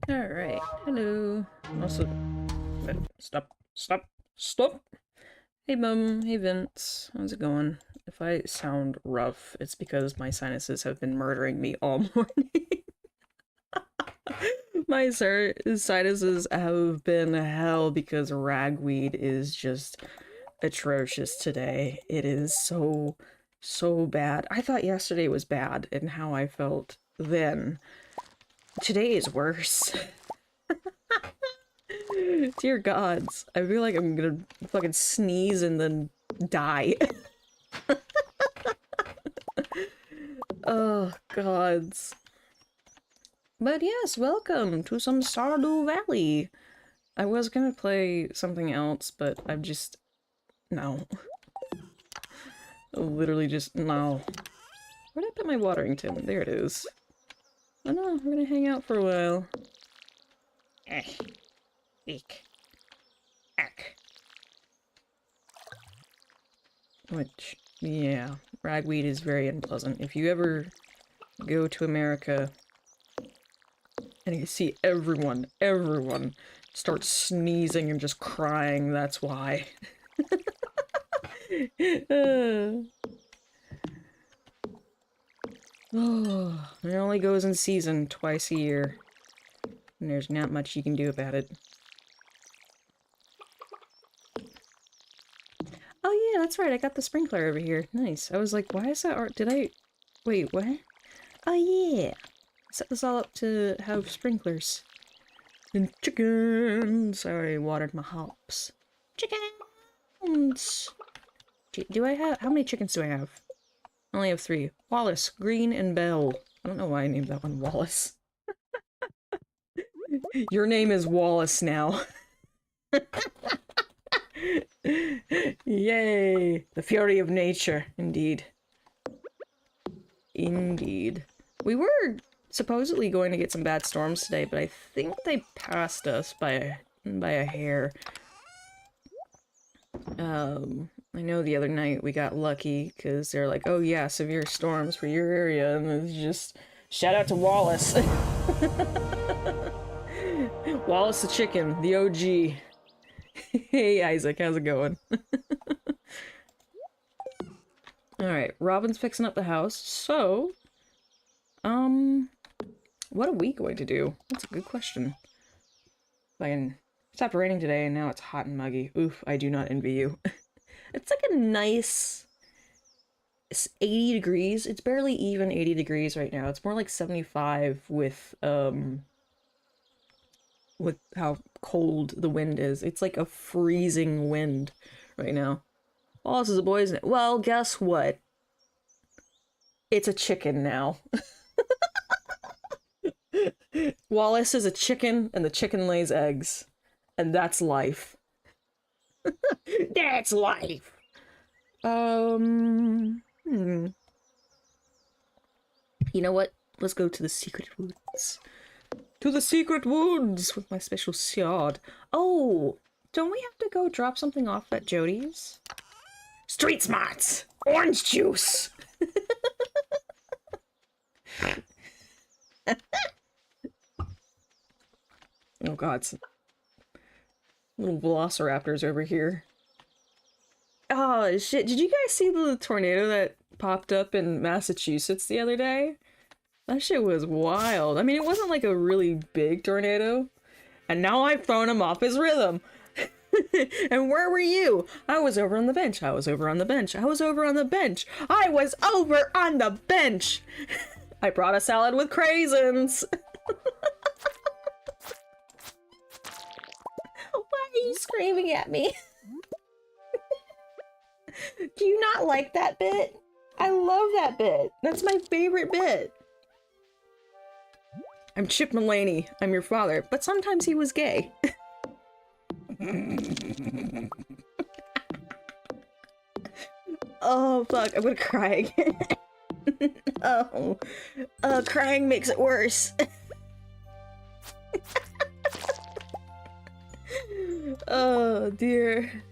Alright, hello. Also, stop! Hey Mum, hey Vince, how's it going? If I sound rough, it's because my sinuses have been murdering me all morning. My sinuses have been hell because ragweed is just atrocious today. It is so bad. I thought yesterday was bad and how I felt then. Today is worse. Dear gods, I feel like I'm gonna fucking sneeze and then die. Oh, gods. But yes, welcome to some Stardew Valley. I was gonna play something else, but I've just... no. Literally just... no. Where did I put my watering tin? There it is. Oh no, we're gonna hang out for a while. Eek. Ack. Which, yeah, ragweed is very unpleasant. If you ever go to America and you see everyone start sneezing and just crying, that's why. Oh, it only goes in season twice a year. And there's not much you can do about it. Oh yeah, that's right, I got the sprinkler over here. Nice. I was like, why is that art? Did I... wait, what? Oh yeah! Set this all up to have sprinklers. And chickens! I already watered my hops. Chickens! Do I have... how many chickens do I have? I only have 3. Wallace, Green, and Belle. I don't know why I named that one Wallace. Your name is Wallace now. Yay! The fury of nature, indeed. Indeed. We were supposedly going to get some bad storms today, but I think they passed us by a hair. I know the other night we got lucky because they're like, oh yeah, severe storms for your area, and it's just shout out to Wallace. Wallace the chicken, the OG. Hey Isaac, how's it going? Alright, Robin's fixing up the house, so... what are we going to do? That's a good question. It stopped raining today and now it's hot and muggy. Oof, I do not envy you. It's like a nice... it's 80 degrees. It's barely even 80 degrees right now. It's more like 75 with how cold the wind is. It's like a freezing wind right now. Oh, this is a boy's name. Well, guess what? It's a chicken now. Wallace is a chicken, and the chicken lays eggs. And that's life. That's life! Hmm. You know what? Let's go to the secret woods. To the secret woods with my special sword. Oh, don't we have to go drop something off at Jody's? Street smarts! Orange juice! Oh god, little velociraptors over here. Oh shit, did you guys see the tornado that popped up in Massachusetts the other day? That shit was wild. I mean, it wasn't like a really big tornado. And now I've thrown him off his rhythm. And where were you? I was over on the bench. I was over on the bench. I was over on the bench. I was over on the bench. I brought a salad with craisins. Why are you screaming at me? Do you not like that bit? I love that bit. That's my favorite bit. I'm Chip Mulaney. I'm your father, but sometimes he was gay. Oh, fuck. I'm gonna cry again. Oh. Crying makes it worse. Oh, dear.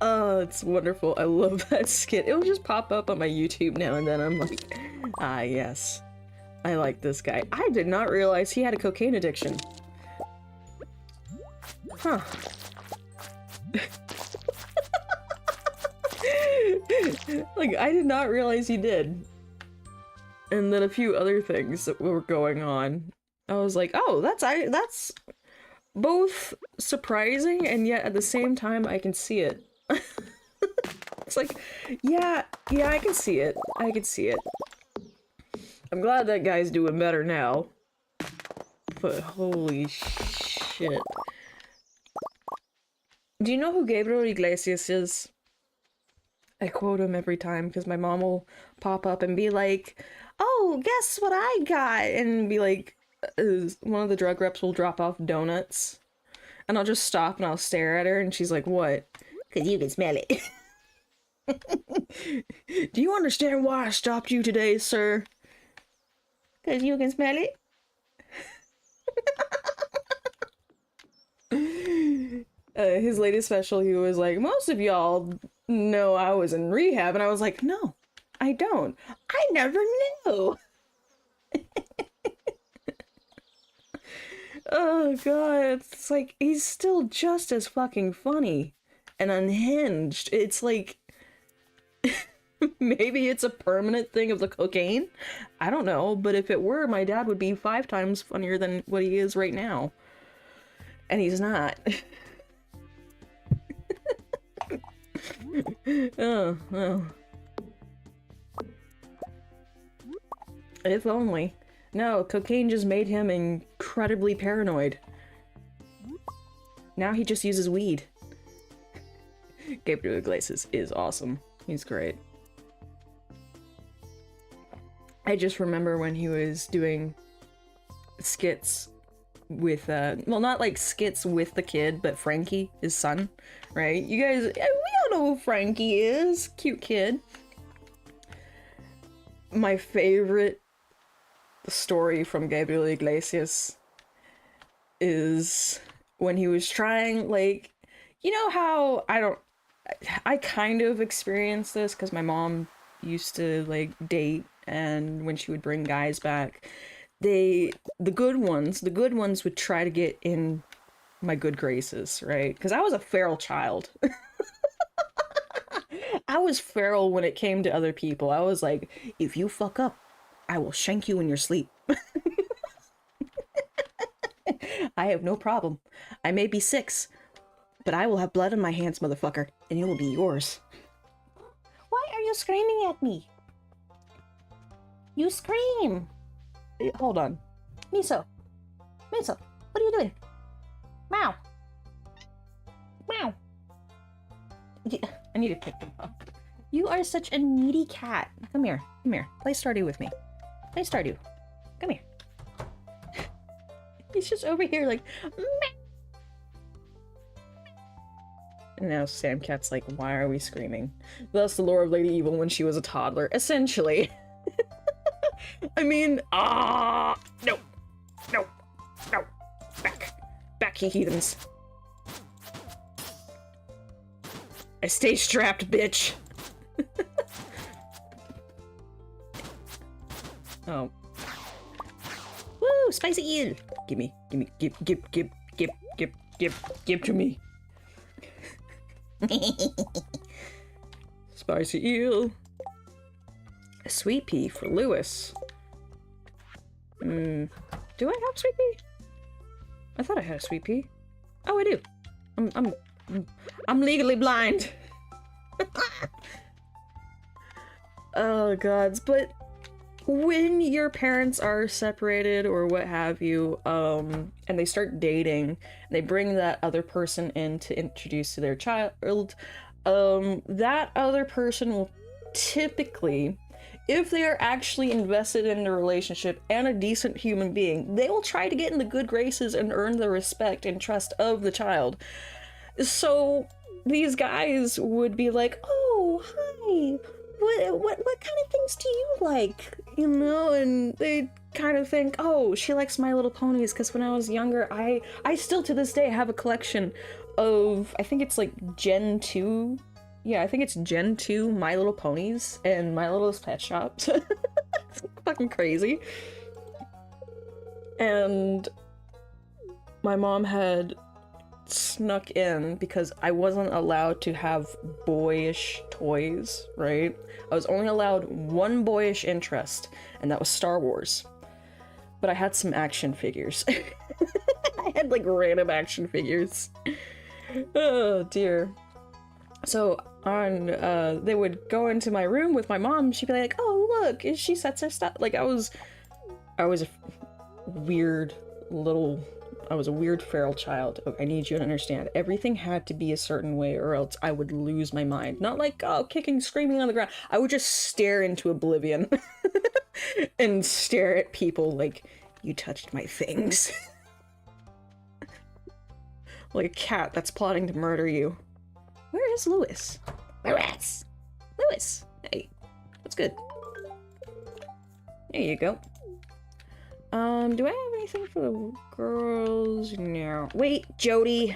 Oh, it's wonderful. I love that skit. It'll just pop up on my YouTube now and then. I'm like, ah, yes. I like this guy. I did not realize he had a cocaine addiction. Huh. Like, I did not realize he did. And then a few other things that were going on. I was like, oh, that's both surprising and yet at the same time I can see it. It's like, yeah, I can see it. I can see it. I'm glad that guy's doing better now. But holy shit. Do you know who Gabriel Iglesias is? I quote him every time because my mom will pop up and be like, oh, guess what I got? And be like, one of the drug reps will drop off donuts. And I'll just stop and I'll stare at her and she's like, what? Because you can smell it. Do you understand why I stopped you today, sir? Because you can smell it? His latest special, he was like, most of y'all know I was in rehab. And I was like, no, I don't. I never knew. Oh, God. It's like, he's still just as fucking funny and unhinged. It's like... Maybe it's a permanent thing of the cocaine? I don't know, but if it were, my dad would be 5 times funnier than what he is right now. And he's not. Oh, well. If only. No, cocaine just made him incredibly paranoid. Now he just uses weed. Gabriel Iglesias is awesome. He's great. I just remember when he was doing skits with, well, not like skits with the kid, but Frankie, his son, right? You guys, we all know who Frankie is. Cute kid. My favorite story from Gabriel Iglesias is when he was trying, like, you know how, I kind of experienced this because my mom used to, like, date, and when she would bring guys back, the good ones would try to get in my good graces, right? Because I was a feral child. I was feral when it came to other people. I was like, if you fuck up, I will shank you in your sleep. I have no problem. I may be 6, but I will have blood on my hands, motherfucker, and it will be yours. Why are you screaming at me? You scream! Hold on. Miso! Miso! What are you doing? Meow! Meow! I need to pick them up. You are such a needy cat. Come here. Come here. Play Stardew with me. Play Stardew. Come here. He's just over here like, meh. And now Sam Cat's like, why are we screaming? That's the lore of Lady Evil when she was a toddler, essentially. I mean, no, no, no, back, ye heathens. I stay strapped, bitch. Oh. Woo, spicy eel. Give to me. Spicy eel. A sweet pea for Lewis. Do I have sweet pea? I thought I had a sweet pea. Oh, I do. I'm legally blind. Oh gods, but when your parents are separated or what have you, and they start dating, and they bring that other person in to introduce to their child, that other person will typically, if they are actually invested in the relationship and a decent human being, they will try to get in the good graces and earn the respect and trust of the child. So these guys would be like, oh, hi, what kind of things do you like? You know, and they kind of think, oh, she likes My Little Ponies, because when I was younger, I still to this day have a collection of, I think it's like Gen 2. Yeah, I think it's Gen 2 My Little Ponies and My Littlest Pet Shops. It's fucking crazy. And my mom had snuck in because I wasn't allowed to have boyish toys, right? I was only allowed one boyish interest, and that was Star Wars. But I had some action figures. I had like random action figures. Oh dear. So on they would go into my room with my mom. She'd be like, oh look, she sets her stuff. Like I was a weird feral child. I need you to understand. Everything had to be a certain way or else I would lose my mind. Not like, oh, kicking, screaming on the ground. I would just stare into oblivion. And stare at people like, you touched my things. Like a cat that's plotting to murder you. Where is Lewis? Lewis! Lewis! Hey, what's good? There you go. Do I have anything for the girls? No. Wait, Jody!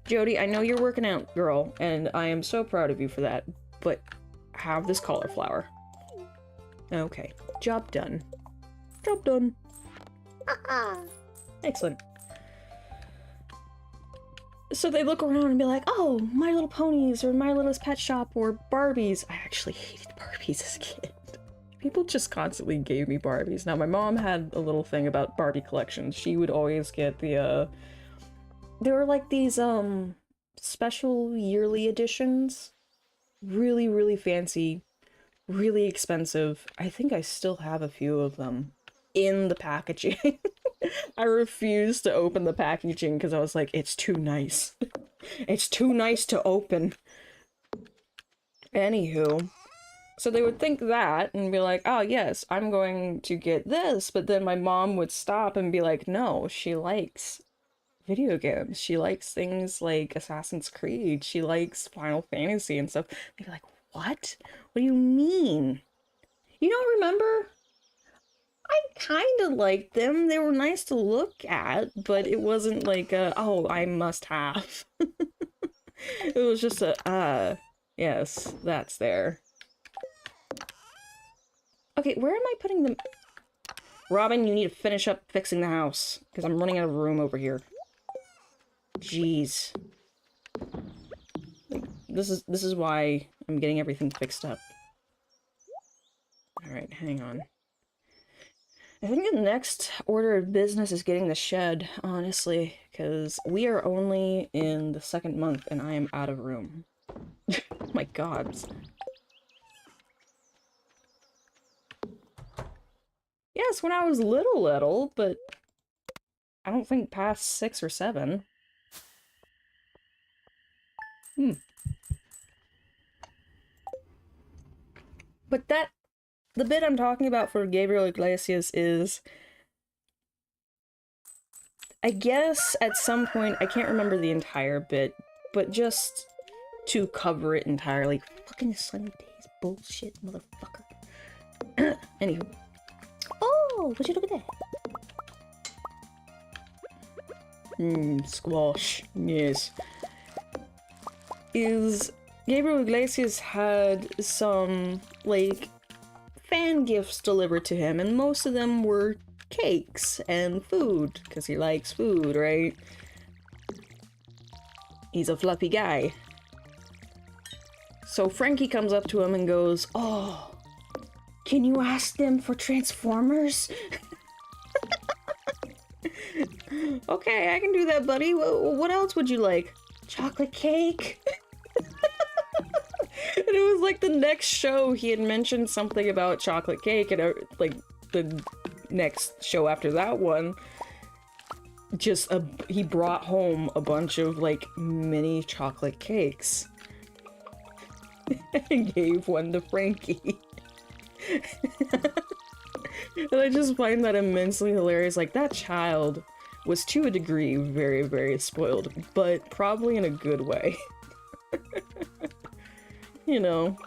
Jody, I know you're working out, girl, and I am so proud of you for that, but have this cauliflower. Okay. Job done. Job done. Excellent. So they look around and be like, oh, My Little Ponies, or My Littlest Pet Shop, or Barbies. I actually hated Barbies as a kid. People just constantly gave me Barbies. Now, my mom had a little thing about Barbie collections. She would always get the, they were like these, special yearly editions. Really, really fancy. Really expensive. I think I still have a few of them in the packaging. I refused to open the packaging because I was like, it's too nice. It's too nice to open. Anywho, so they would think that and be like, oh yes, I'm going to get this, but then my mom would stop and be like, no, she likes video games. She likes things like Assassin's Creed. She likes Final Fantasy and stuff. They'd be like, what? What do you mean? You don't remember? I kind of liked them. They were nice to look at, but it wasn't like a, oh, I must have. It was just a, yes, that's there. Okay, where am I putting them? Robin, you need to finish up fixing the house, because I'm running out of room over here. Jeez. Like, this is why I'm getting everything fixed up. Alright, hang on. I think the next order of business is getting the shed, honestly, because we are only in the 2nd month and I am out of room. Oh my god. Yes, when I was little, but I don't think past 6 or 7. But the bit I'm talking about for Gabriel Iglesias is I guess at some point, I can't remember the entire bit, but just to cover it entirely. Fucking sunny days, bullshit, motherfucker. Anywho. Oh, would you look at that? Squash. Yes. Gabriel Iglesias had some, like, fan gifts delivered to him, and most of them were cakes and food, because he likes food, right? He's a fluffy guy. So Frankie comes up to him and goes, "Oh, can you ask them for Transformers?" Okay, I can do that, buddy. What else would you like? Chocolate cake? And it was like the next show he had mentioned something about chocolate cake, and like the next show after that one, just he brought home a bunch of like mini chocolate cakes and gave one to Frankie. And I just find that immensely hilarious. Like, that child was to a degree very, very spoiled, but probably in a good way. You know.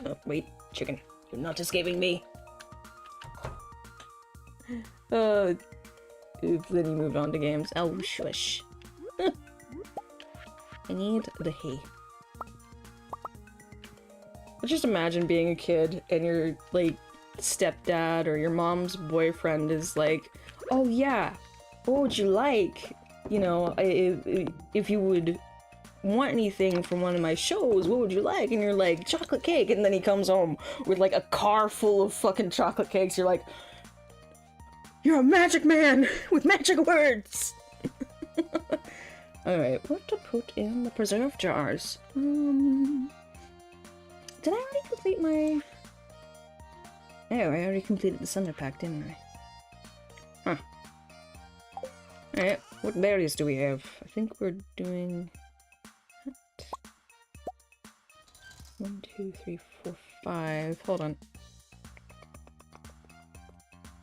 Oh, wait, chicken. You're not escaping me. Then he moved on to games. Oh, shush. I need the hay. But just imagine being a kid and your, like, stepdad or your mom's boyfriend is like, "Oh yeah, what would you like? You know, if you would want anything from one of my shows, what would you like?" And you're like, "Chocolate cake," and then he comes home with like a car full of fucking chocolate cakes. You're like, "You're a magic man with magic words." Alright, what to put in the preserve jars? Did I already complete my... Oh, I already completed the Thunder Pack, didn't I? Huh. Alright, what berries do we have? I think we're doing... 1, 2, 3, 4, 5... Hold on.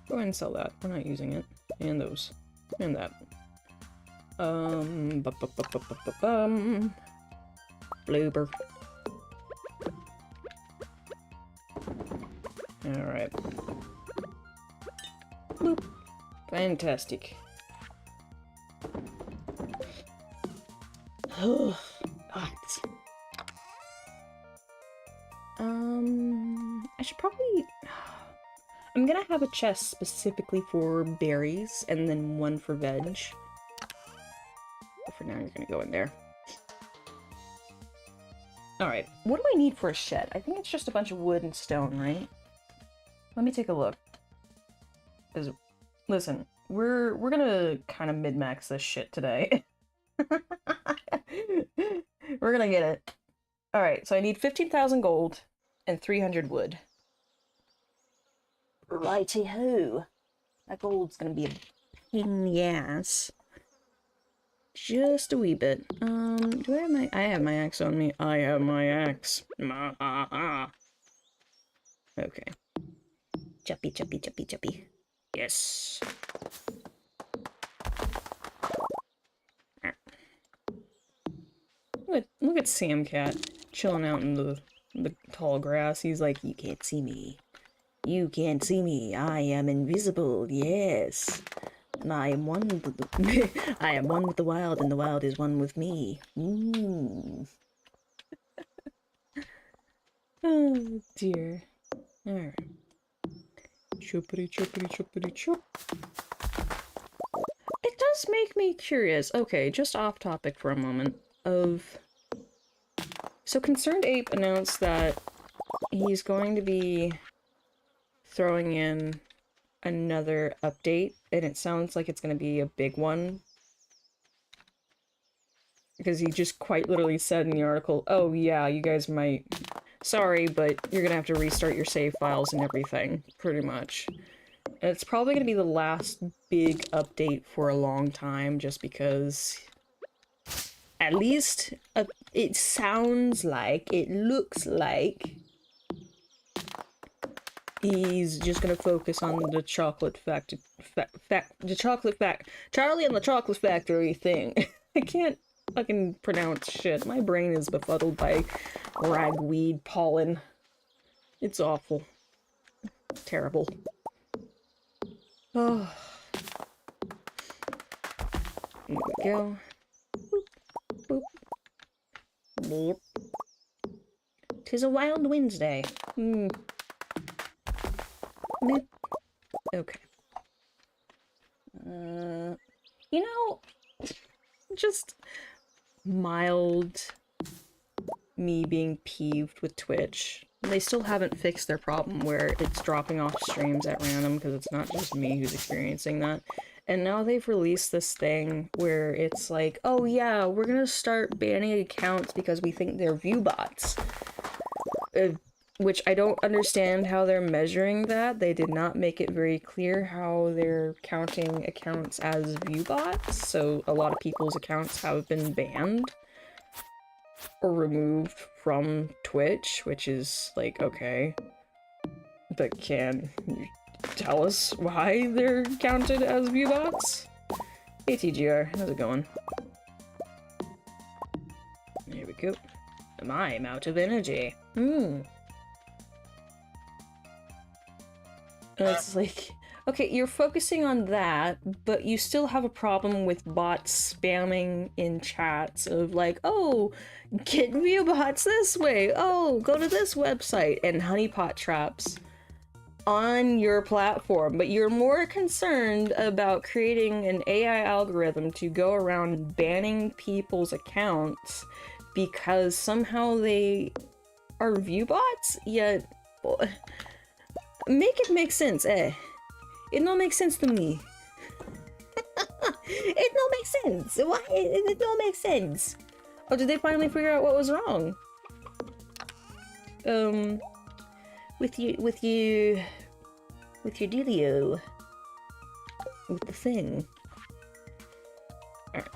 Go ahead and sell that. We're not using it. And those. And that. Bloober. Alright. Bloop. Fantastic. God. I should probably... I'm gonna have a chest specifically for berries, and then one for veg. But for now, you're gonna go in there. Alright, what do I need for a shed? I think it's just a bunch of wood and stone, right? Let me take a look. 'Cause, listen, we're gonna kind of min-max this shit today. We're gonna get it. Alright, so I need 15,000 gold and 300 wood. Righty-ho. That gold's gonna be a pain in the ass. Just a wee bit. Do I have my... I have my axe on me. I have my axe. Okay. Chuppy, chuppy, chuppy, chuppy. Yes. Look at Sam Cat chilling out in the tall grass. He's like, "You can't see me. You can't see me. I am invisible. Yes. And I am one with the I am one with the wild, and the wild is one with me." Oh dear. Alright. Choppity choppity choppity chop. It does make me curious. Okay, just off topic for a moment. So Concerned Ape announced that he's going to be throwing in another update, and it sounds like it's going to be a big one. Because he just quite literally said in the article, "Oh yeah, you guys might... Sorry, but you're gonna have to restart your save files and everything," pretty much. And it's probably gonna be the last big update for a long time, just because... At least, it sounds like, it looks like... he's just gonna focus on the chocolate the chocolate Charlie and the Chocolate Factory thing. I can't fucking pronounce shit. My brain is befuddled by ragweed pollen. It's awful. Terrible. Oh. Here we go. Boop. Boop. Boop. 'Tis a wild Wednesday. Hmm. Boop. Okay. You know, just mild me being peeved with Twitch. They still haven't fixed their problem where it's dropping off streams at random because it's not just me who's experiencing that. And now they've released this thing where it's like, oh yeah, we're gonna start banning accounts because we think they're view bots. Which I don't understand how they're measuring that. They did not make it very clear how they're counting accounts as view bots, so a lot of people's accounts have been banned or removed from Twitch, which is like, okay. But can you tell us why they're counted as view bots? Hey TGR, how's it going? Here we go. I'm out of energy. And it's like, okay, you're focusing on that, but you still have a problem with bots spamming in chats of like, oh, get view bots this way, oh, go to this website, and honeypot traps on your platform, but you're more concerned about creating an AI algorithm to go around banning people's accounts because somehow they are view bots, yet... Make it make sense, eh? It don't make sense to me. It don't make sense. Why? It don't make sense. Oh, did they finally figure out what was wrong? With your dealio. With the thing. Alright.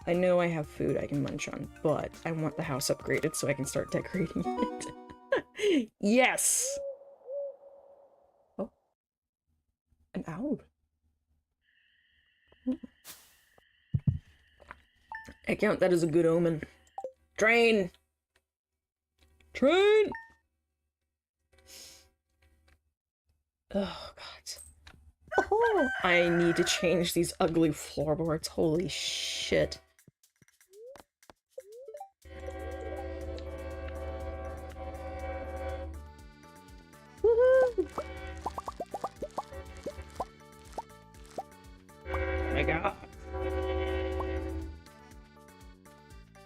I know I have food I can munch on, but I want the house upgraded so I can start decorating it. Yes! An owl. I count that as a good omen. Train! Train! Oh, God. Oh, I need to change these ugly floorboards. Holy shit. Woohoo! My God.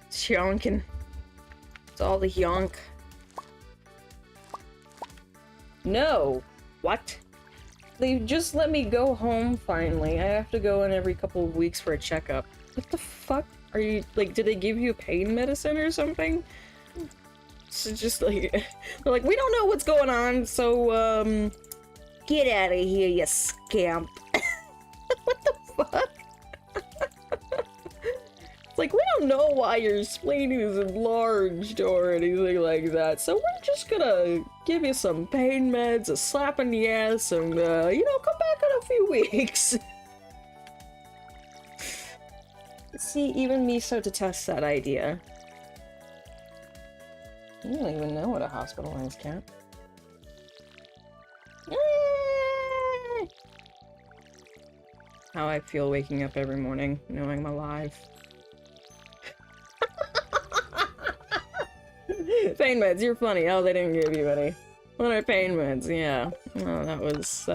It's yonking. It's all the yonk. No! What? They just let me go home finally. I have to go in every couple of weeks for a checkup. What the fuck? Are you, like, did they give you pain medicine or something? It's just like, they're like, we don't know what's going on, so, get out of here, you scamp. What the fuck? It's like, we don't know why your spleen is enlarged or anything like that, so we're just gonna give you some pain meds, a slap in the ass, and, you know, come back in a few weeks. See, even me so detests that idea. You don't even know what a hospitalized cat. How I feel waking up every morning, knowing I'm alive. Pain meds, you're funny. Oh, they didn't give you any. What are pain meds? Yeah. Oh, that was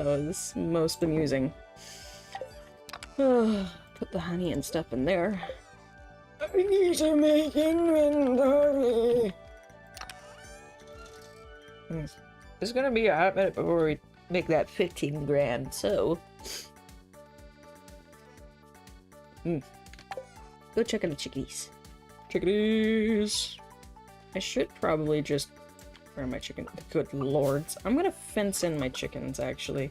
most amusing. Put the honey and stuff in there. I need to make inventory. It's gonna be a hot minute before we make that 15 grand, so... Go check on the chickies. Chickies! I should probably just... Where are my chickens? Good lords. I'm gonna fence in my chickens, actually.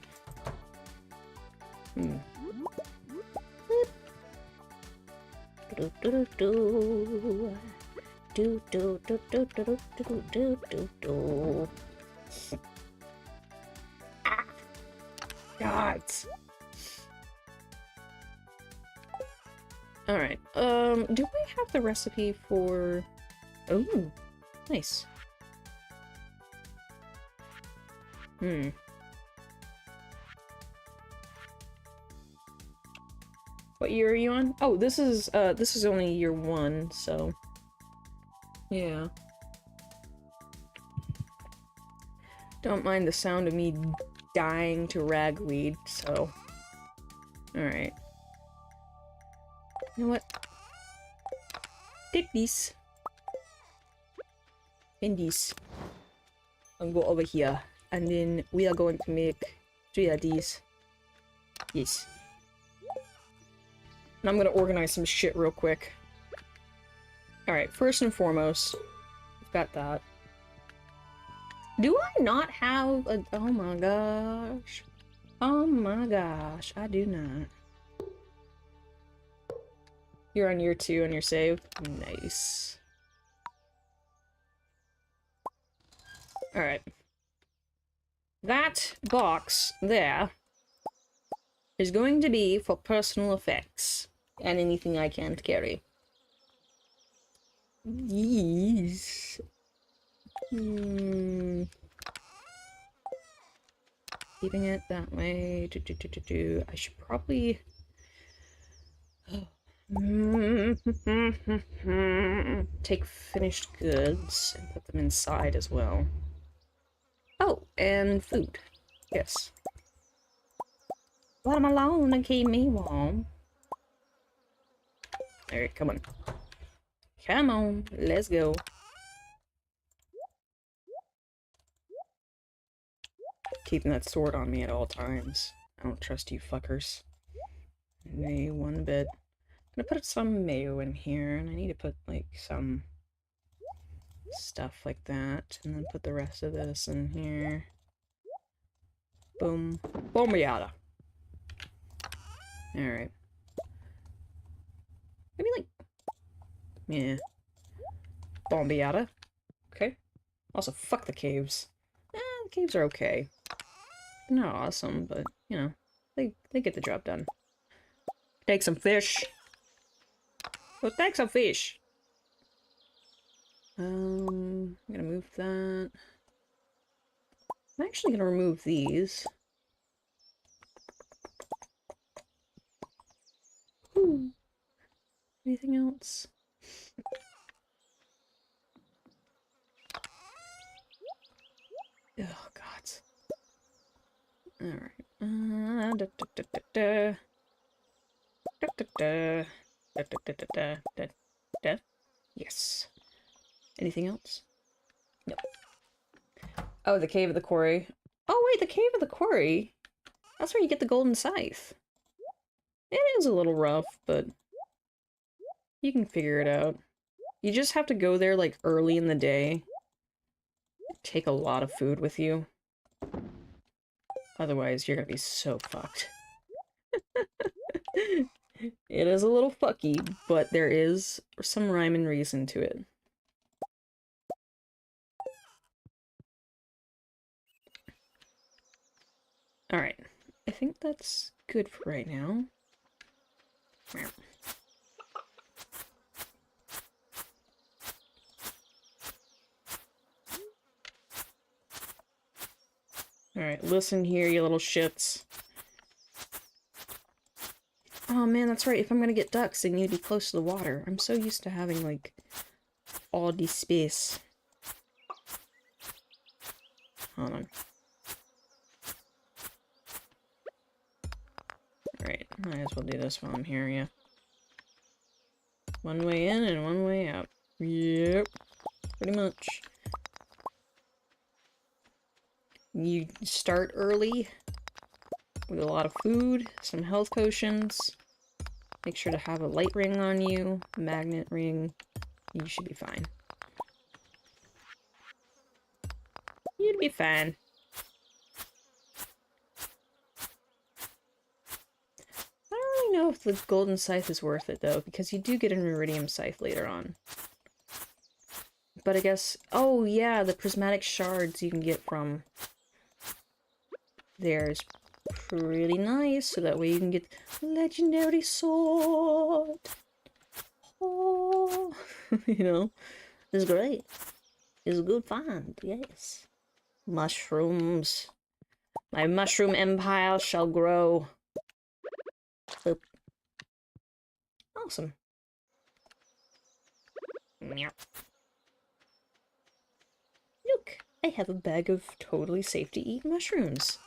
God. Alright, do I have the recipe for... Oh, nice. Hmm. What year are you on? Oh, this is only year 1, so... Yeah. Don't mind the sound of me dying to ragweed, so... Alright. You know what? Take these. And these. And go over here. And then we are going to make 3 of these. Yes. And I'm gonna organize some shit real quick. Alright, first and foremost, we've got that. Do I not have a... Oh my gosh. Oh my gosh, I do not. You're on year 2 on your save? Nice. Alright. That box there is going to be for personal effects and anything I can't carry. Yes. Keeping it that way. I should probably... take finished goods and put them inside as well. Oh, and food. Yes. Let them alone and keep me warm. Alright, come on. Come on, let's go. Keeping that sword on me at all times. I don't trust you fuckers. Nay, one bit. I'm gonna put some mayo in here, and I need to put, like, some stuff like that, and then put the rest of this in here. Boom. Boom yada. Alright. Maybe, like... Yeah. Bombiata. Okay. Also, fuck the caves. The caves are okay. They're not awesome, but, you know, they get the job done. Take some fish. Well, take some fish. I'm gonna move that. I'm actually gonna remove these. Ooh. Anything else? Oh, God. Alright. Yes. Anything else? No. Oh, the Cave of the Quarry. Oh, wait, the Cave of the Quarry? That's where you get the golden scythe. It is a little rough, but you can figure it out. You just have to go there, like, early in the day. Take a lot of food with you. Otherwise, you're gonna be so fucked. It is a little fucky, but there is some rhyme and reason to it. Alright. I think that's good for right now. Alright, listen here, you little shits. Oh man, that's right. If I'm gonna get ducks, they need to be close to the water. I'm so used to having, like, all this space. Hold on. Alright, might as well do this while I'm here, yeah. One way in and one way out. Yep. Pretty much. You start early with a lot of food, some health potions. Make sure to have a light ring on you, a magnet ring. You should be fine. You'd be fine. I don't really know if the golden scythe is worth it, though, because you do get an iridium scythe later on. But I guess... Oh, yeah, the prismatic shards you can get from there is pretty nice, so that way you can get legendary sword. Oh, you know, it's great. It's a good find, yes. Mushrooms. My mushroom empire shall grow. Boop. Awesome. Meow. Look, I have a bag of totally safe to eat mushrooms.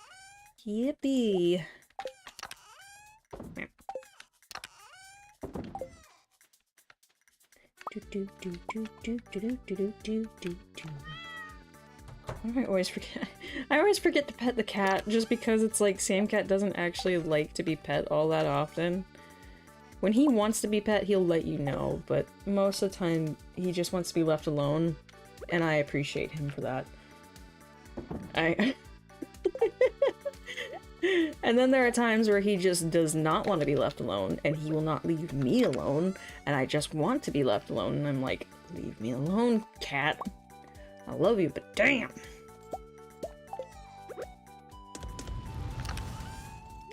Yippee. I always forget. I always forget to pet the cat just because it's like Sam Cat doesn't actually like to be pet all that often. When he wants to be pet, he'll let you know, but most of the time he just wants to be left alone, and I appreciate him for that. And then there are times where he just does not want to be left alone, and he will not leave me alone, and I just want to be left alone, and I'm like, leave me alone, cat. I love you, but damn!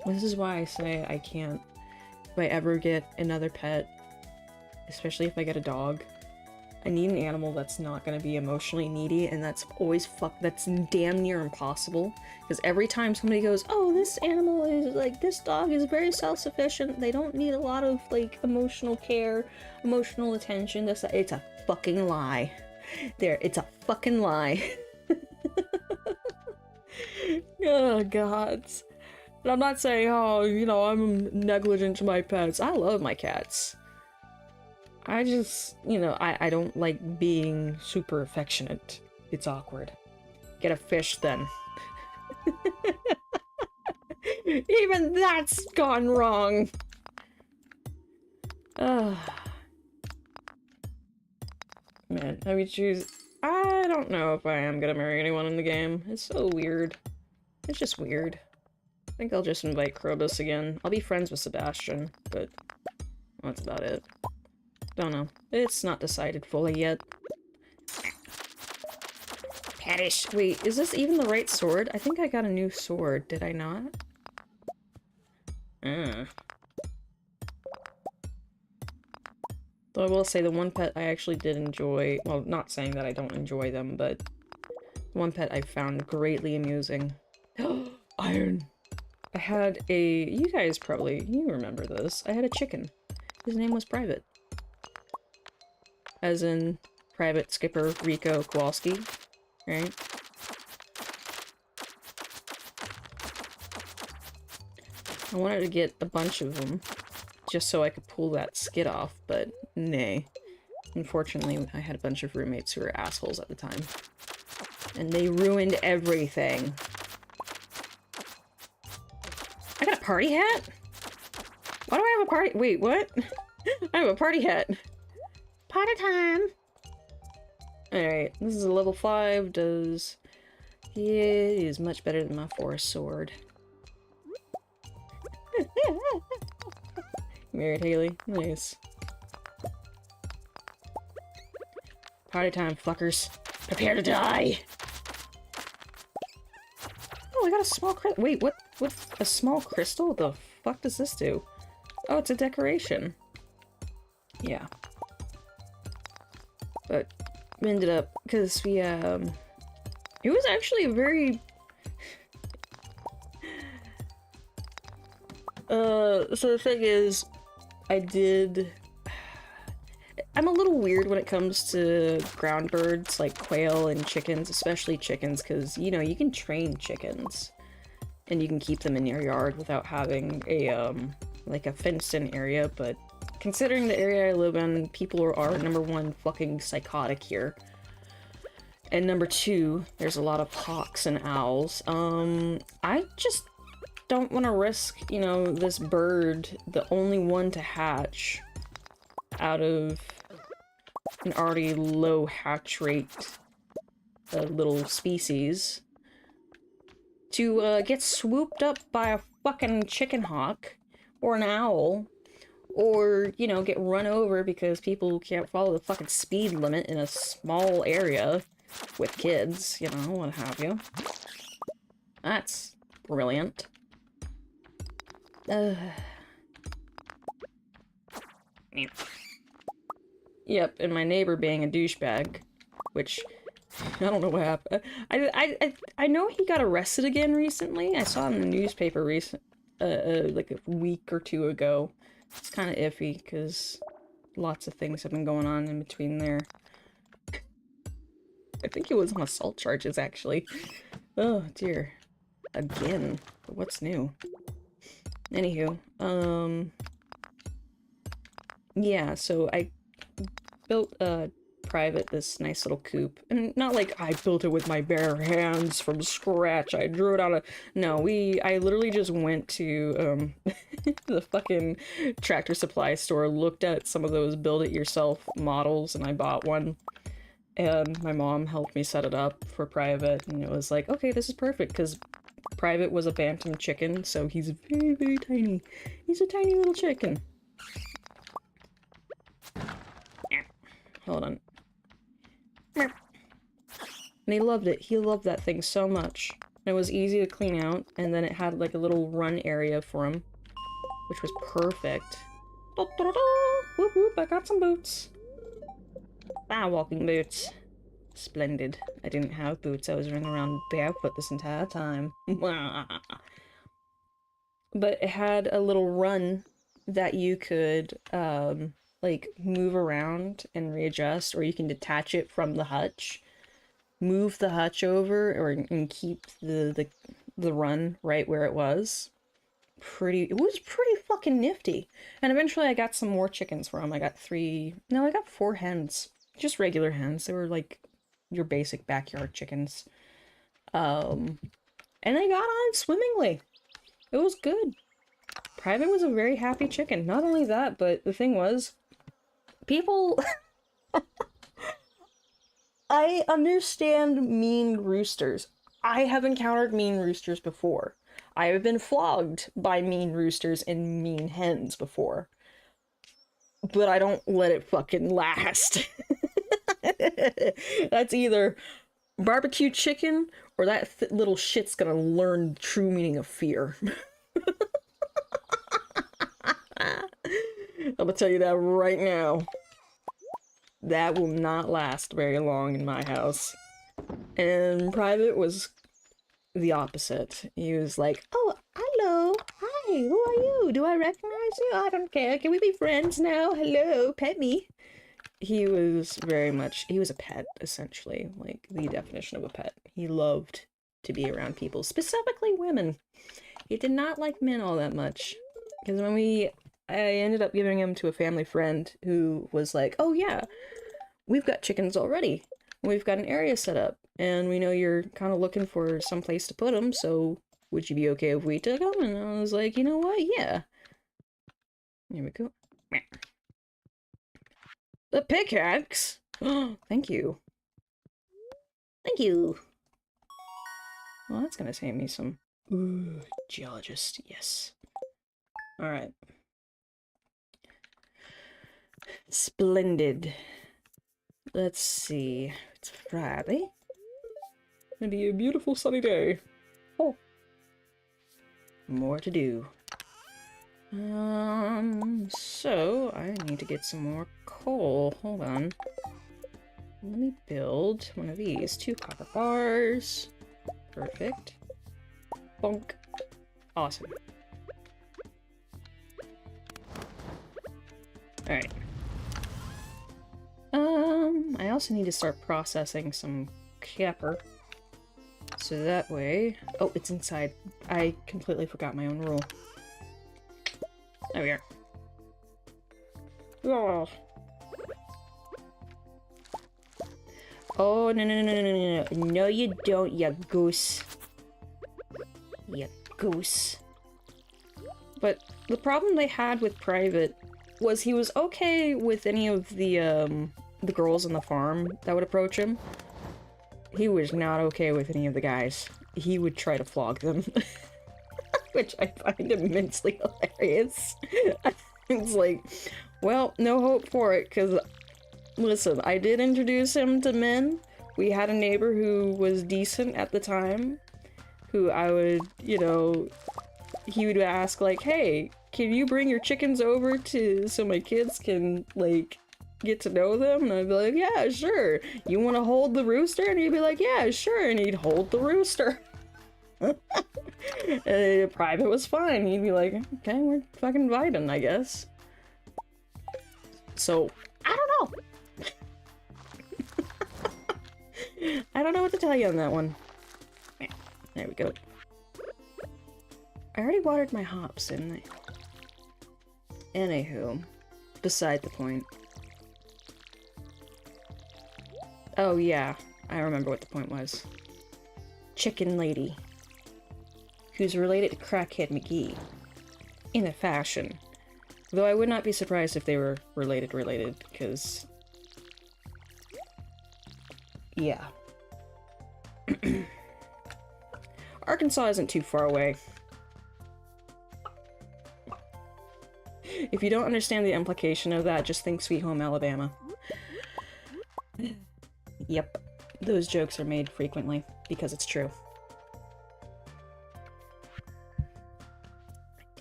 This is why I say I can't, if I ever get another pet, especially if I get a dog, I need an animal that's not gonna be emotionally needy, and that's always that's damn near impossible. Because every time somebody goes, oh, this animal is, like, this dog is very self-sufficient, they don't need a lot of, like, emotional care, emotional attention, it's a fucking lie. It's a fucking lie. Oh, God. And I'm not saying, oh, you know, I'm negligent to my pets. I love my cats. I just, you know, I don't like being super affectionate. It's awkward. Get a fish then. Even that's gone wrong. Ugh. Man, I would choose. I don't know if I am gonna marry anyone in the game. It's so weird. It's just weird. I think I'll just invite Krobus again. I'll be friends with Sebastian, but that's about it. Don't know. It's not decided fully yet. Paddish. Wait, is this even the right sword? I think I got a new sword. Did I not? Though I will say the one pet I actually did enjoy, well, not saying that I don't enjoy them, but one pet I found greatly amusing. Iron! I had a, you guys probably, you remember this, I had a chicken. His name was Private. As in, Private Skipper Rico Kowalski, right? I wanted to get a bunch of them, just so I could pull that skid off, but nay. Unfortunately, I had a bunch of roommates who were assholes at the time. And they ruined everything. I got a party hat? Why do I have a party- wait, what? I have a party hat. Party time! Alright, this is a level 5, does... It is much better than my forest sword. Married Haley. Nice. Party time, fuckers. Prepare to die! Oh, I got a small crystal. Wait, what? What? A small crystal? What the fuck does this do? Oh, it's a decoration. Yeah. But we ended up, because we, it was actually a very... so the thing is, I'm a little weird when it comes to ground birds, like quail and chickens, especially chickens, because, you know, you can train chickens. And you can keep them in your yard without having a, like a fenced-in area, but considering the area I live in, people are, number one, fucking psychotic here. And number two, there's a lot of hawks and owls. I just don't want to risk, you know, this bird, the only one to hatch out of an already low hatch rate little species, to get swooped up by a fucking chicken hawk or an owl, or, you know, get run over because people can't follow the fucking speed limit in a small area with kids, you know, what have you. That's brilliant. Yep, and my neighbor being a douchebag, which I don't know what happened. I know he got arrested again recently. I saw in the newspaper like a week or two ago. It's kind of iffy because lots of things have been going on in between there. I think it was on assault charges actually. Oh dear, again. What's new? Anywho, yeah. So I built a private this nice little coop, and not like I built it with my bare hands from scratch. I drew it out of no, I literally just went to the fucking Tractor Supply store, looked at some of those build it yourself models, and I bought one. And my mom helped me set it up for private, and it was like, okay, this is perfect because private was a bantam chicken, so he's very, very tiny. He's a tiny little chicken. Hold on. And he loved it. He loved that thing so much. And it was easy to clean out, and then it had like a little run area for him, which was perfect. Da, da, da, da. Whoop whoop, I got some boots. Ah, walking boots. Splendid. I didn't have boots. I was running around barefoot this entire time. But it had a little run that you could, like, move around and readjust, or you can detach it from the hutch. Move the hutch over, and keep the run right where it was. It was pretty fucking nifty. And eventually I got some more chickens for him. I got 4 hens. Just regular hens. They were like your basic backyard chickens. And they got on swimmingly. It was good. Private was a very happy chicken. Not only that, but the thing was, people... I understand mean roosters. I have encountered mean roosters before. I have been flogged by mean roosters and mean hens before. But I don't let it fucking last. That's either barbecue chicken or that little shit's gonna learn the true meaning of fear. I'm gonna tell you that right now. That will not last very long in my house. And Private was the opposite. He was like, oh, hello, hi, who are you? Do I recognize you? I don't care. Can we be friends now? Hello, pet me. He was he was a pet, essentially. Like, the definition of a pet. He loved to be around people, specifically women. He did not like men all that much. Because I ended up giving him to a family friend who was like, oh yeah, we've got chickens already. We've got an area set up, and we know you're kind of looking for some place to put them, so would you be okay if we took them? And I was like, you know what? Yeah. Here we go. The pickaxe! Oh, thank you. Thank you. Well, that's gonna save me some... Ooh, geologist, yes. Alright. Splendid. Let's see. It's Friday. It's gonna be a beautiful sunny day. Oh. More to do. So I need to get some more coal. Hold on. Let me build one of these. 2 copper bars. Perfect. Bonk. Awesome. Alright. I also need to start processing some copper. So that way... Oh, it's inside. I completely forgot my own rule. There we are. Oh. Oh, no, no, no, no, no, no. No, you don't, you goose. You goose. But the problem they had with Private was he was okay with any of the girls on the farm that would approach him. He was not okay with any of the guys. He would try to flog them. Which I find immensely hilarious. It's like, well, no hope for it, because, listen, I did introduce him to men. We had a neighbor who was decent at the time, who I would, you know, he would ask, like, hey, can you bring your chickens over so my kids can, like, get to know them, and I'd be like, yeah, sure. You want to hold the rooster? And he'd be like, yeah, sure. And he'd hold the rooster. And private was fine. He'd be like, okay, we're fucking vibing, I guess. So, I don't know. I don't know what to tell you on that one. There we go. I already watered my hops, didn't I? Anywho, beside the point. Oh yeah, I remember what the point was. Chicken Lady. Who's related to Crackhead McGee. In a fashion. Though I would not be surprised if they were related, because... yeah. Arkansas isn't too far away. If you don't understand the implication of that, just think Sweet Home Alabama. Yep. Those jokes are made frequently, because it's true.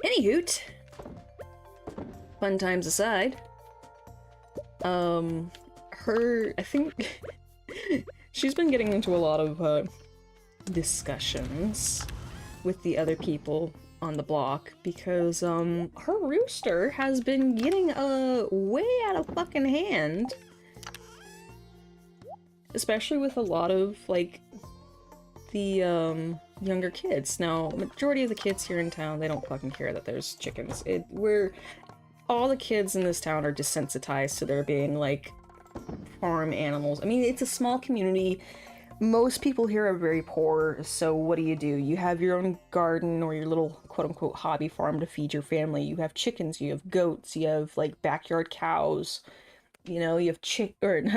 Anyhoot. Fun times aside. I think... she's been getting into a lot of, discussions with the other people on the block, because, her rooster has been getting, way out of fucking hand. Especially with a lot of, like, the, younger kids. Now, majority of the kids here in town, they don't fucking care that there's chickens. All the kids in this town are desensitized to there being, like, farm animals. I mean, it's a small community. Most people here are very poor, so what do? You have your own garden or your little quote-unquote hobby farm to feed your family. You have chickens, you have goats, you have, like, backyard cows. You know, you have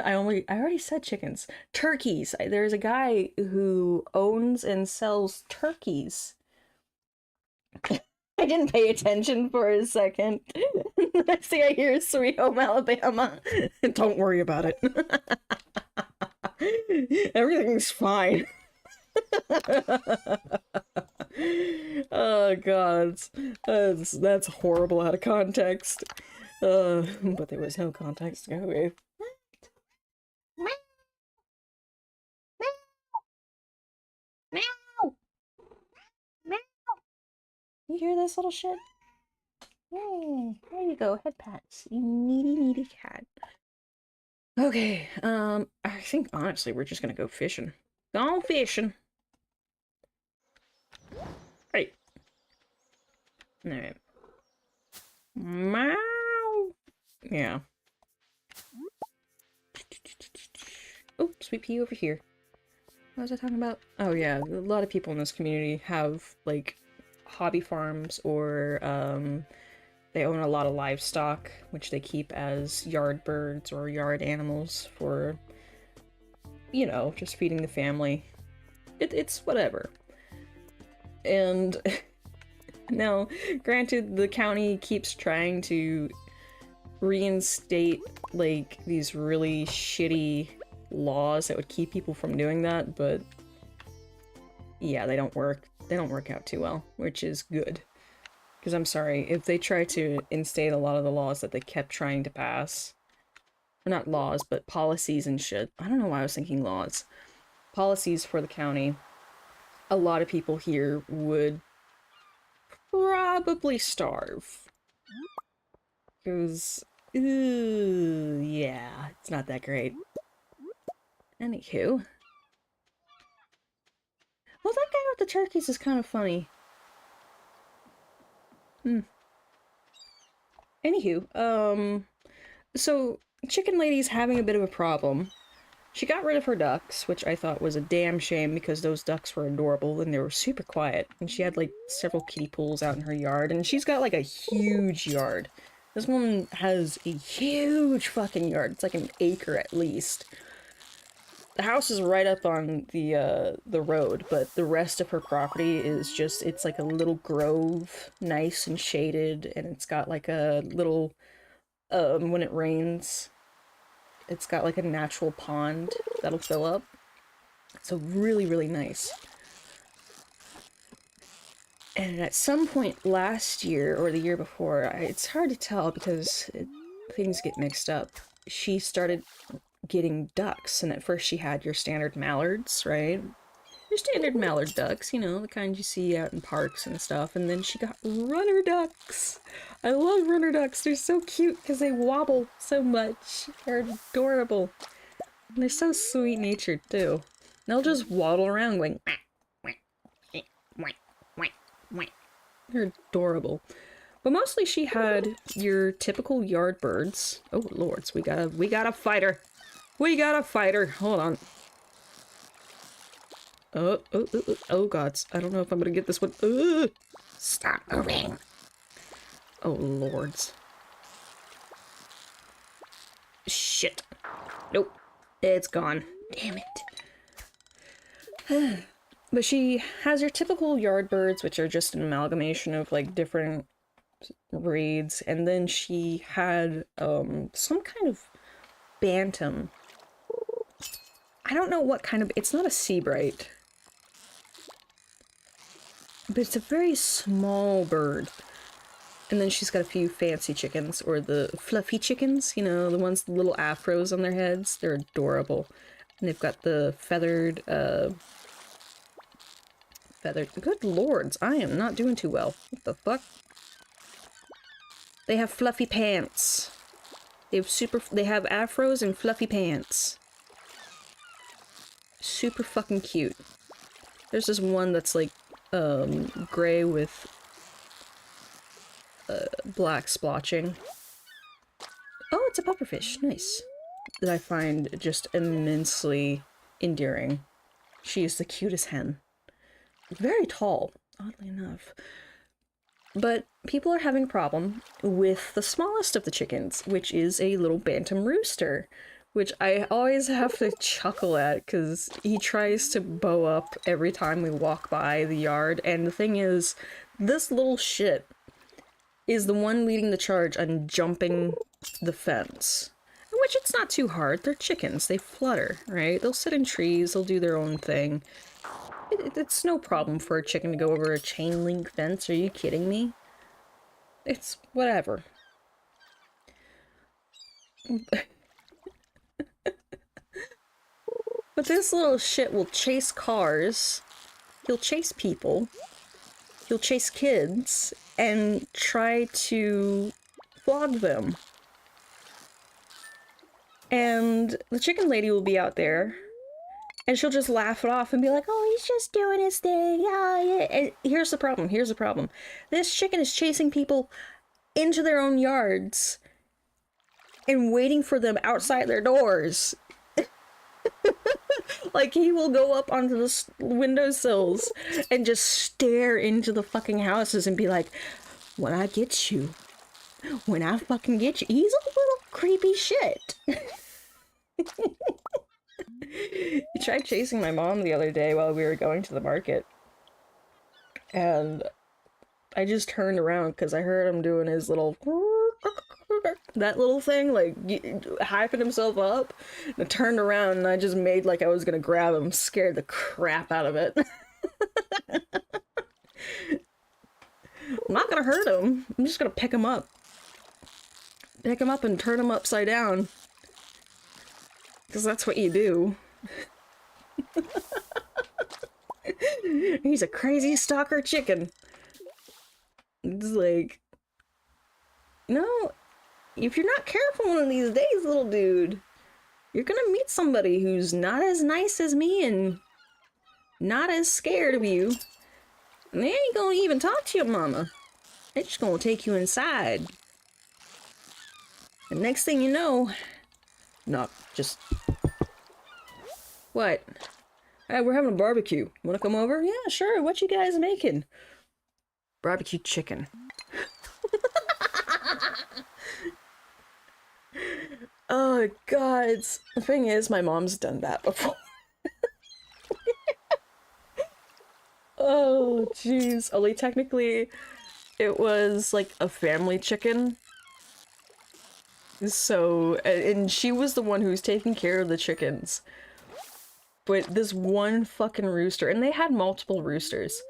I already said chickens. Turkeys. There's a guy who owns and sells turkeys. I didn't pay attention for a second. Next thing I hear is Sweet Home Alabama. Don't worry about it. Everything's fine. Oh god. That's horrible out of context. But there was no context to go with. You hear this little shit? Yay! There you go, head pats. You needy cat. Okay, I think honestly we're just gonna go fishing. Go fishing. Right. Alright. Meow! Yeah. Oh, sweet pea over here. What was I talking about? Oh yeah, a lot of people in this community have, like, hobby farms, or, they own a lot of livestock, which they keep as yard birds or yard animals for, you know, just feeding the family. It's whatever. And now, granted, the county keeps trying to reinstate, like, these really shitty laws that would keep people from doing that, but yeah, they don't work out too well, which is good. Because I'm sorry, if they try to instate a lot of the laws that they kept trying to pass, or not laws, but policies and shit. I don't know why I was thinking laws. Policies for the county. A lot of people here would probably starve. Because, yeah, it's not that great. Anywho. Well, that guy with the turkeys is kind of funny. Anywho, so Chicken Lady's having a bit of a problem. She got rid of her ducks, which I thought was a damn shame because those ducks were adorable and they were super quiet. And she had, like, several kiddie pools out in her yard, and she's got, like, a huge yard. This woman has a huge fucking yard. It's like an acre at least. The house is right up on the road, but the rest of her property is just, it's like a little grove, nice and shaded, and it's got like a little, when it rains, it's got like a natural pond that'll fill up. So really, really nice. And at some point last year, or the year before, it's hard to tell because things get mixed up. she started getting ducks, and at first she had your standard mallards, right? Your standard mallard ducks, you know, the kind you see out in parks and stuff, and then she got runner ducks. I love runner ducks. They're so cute because they wobble so much. They're adorable. And they're so sweet-natured, too. They'll just waddle around going, they're adorable. But mostly she had your typical yard birds. Oh lords, we got a fighter. We got a fighter. Hold on. Oh gods. I don't know if I'm gonna get this one. Stop moving. Oh lords. Shit. Nope. It's gone. Damn it. But she has your typical yard birds, which are just an amalgamation of like different breeds, and then she had some kind of bantam. I don't know what kind of, it's not a sea bright, but it's a very small bird. And then she's got a few fancy chickens, or the fluffy chickens, you know, the ones with little afros on their heads. They're adorable. And they've got the feathered, good lords, I am not doing too well. What the fuck? They have fluffy pants. They have afros and fluffy pants. Super fucking cute. There's this one that's like, gray with black splotching. Oh, it's a pufferfish. Nice. That I find just immensely endearing. She is the cutest hen. Very tall, oddly enough. But people are having a problem with the smallest of the chickens, which is a little bantam rooster, which I always have to chuckle at because he tries to bow up every time we walk by the yard. And the thing is, this little shit is the one leading the charge on jumping the fence. Which it's not too hard. They're chickens. They flutter, right? They'll sit in trees. They'll do their own thing. It's no problem for a chicken to go over a chain link fence. Are you kidding me? It's whatever. But this little shit will chase cars. He'll chase people. He'll chase kids and try to flog them. And the chicken lady will be out there, and she'll just laugh it off and be like, oh, he's just doing his thing. Yeah, yeah. And here's the problem. Here's the problem. This chicken is chasing people into their own yards and waiting for them outside their doors. Like, he will go up onto the windowsills and just stare into the fucking houses and be like, when I get you, when I fucking get you. He's a little creepy shit. He tried chasing my mom the other day while we were going to the market. And I just turned around because I heard him doing his little... that little thing, like, hyping himself up. And I turned around and I just made like I was gonna grab him. Scared the crap out of it. I'm not gonna hurt him. I'm just gonna pick him up. Pick him up and turn him upside down. Because that's what you do. He's a crazy stalker chicken. It's like... No, if you're not careful one of these days, little dude, you're gonna meet somebody who's not as nice as me and not as scared of you. And they ain't gonna even talk to your mama. They're just gonna take you inside. And next thing you know... Not just... What? Hey, we're having a barbecue. You wanna come over? Yeah, sure. What you guys making? Barbecue chicken. Oh, God. The thing is, my mom's done that before. Oh, jeez. Only technically, it was like a family chicken. So, and she was the one who was taking care of the chickens. But this one fucking rooster, and they had multiple roosters,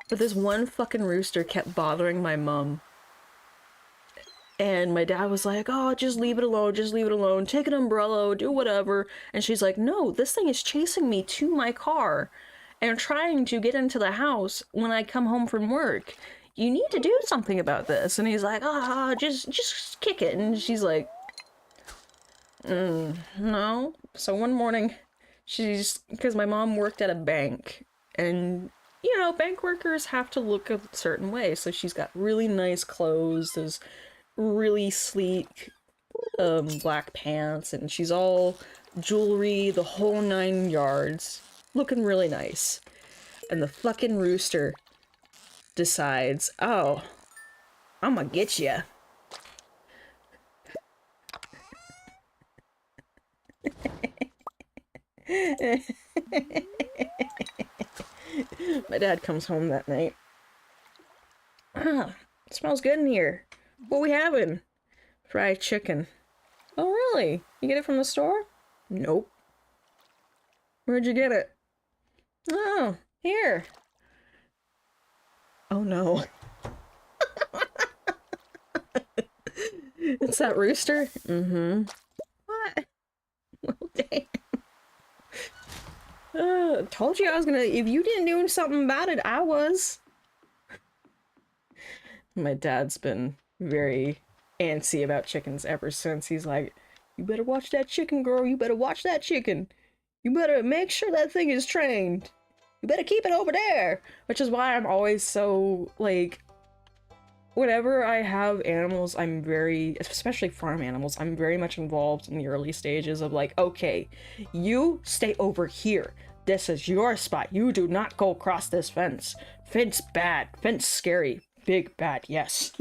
but this one fucking rooster kept bothering my mom. And my dad was like, oh, just leave it alone, just leave it alone, take an umbrella, do whatever. And she's like, no, this thing is chasing me to my car and trying to get into the house when I come home from work. You need to do something about this. And he's like, just kick it. And she's like, no. So one morning, because my mom worked at a bank, and you know, bank workers have to look a certain way. So she's got really nice clothes, those really sleek black pants, and she's all jewelry, the whole 9 yards, looking really nice. And the fucking rooster decides, oh, I'm gonna get ya. My dad comes home that night. Ah, it smells good in here. What we having? Fried chicken. Oh, really? You get it from the store? Nope. Where'd you get it? Oh, here. Oh no. It's that rooster? Mm-hmm. What? Well, damn. Told you I was gonna, if you didn't do something about it, I was. My dad's been very antsy about chickens ever since. He's like, you better watch that chicken, girl. You better watch that chicken. You better make sure that thing is trained. You better keep it over there. Which is why I'm always so, like, whenever I have animals, I'm very, especially farm animals, I'm very much involved in the early stages of like, okay, you stay over here. This is your spot. You do not go across this fence. Fence bad. Fence scary. Big bad, yes.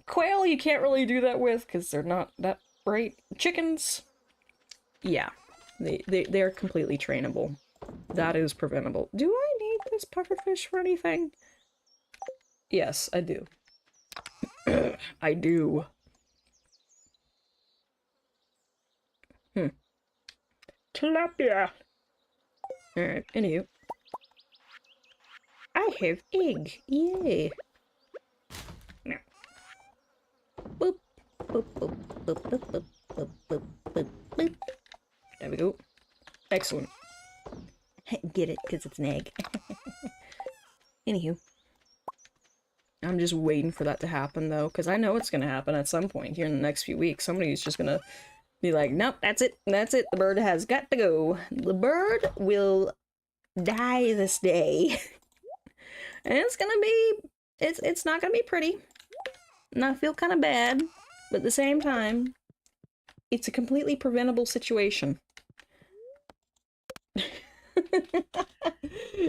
Quail you can't really do that with because they're not that bright. Chickens, yeah, they're completely trainable. That is preventable. Do I need this pufferfish for anything? Yes, I do. I do. Tilapia. Alright, anywho. I have egg. Yay. Now. Boop. Boop, boop, boop, boop, boop, boop, boop, boop, boop. There we go. Excellent. Get it, because it's an egg. Anywho. I'm just waiting for that to happen, though, because I know it's going to happen at some point here in the next few weeks. Somebody's just going to be like, nope, that's it. That's it. The bird has got to go. The bird will die this day. And it's going to be... It's not going to be pretty. And I feel kind of bad. But at the same time, it's a completely preventable situation.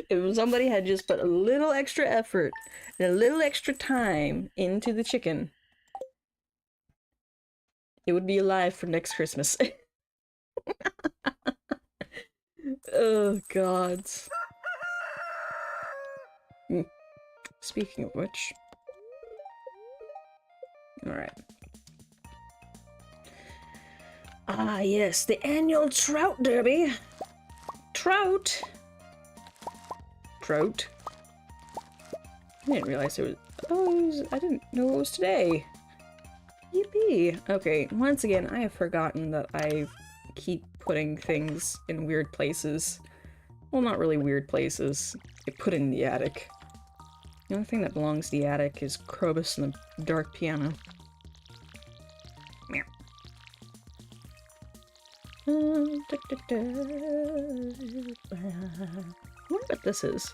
If somebody had just put a little extra effort and a little extra time into the chicken, it would be alive for next Christmas. Oh, God. Speaking of which... Alright. Ah, yes, the annual Trout Derby. Trout? Trout? I didn't realize it was... Oh, I didn't know it was today. Yippee. Okay, once again, I have forgotten that I keep putting things in weird places. Well, not really weird places. I put in the attic. The only thing that belongs to the attic is Krobus and the dark piano. Meow. I wonder what this is.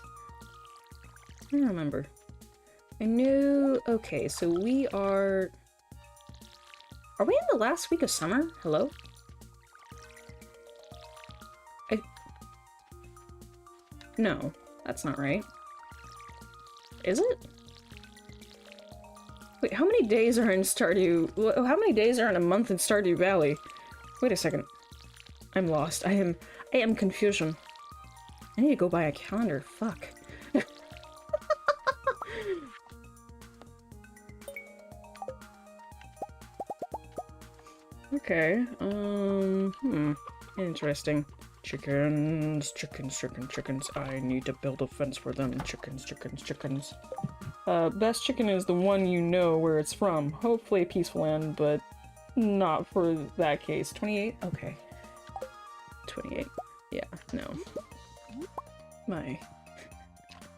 I don't remember. I knew... Okay, so we are... Are we in the last week of summer? Hello? No, that's not right. Is it? Wait, how many days are in Stardew? How many days are in a month in Stardew Valley? Wait a second. I'm lost. I am confusion. I need to go buy a calendar. Fuck. Okay. Interesting. Chickens, chickens, chickens, chickens. I need to build a fence for them. Chickens, chickens, chickens. Best chicken is the one you know where it's from. Hopefully a peaceful end, but not for that case. 28? Okay. 28. Yeah, no. When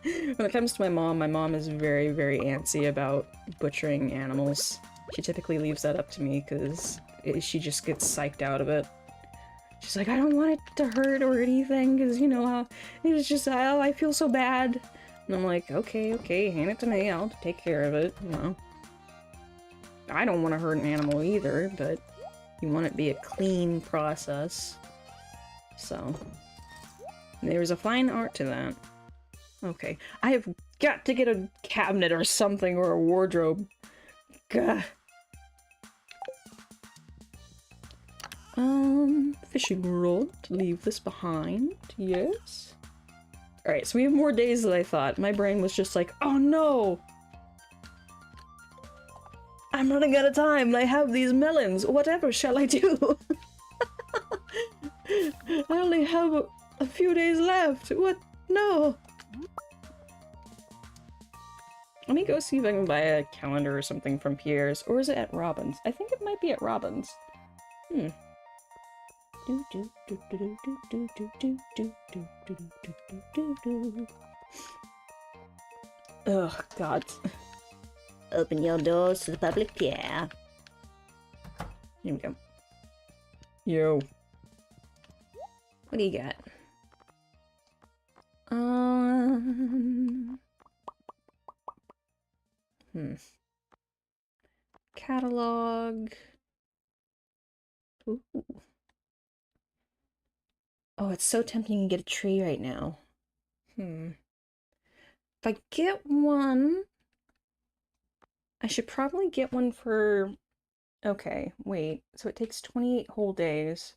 it comes to my mom is very, very antsy about butchering animals. She typically leaves that up to me because she just gets psyched out of it. She's like, I don't want it to hurt or anything because, you know, it's just, oh, I feel so bad. And I'm like, okay, okay, hand it to me, I'll take care of it, you know. I don't want to hurt an animal either, but you want it to be a clean process. So, there's a fine art to that. Okay, I have got to get a cabinet or something, or a wardrobe. Gah. Fishing rod. Leave this behind. Yes. Alright, so we have more days than I thought. My brain was just like, oh no! I'm running out of time, I have these melons. Whatever shall I do? I only have a few days left. What? No! Let me go see if I can buy a calendar or something from Pierre's. Or is it at Robin's? I think it might be at Robin's. Ugh, God. Open your doors to the public, Pierre. Here we go. Yo. What do you got? Catalog. Ooh. Oh, it's so tempting to get a tree right now. If I get one, I should probably get one for... Okay, wait. So it takes 28 whole days.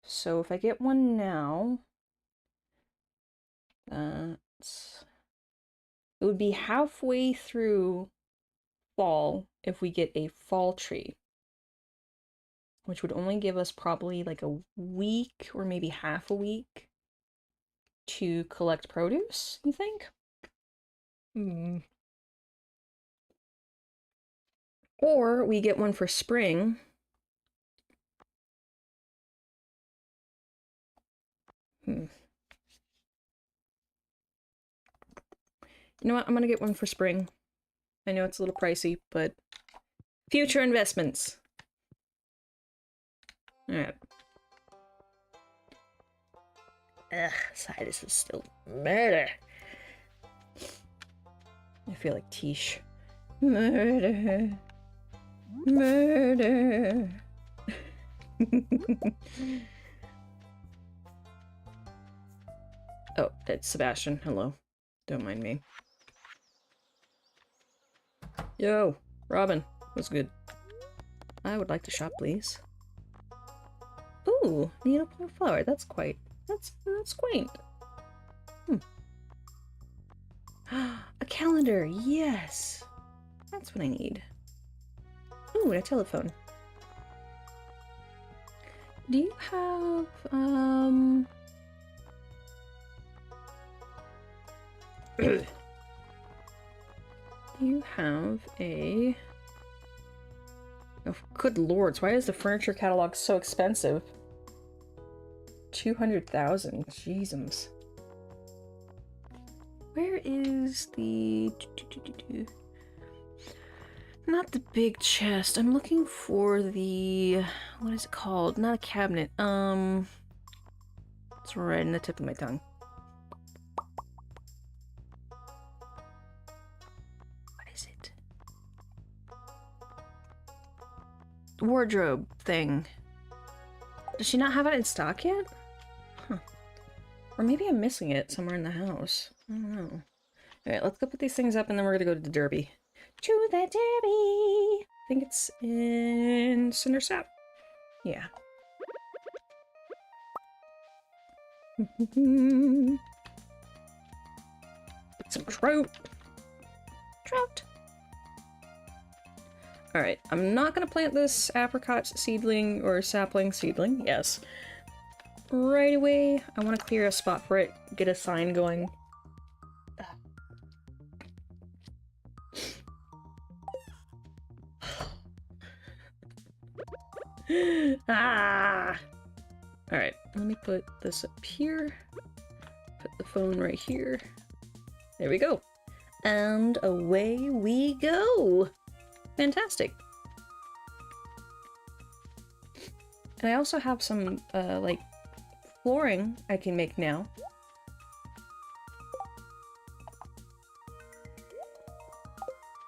So if I get one now... it would be halfway through fall if we get a fall tree. Which would only give us probably like a week or maybe half a week to collect produce, you think? Or we get one for spring. You know what? I'm gonna get one for spring. I know it's a little pricey, but future investments. Alright. Ugh, sorry, this is still murder. I feel like Tish. Murder. Murder. Oh, that's Sebastian. Hello. Don't mind me. Yo, Robin. What's good? I would like to shop, please. Ooh, needlepoint flower. That's quite. That's quaint. A calendar. Yes. That's what I need. Ooh, and a telephone. Do you have do you have a... Oh, good lords, why is the furniture catalog so expensive? 200,000. Jeezums. Where is the... Not the big chest. I'm looking for the... What is it called? Not a cabinet. It's right in the tip of my tongue. What is it? Wardrobe thing. Does she not have it in stock yet? Huh. Or maybe I'm missing it somewhere in the house. I don't know. Alright, let's go put these things up and then we're gonna go to the Derby. To the Derby! I think it's in Cinder Sap. Yeah. Get some trout! Trout! Alright, I'm not gonna plant this apricot seedling or sapling seedling, yes. right away. I want to clear a spot for it, get a sign going. Ah! Alright, let me put this up here. Put the phone right here. There we go. And away we go! Fantastic. And I also have some, like, flooring I can make now.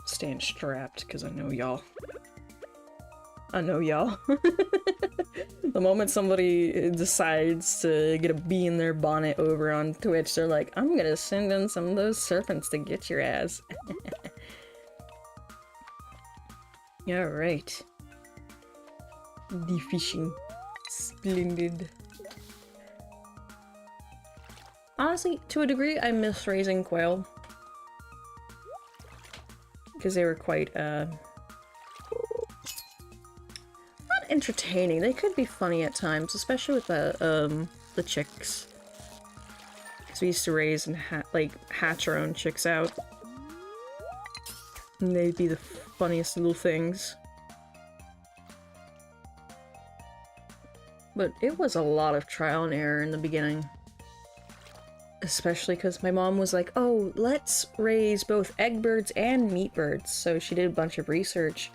Staying strapped, because I know y'all. I know y'all. The moment somebody decides to get a bee in their bonnet over on Twitch, they're like, I'm gonna send in some of those serpents to get your ass. Alright. Defishing. Splendid. Honestly, to a degree, I miss raising quail. Because they were quite, not entertaining. They could be funny at times, especially with the chicks. Because we used to raise and hatch our own chicks out. And they'd be the funniest little things. But it was a lot of trial and error in the beginning. Especially because my mom was like, oh, let's raise both egg birds and meat birds. So she did a bunch of research.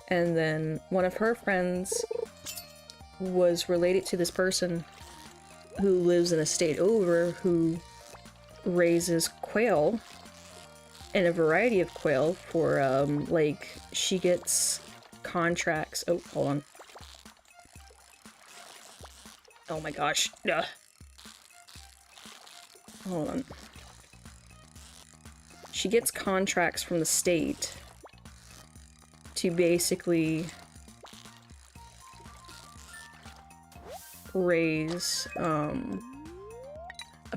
And then one of her friends was related to this person who lives in a state over who raises quail and a variety of quail for, like, she gets contracts. Oh, hold on. Oh my gosh. Ugh. Hold on. She gets contracts from the state to basically raise a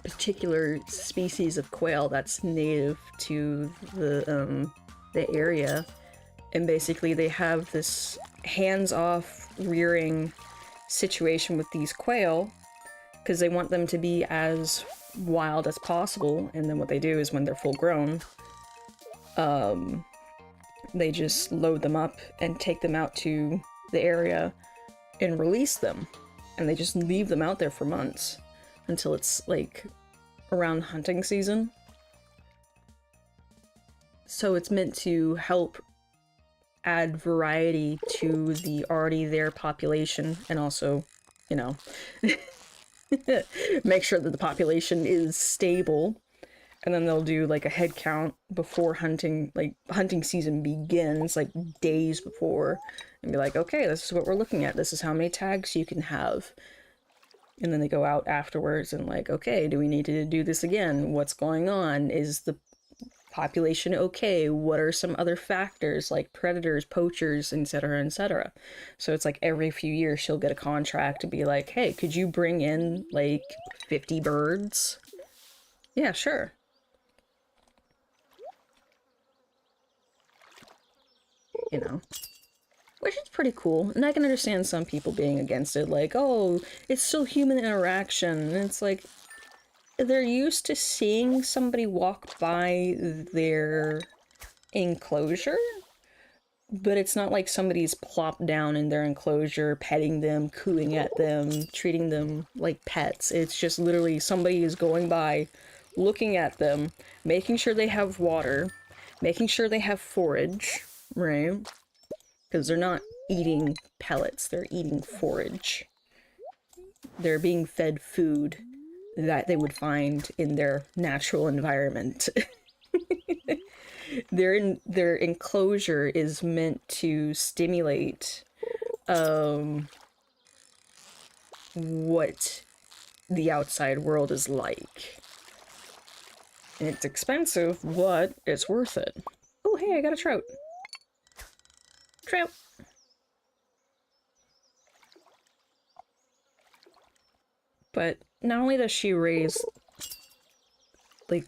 particular species of quail that's native to the area, and basically they have this hands-off rearing situation with these quail because they want them to be as wild as possible, and then what they do is when they're full grown, they just load them up and take them out to the area and release them, and they just leave them out there for months until it's like around hunting season. So it's meant to help add variety to the already there population, and also, you know, make sure that the population is stable. And then they'll do like a head count before hunting season begins, like days before, and be like, okay, this is what we're looking at, this is how many tags you can have. And then they go out afterwards and like, okay, do we need to do this again? What's going on? Is the population okay? What are some other factors like predators, poachers, etc., etc.? So it's like every few years she'll get a contract to be like, hey, could you bring in like 50 birds? Yeah, sure. You know, which is pretty cool. And I can understand some people being against it, like, oh, it's still human interaction. And it's like, they're used to seeing somebody walk by their enclosure, but it's not like somebody's plopped down in their enclosure, petting them, cooing at them, treating them like pets. It's just literally somebody is going by, looking at them, making sure they have water, making sure they have forage, right? Because they're not eating pellets, they're eating forage. They're being fed food that they would find in their natural environment. Their enclosure is meant to stimulate what the outside world is like. And it's expensive, but it's worth it. Oh, hey, I got a trout. Trout. But not only does she raise like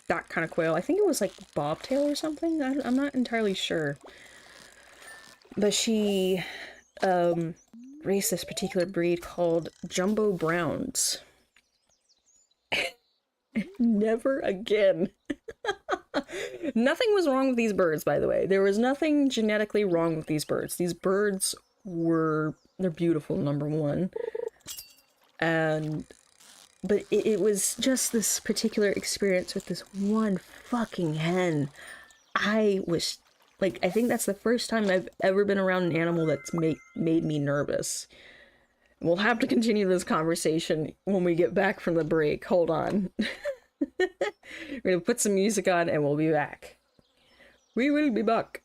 that kind of quail, I think it was like bobtail or something, I'm not entirely sure, but she race this particular breed called Jumbo Browns. Never again. Nothing was wrong with these birds, by the way. There was nothing genetically wrong with these birds. These birds they're beautiful, number one. But it was just this particular experience with this one fucking hen. I was, like, I think that's the first time I've ever been around an animal that's made me nervous. We'll have to continue this conversation when we get back from the break. Hold on. We're gonna put some music on and we'll be back. We will be back.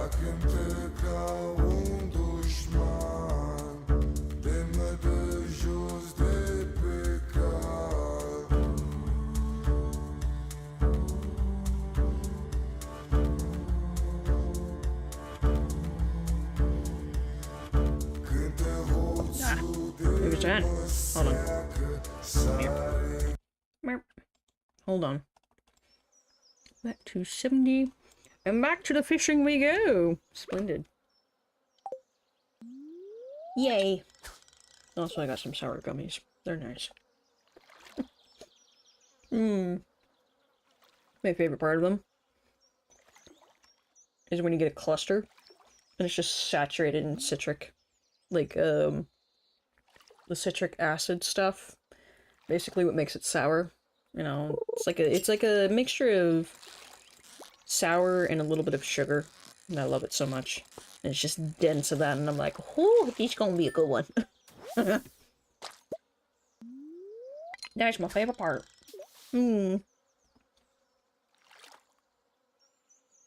cântă ca un dușman, de mă dă jos de pe cal. Cântă hoțul Maybe de it's 10. Hold on. măseacă, sare. Merp. Hold on. Back to 70. And back to the fishing we go. Splendid. Yay. Also, I got some sour gummies. They're nice. My favorite part of them is when you get a cluster and it's just saturated in citric. Like, the citric acid stuff. Basically what makes it sour. You know, it's like a mixture of sour and a little bit of sugar. And I love it so much. And it's just dense of that, and I'm like, whoo, he's gonna be a good one. That's my favorite part.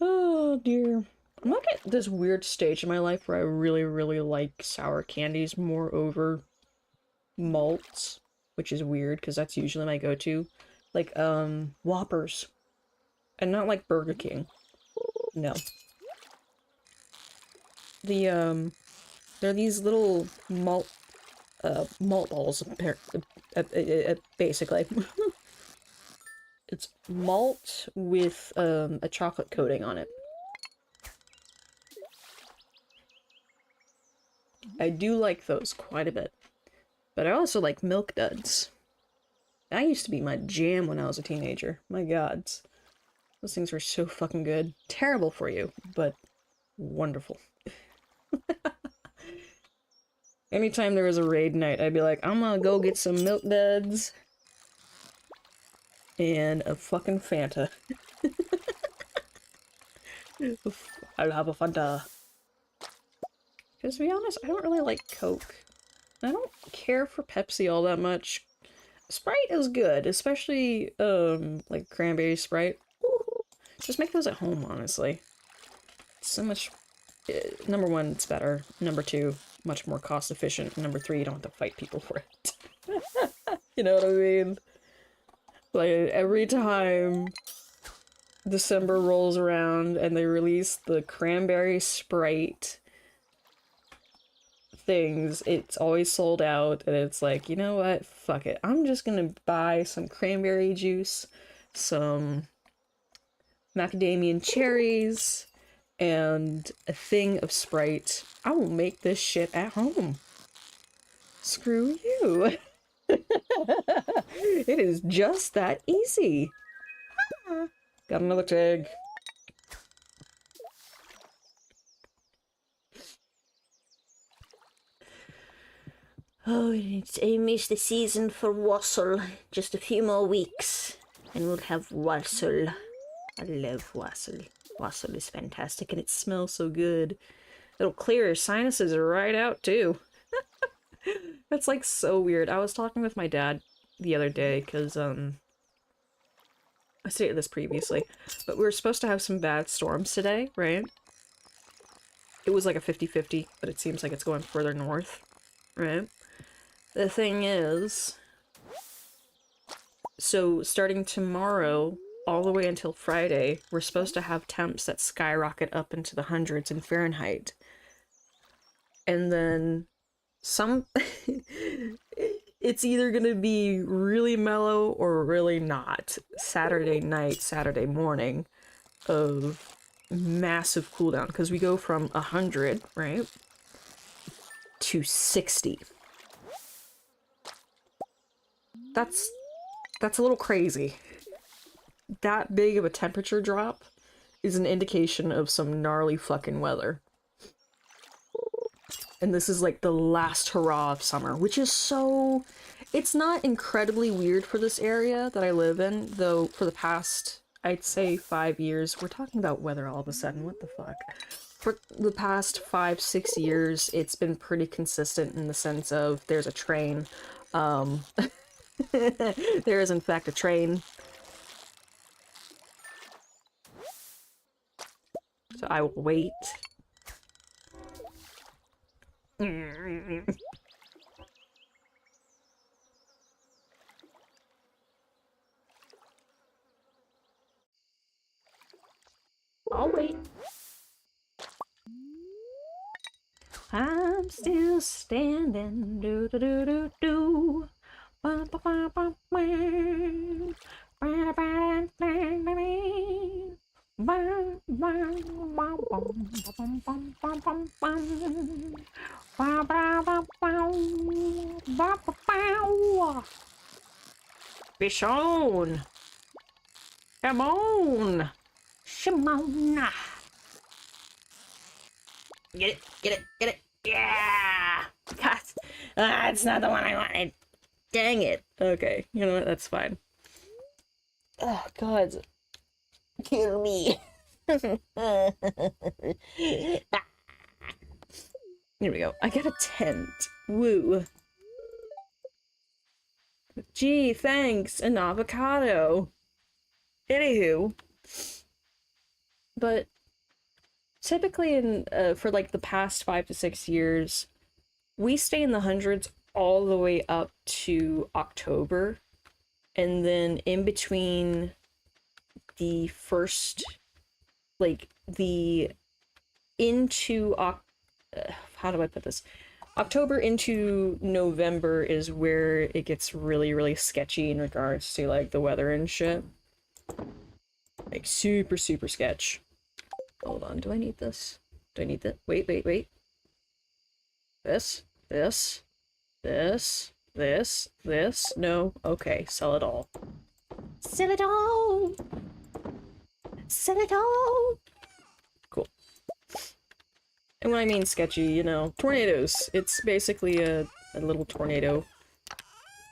Oh dear. I'm like at this weird stage in my life where I really, really like sour candies more over malts, which is weird because that's usually my go-to. Like, Whoppers. And not like Burger King. No. They're these little malt balls, basically. It's malt with, a chocolate coating on it. I do like those quite a bit. But I also like Milk Duds. That used to be my jam when I was a teenager. My god. Those things were so fucking good. Terrible for you, but wonderful. Anytime there was a raid night, I'd be like, I'm gonna go get some Milk Duds and a fucking Fanta. I'll have a Fanta. Because to be honest, I don't really like Coke. I don't care for Pepsi all that much. Sprite is good, especially, like cranberry Sprite. Ooh, just make those at home, honestly. It's so much... number one, it's better. Number two, much more cost efficient. Number three, you don't have to fight people for it. You know what I mean? Like, every time December rolls around and they release the cranberry Sprite things, it's always sold out, and it's like, you know what? Fuck it. I'm just gonna buy some cranberry juice, some macadamia cherries, and a thing of Sprite. I will make this shit at home. Screw you. It is just that easy. Got another tag. Oh, it's almost the season for wassail. Just a few more weeks, and we'll have wassail. I love wassail. Wassail is fantastic, and it smells so good. It'll clear your sinuses right out, too. That's, like, so weird. I was talking with my dad the other day, because, I stated this previously, but we were supposed to have some bad storms today, right? It was like a 50-50, but it seems like it's going further north, right? The thing is, so starting tomorrow, all the way until Friday, we're supposed to have temps that skyrocket up into the hundreds in Fahrenheit. And then some... it's either gonna be really mellow or really not. Saturday night, Saturday morning of massive cooldown, because we go from 100, right, to 60. That's a little crazy. That big of a temperature drop is an indication of some gnarly fucking weather. And this is like the last hurrah of summer, which is so... It's not incredibly weird for this area that I live in, though for the past, I'd say 5 years, we're talking about weather all of a sudden, what the fuck? For the past 5-6 years, it's been pretty consistent in the sense of there's a train. There is in fact a train. So I will wait I'll wait. I'm still standing. Do do do do do. Ba, ba, ba, ba, ba. Ba, ba, ba, ba, ba. Ba, ba, ba, bum, ba, bum, bum, bum, bum, bum. Ba, ba, ba, bow. Ba, ba, bow. Be shown. Come on. Shimona. Get it, get it, get it. Yeah! God. It's not the one I wanted. Dang it. Okay, you know what? That's fine. Oh, God. Kill me. Here we go. I got a tent. Woo. Gee, thanks. An avocado. Anywho. But typically in for like the past 5 to 6 years, we stay in the hundreds all the way up to October, and then in between the first, like the into how do I put this? October into November is where it gets really, really sketchy in regards to like the weather and shit. Like super, super sketch. Hold on, do I need this? Do I need that? Wait, wait, wait. This, this, this, this. No. Okay, sell it all. Sell it all! Sell it all! Cool. And when I mean sketchy, you know, tornadoes. It's basically a little tornado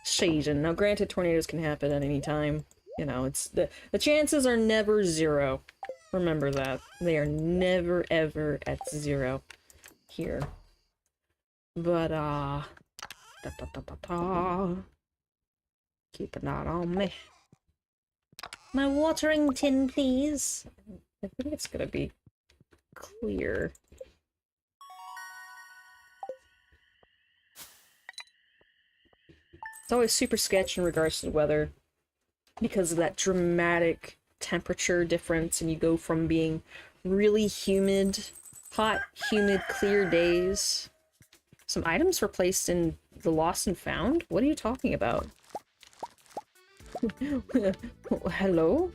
season. Now, granted, tornadoes can happen at any time. You know, it's the chances are never zero. Remember that. They are never, ever at zero here. But, keep an eye on me. My watering tin, please. I think it's gonna be clear. It's always super sketch in regards to the weather because of that dramatic temperature difference, and you go from being really humid, hot, humid, clear days. Some items were placed in the lost and found? What are you talking about? Hello?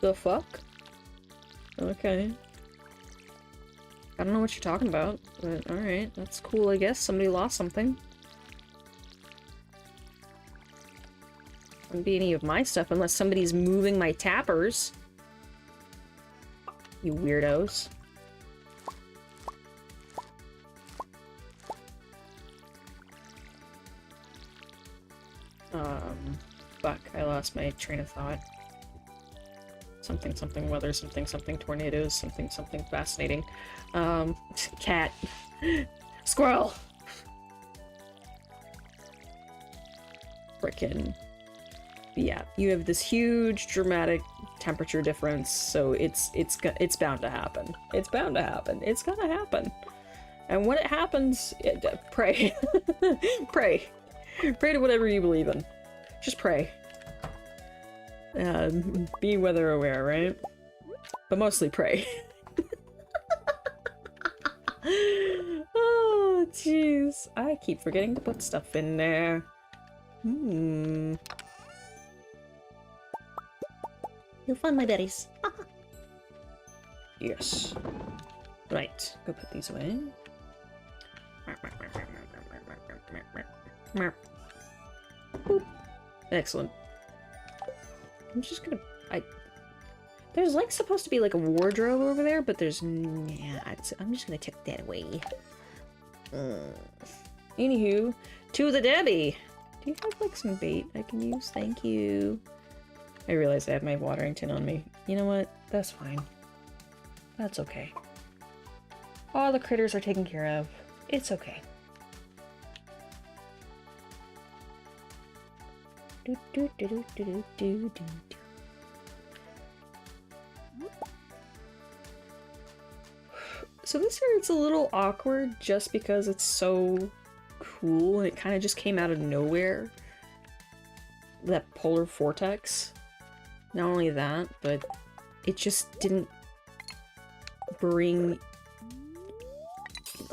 The fuck? Okay. I don't know what you're talking about, but alright, that's cool, I guess. Somebody lost something. Wouldn't be any of my stuff unless somebody's moving my tappers. You weirdos. Fuck, I lost my train of thought. Something, something, weather, something, something, tornadoes, something, something fascinating. Cat. Squirrel! Frickin'. Yeah, you have this huge, dramatic temperature difference, so it's bound to happen. It's bound to happen. It's gonna happen. And when it happens, pray. Pray. Pray to whatever you believe in. Just pray. Be weather aware, right? But mostly pray. Oh, jeez. I keep forgetting to put stuff in there. You'll find my berries. Yes. Right. Go put these away. Boop. Excellent. I'm just gonna... There's like supposed to be like a wardrobe over there, but there's not. I'm just gonna take that away. Anywho, to the Debbie! Do you have like some bait I can use? Thank you. I realize I have my watering tin on me. You know what? That's fine. That's okay. All the critters are taken care of. It's okay. Do do do do do do do do. So this year it's a little awkward just because it's so cool and it kind of just came out of nowhere. That polar vortex. Not only that, but it just didn't bring...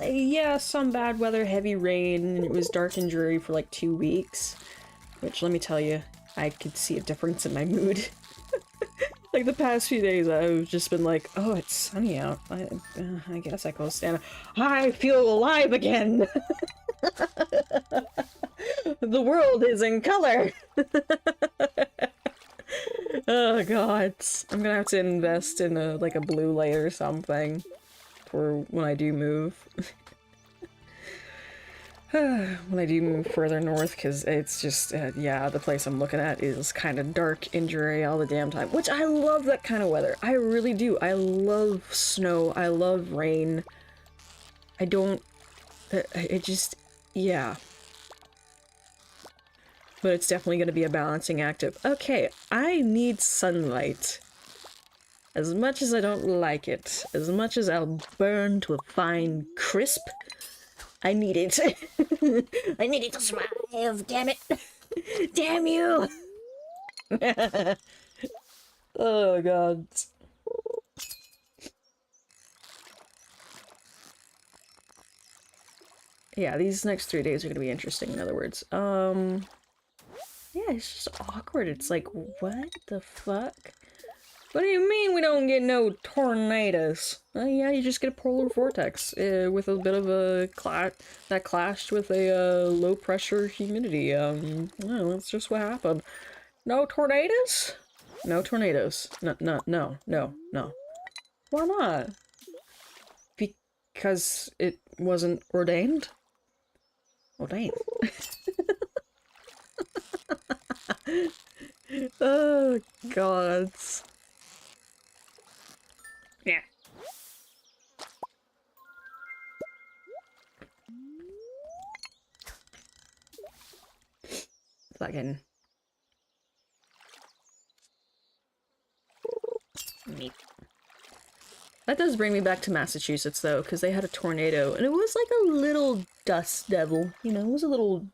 yeah, some bad weather, heavy rain, and it was dark and dreary for like 2 weeks. Which, let me tell you, I could see a difference in my mood. Like, the past few days, I've just been like, oh, it's sunny out. I guess I can stand it. I feel alive again! The world is in color! Oh god. I'm gonna have to invest in a, like, a blue light or something for when I do move. When I do move further north, because it's just, yeah, the place I'm looking at is kind of dark and dreary all the damn time, which I love that kind of weather. I really do. I love snow. I love rain. I don't, it just, yeah. But it's definitely going to be a balancing act of, okay, I need sunlight. As much as I don't like it, as much as I'll burn to a fine crisp, I need it. I need it to survive, damn it. Damn you! Oh god. Yeah, these next 3 days are gonna be interesting, in other words. Yeah, it's just awkward. It's like, what the fuck? What do you mean we don't get no tornadoes? Yeah, you just get a polar vortex with a bit of a that clashed with a low pressure humidity. Well, that's just what happened. No tornadoes? No tornadoes. No, no, no, no, no. Why not? Because it wasn't ordained? Ordained. Oh, God. Yeah. Fucking. Neat. That does bring me back to Massachusetts, though, because they had a tornado, and it was like a little dust devil, you know, it was a little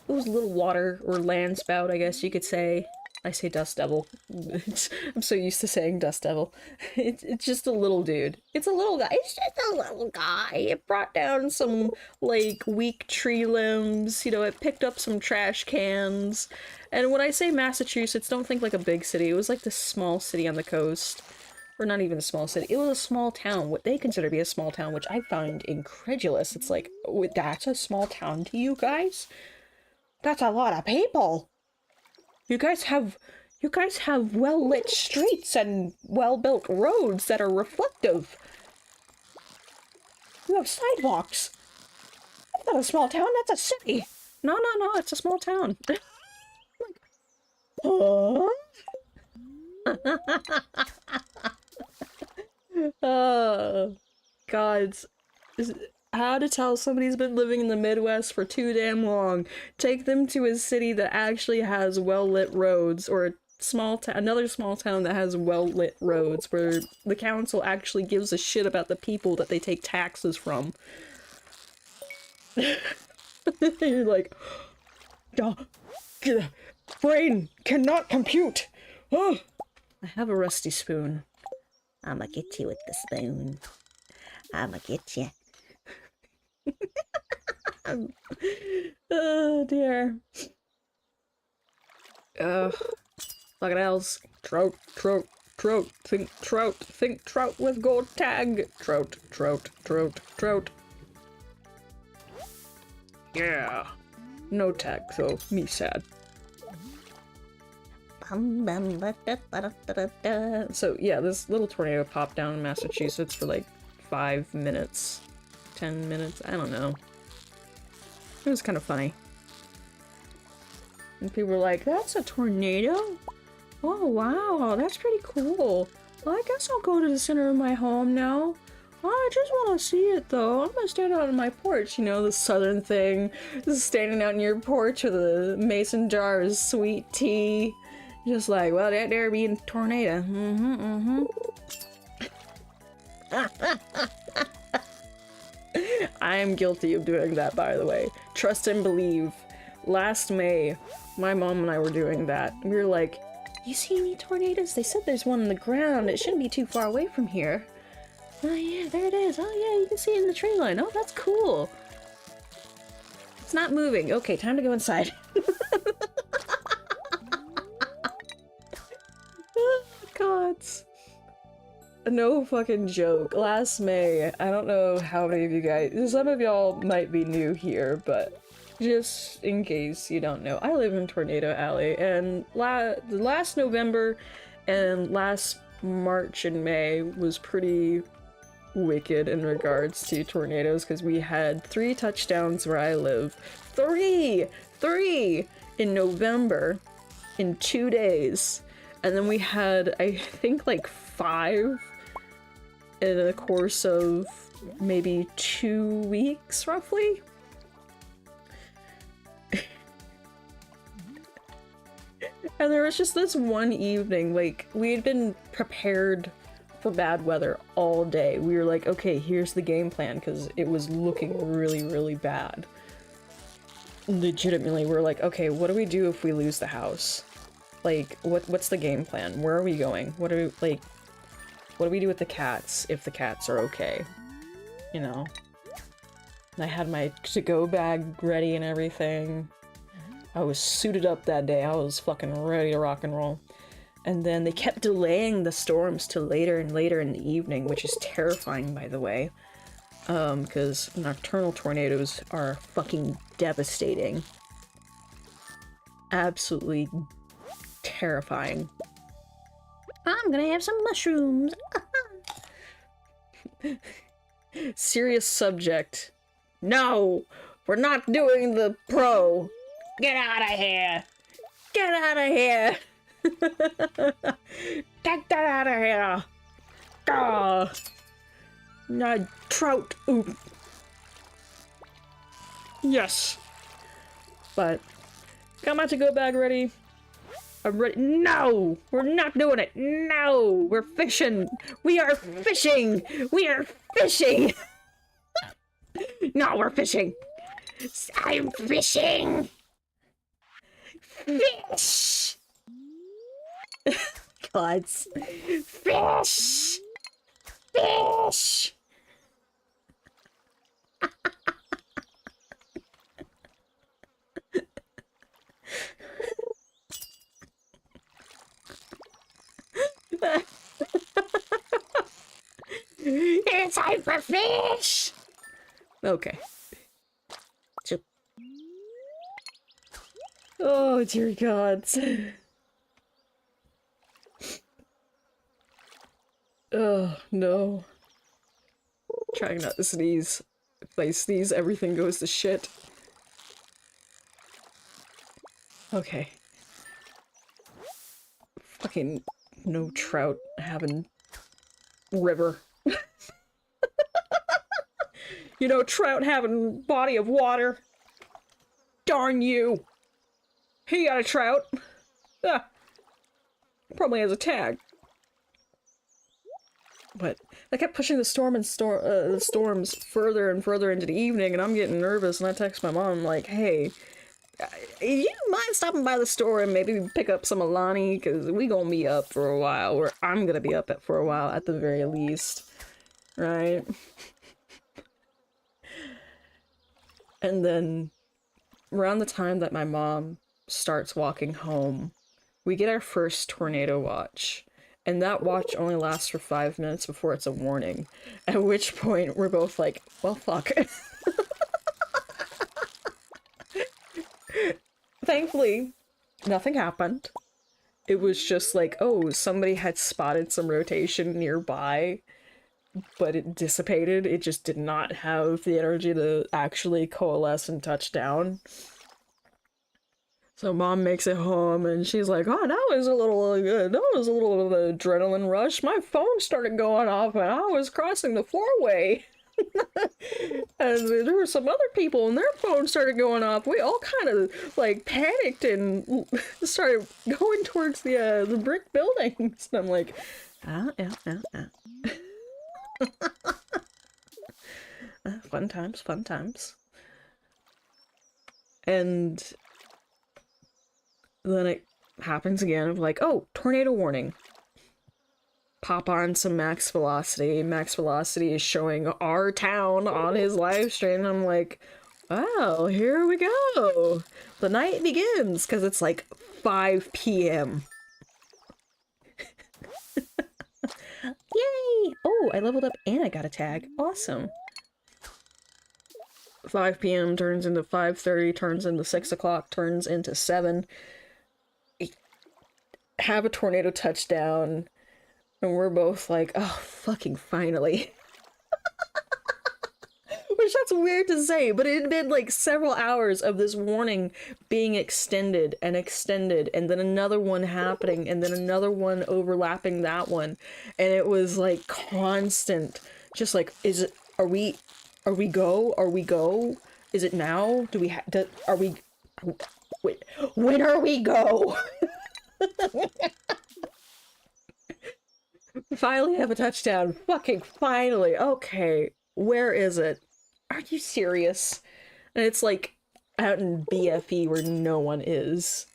water or land spout, I guess you could say. I say dust devil. I'm so used to saying dust devil. It's just a little dude. It's a little guy. It's just a little guy. It brought down some, like, weak tree limbs. You know, it picked up some trash cans. And when I say Massachusetts, don't think like a big city. It was like this small city on the coast. Or not even a small city. It was a small town. What they consider to be a small town, which I find incredulous. It's like, oh, that's a small town to you guys? That's a lot of people. You guys have well-lit streets and well-built roads that are reflective. You have sidewalks. That's not a small town, that's a city. No, no, no, it's a small town. Huh? Oh, God. How to tell somebody's been living in the Midwest for too damn long. Take them to a city that actually has well-lit roads, or a another small town that has well-lit roads, where the council actually gives a shit about the people that they take taxes from. You're like, oh, brain cannot compute. Oh. I have a rusty spoon. I'ma get you with the spoon. I'ma get you. Oh dear. Look at else. Trout, trout, trout. Think trout with gold tag. Trout, trout, trout, trout. Yeah. No tag though. Me sad. So yeah, this little tornado popped down in Massachusetts for like 5 minutes. 10 minutes, I don't know. It was kind of funny. And people were like, that's a tornado? Oh wow, that's pretty cool. Well, I guess I'll go to the center of my home now. Oh, I just want to see it though. I'm gonna stand out on my porch, you know, the southern thing. Just standing out in your porch with a mason jar of sweet tea. Just like, well, that there be a tornado. I am guilty of doing that, by the way. Trust and believe. Last May, my mom and I were doing that. We were like, you see any tornadoes? They said there's one on the ground. It shouldn't be too far away from here. Oh yeah, there it is. Oh yeah, you can see it in the tree line. Oh, that's cool. It's not moving. Okay, time to go inside. Oh, God. No fucking joke. Last May, I don't know how many of you guys, some of y'all might be new here, but just in case you don't know, I live in Tornado Alley, and last November and last March and May was pretty wicked in regards to tornadoes, because we had 3 touchdowns where I live. 3 in November in 2 days. And then we had, I think, like 5 in the course of maybe 2 weeks, roughly. And there was just this one evening, like, we had been prepared for bad weather all day. We were like, okay, here's the game plan, because it was looking really, really bad. Legitimately, we're like, okay, what do we do if we lose the house? Like, what's the game plan? Where are we going? What do we do with the cats if the cats are okay? You know? And I had my to-go bag ready and everything. I was suited up that day. I was fucking ready to rock and roll. And then they kept delaying the storms to later and later in the evening, which is terrifying, by the way. Because nocturnal tornadoes are fucking devastating. Absolutely terrifying. I'm gonna have some mushrooms. Serious subject. No! We're not doing the pro! Get out of here! Get out of here! Get that out of here! Ah! No, trout! Ooh. Yes! But, got my to-go bag ready. I'm ready. No! We're not doing it! No! We're fishing! We are fishing! We are fishing! No, we're fishing! I'm fishing! Fish! Gods. Fish! Fish! It's time for fish! Okay. Oh, dear gods. Oh, no. Trying not to sneeze. If I sneeze, everything goes to shit. Okay. Fucking no trout having river. You know, trout having body of water. Darn you. He got a trout. Ah. Probably has a tag. But I kept pushing the storms further and further into the evening, and I'm getting nervous, and I text my mom like, hey, you mind stopping by the store and maybe pick up some Alani, because we gonna be up for a while, or I'm gonna be up for a while at the very least, right? And then around the time that my mom starts walking home, we get our first tornado watch. And that watch only lasts for 5 minutes before it's a warning. At which point we're both like, well, fuck. Thankfully, nothing happened. It was just like, oh, somebody had spotted some rotation nearby, but it dissipated. It just did not have the energy to actually coalesce and touch down. So mom makes it home, and she's like, oh, that was a little of an adrenaline rush. My phone started going off, and I was crossing the four-way. And there were some other people, and their phones started going off. We all kind of, like, panicked and started going towards the brick buildings. And I'm like, fun times, fun times. And then it happens again of like, oh, tornado warning. Pop on some max velocity. Max velocity is showing our town on his live stream. And I'm like, wow, here we go. The night begins because it's like 5 p.m. Yay! Oh, I leveled up and I got a tag. Awesome. 5 p.m. turns into 5:30, turns into 6 o'clock, turns into 7. Have a tornado touchdown, and we're both like, oh, fucking finally. Which that's weird to say, but it had been like several hours of this warning being extended, and then another one happening, and then another one overlapping that one. And it was like constant. Just like, are we go? Are we go? Is it now? Are we, wait, when are we go? Finally have a touchdown. Fucking finally. Okay, where is it? Are you serious? And it's like out in BFE where no one is.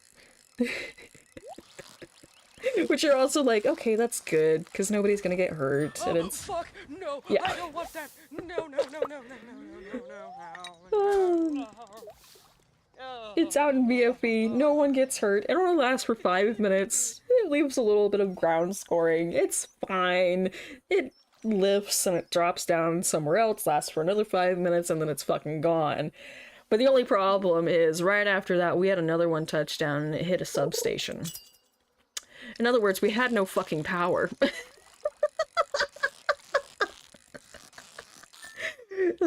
Which are also like, okay, that's good, because nobody's gonna get hurt. Oh, and it's fuck! No! Yeah. I don't want that! No, no, no, no, no, no, no, Oh. no, no. It's out in BFE, no one gets hurt. It only lasts for 5 minutes. It leaves a little bit of ground scoring. It's fine. It lifts and it drops down somewhere else, lasts for another 5 minutes, and then it's fucking gone. But the only problem is, right after that, we had another one touchdown and it hit a substation. In other words, we had no fucking power.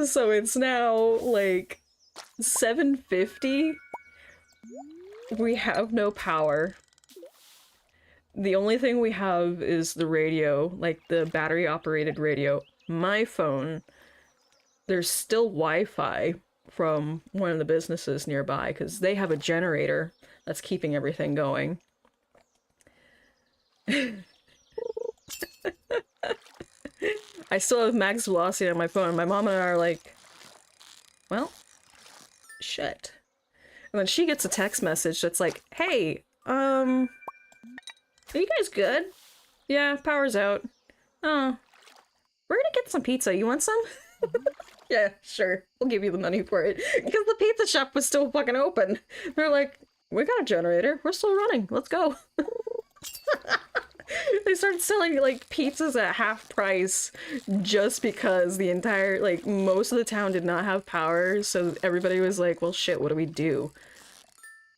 So it's now, like, 7:50. We have no power. The only thing we have is the radio, like the battery-operated radio. My phone. There's still Wi-Fi from one of the businesses nearby, because they have a generator that's keeping everything going. I still have max velocity on my phone. My mom and I are like, well, shit. And then she gets a text message that's like, hey, are you guys good? Yeah, power's out. Oh, we're gonna get some pizza. You want some? Yeah, sure. We'll give you the money for it. Because the pizza shop was still fucking open. They're like, we got a generator. We're still running. Let's go. They started selling, like, pizzas at half price just because the entire, like, most of the town did not have power, so everybody was like, well, shit, what do we do?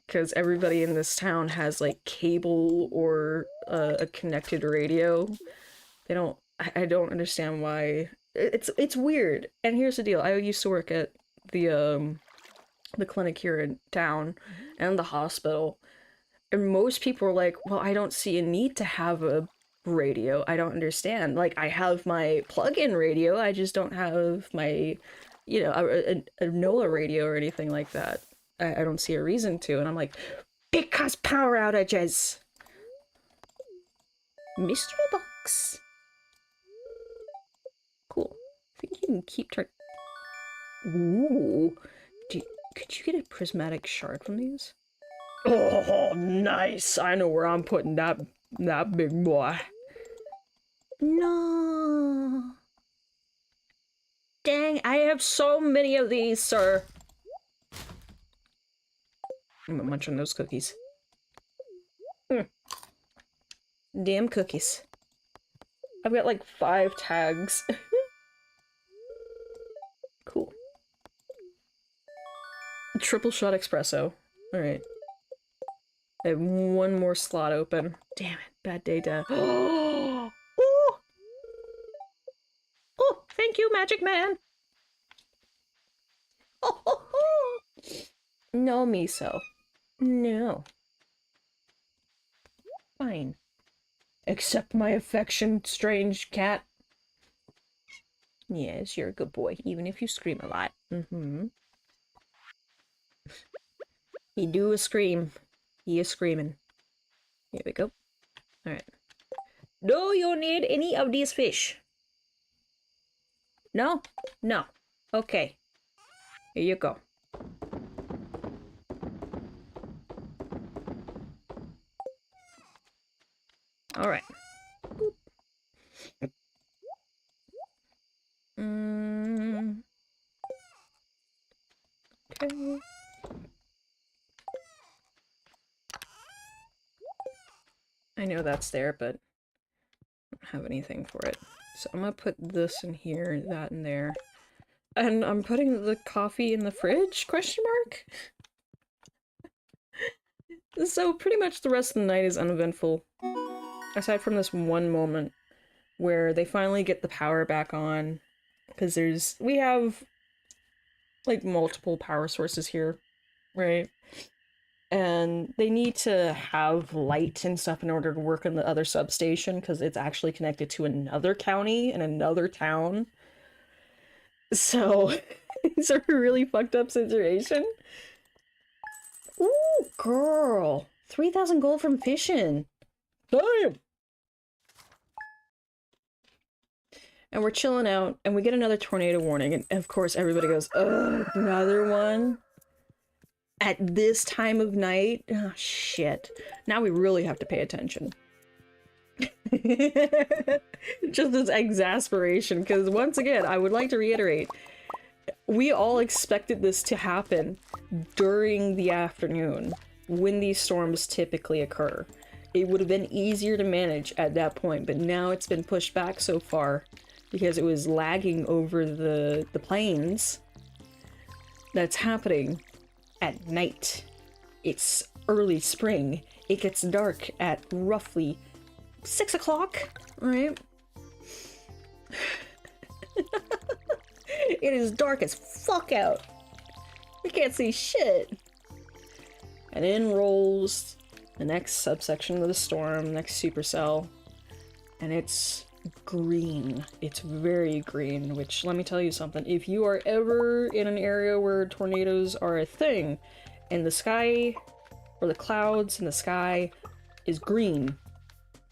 Because everybody in this town has, like, cable or a connected radio. They don't... I don't understand why... It's weird. And here's the deal. I used to work at the clinic here in town and the hospital. And most people are like, well, I don't see a need to have a radio. I don't understand. Like, I have my plug-in radio. I just don't have my, you know, a NOAA radio or anything like that. I don't see a reason to. And I'm like, because power outages. Mystery box. Cool. I think you can keep turning. Ooh. Could you get a prismatic shard from these? Oh, nice! I know where I'm putting that big boy. No. Dang, I have so many of these, sir. I'm gonna munch on those cookies. Damn cookies. I've got like 5 tags. Cool. Triple shot espresso. Alright. I have one more slot open. Damn it. Bad day, Dad. Oh! Oh! Thank you, Magic Man! Oh! No, miso. No. Fine. Accept my affection, strange cat. Yes, you're a good boy, even if you scream a lot. Mm-hmm. He do a scream. He is screaming. Here we go. Alright. Do you need any of these fish? No? No. Okay. Here you go. Alright. Okay. I know that's there, but I don't have anything for it. So I'm gonna put this in here, that in there. And I'm putting the coffee in the fridge? Question mark? So pretty much the rest of the night is uneventful. Aside from this one moment where they finally get the power back on. Because we have, like, multiple power sources here, right? And they need to have light and stuff in order to work in the other substation because it's actually connected to another county and another town. So it's a really fucked up situation. Ooh, girl. 3,000 gold from fishing. Damn! And we're chilling out, and we get another tornado warning, and of course everybody goes, ugh, another one? At this time of night? Oh, shit. Now we really have to pay attention. Just this exasperation, because once again, I would like to reiterate, we all expected this to happen during the afternoon, when these storms typically occur. It would have been easier to manage at that point, but now it's been pushed back so far because it was lagging over the plains. That's happening at night. It's early spring. It gets dark at roughly 6 o'clock, right? It is dark as fuck out. We can't see shit. And in rolls the next subsection of the storm, next supercell, and it's green. It's very green, which, let me tell you something, if you are ever in an area where tornadoes are a thing, and the sky, or the clouds in the sky, is green,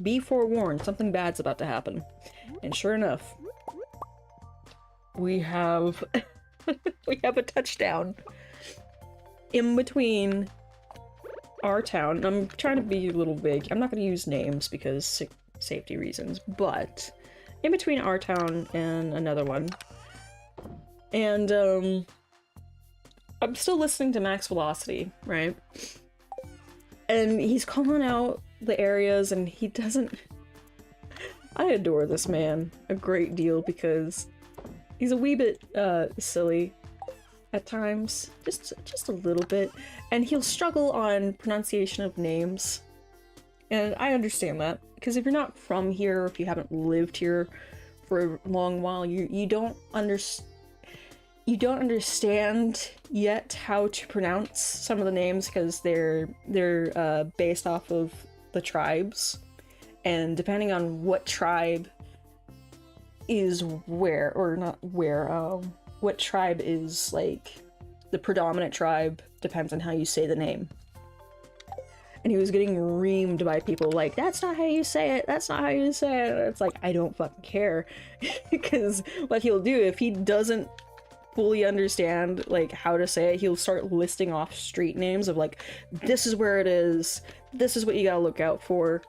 be forewarned, something bad's about to happen. And sure enough, we have we have a touchdown in between our town. I'm trying to be a little vague. I'm not going to use names because safety reasons, but in between our town and another one. And I'm still listening to Max Velocity, right? And he's calling out the areas, and he doesn't... I adore this man a great deal because he's a wee bit silly at times, just a little bit, and he'll struggle on pronunciation of names, and I understand that because if you're not from here, or if you haven't lived here for a long while, you don't understand yet how to pronounce some of the names because they're based off of the tribes, and depending on what tribe is where, or not where, what tribe is, like, the predominant tribe depends on how you say the name. And he was getting reamed by people like, that's not how you say it, that's not how you say it. And it's like, I don't fucking care. Because what he'll do, if he doesn't fully understand, like, how to say it, he'll start listing off street names of, like, this is where it is, this is what you gotta look out for.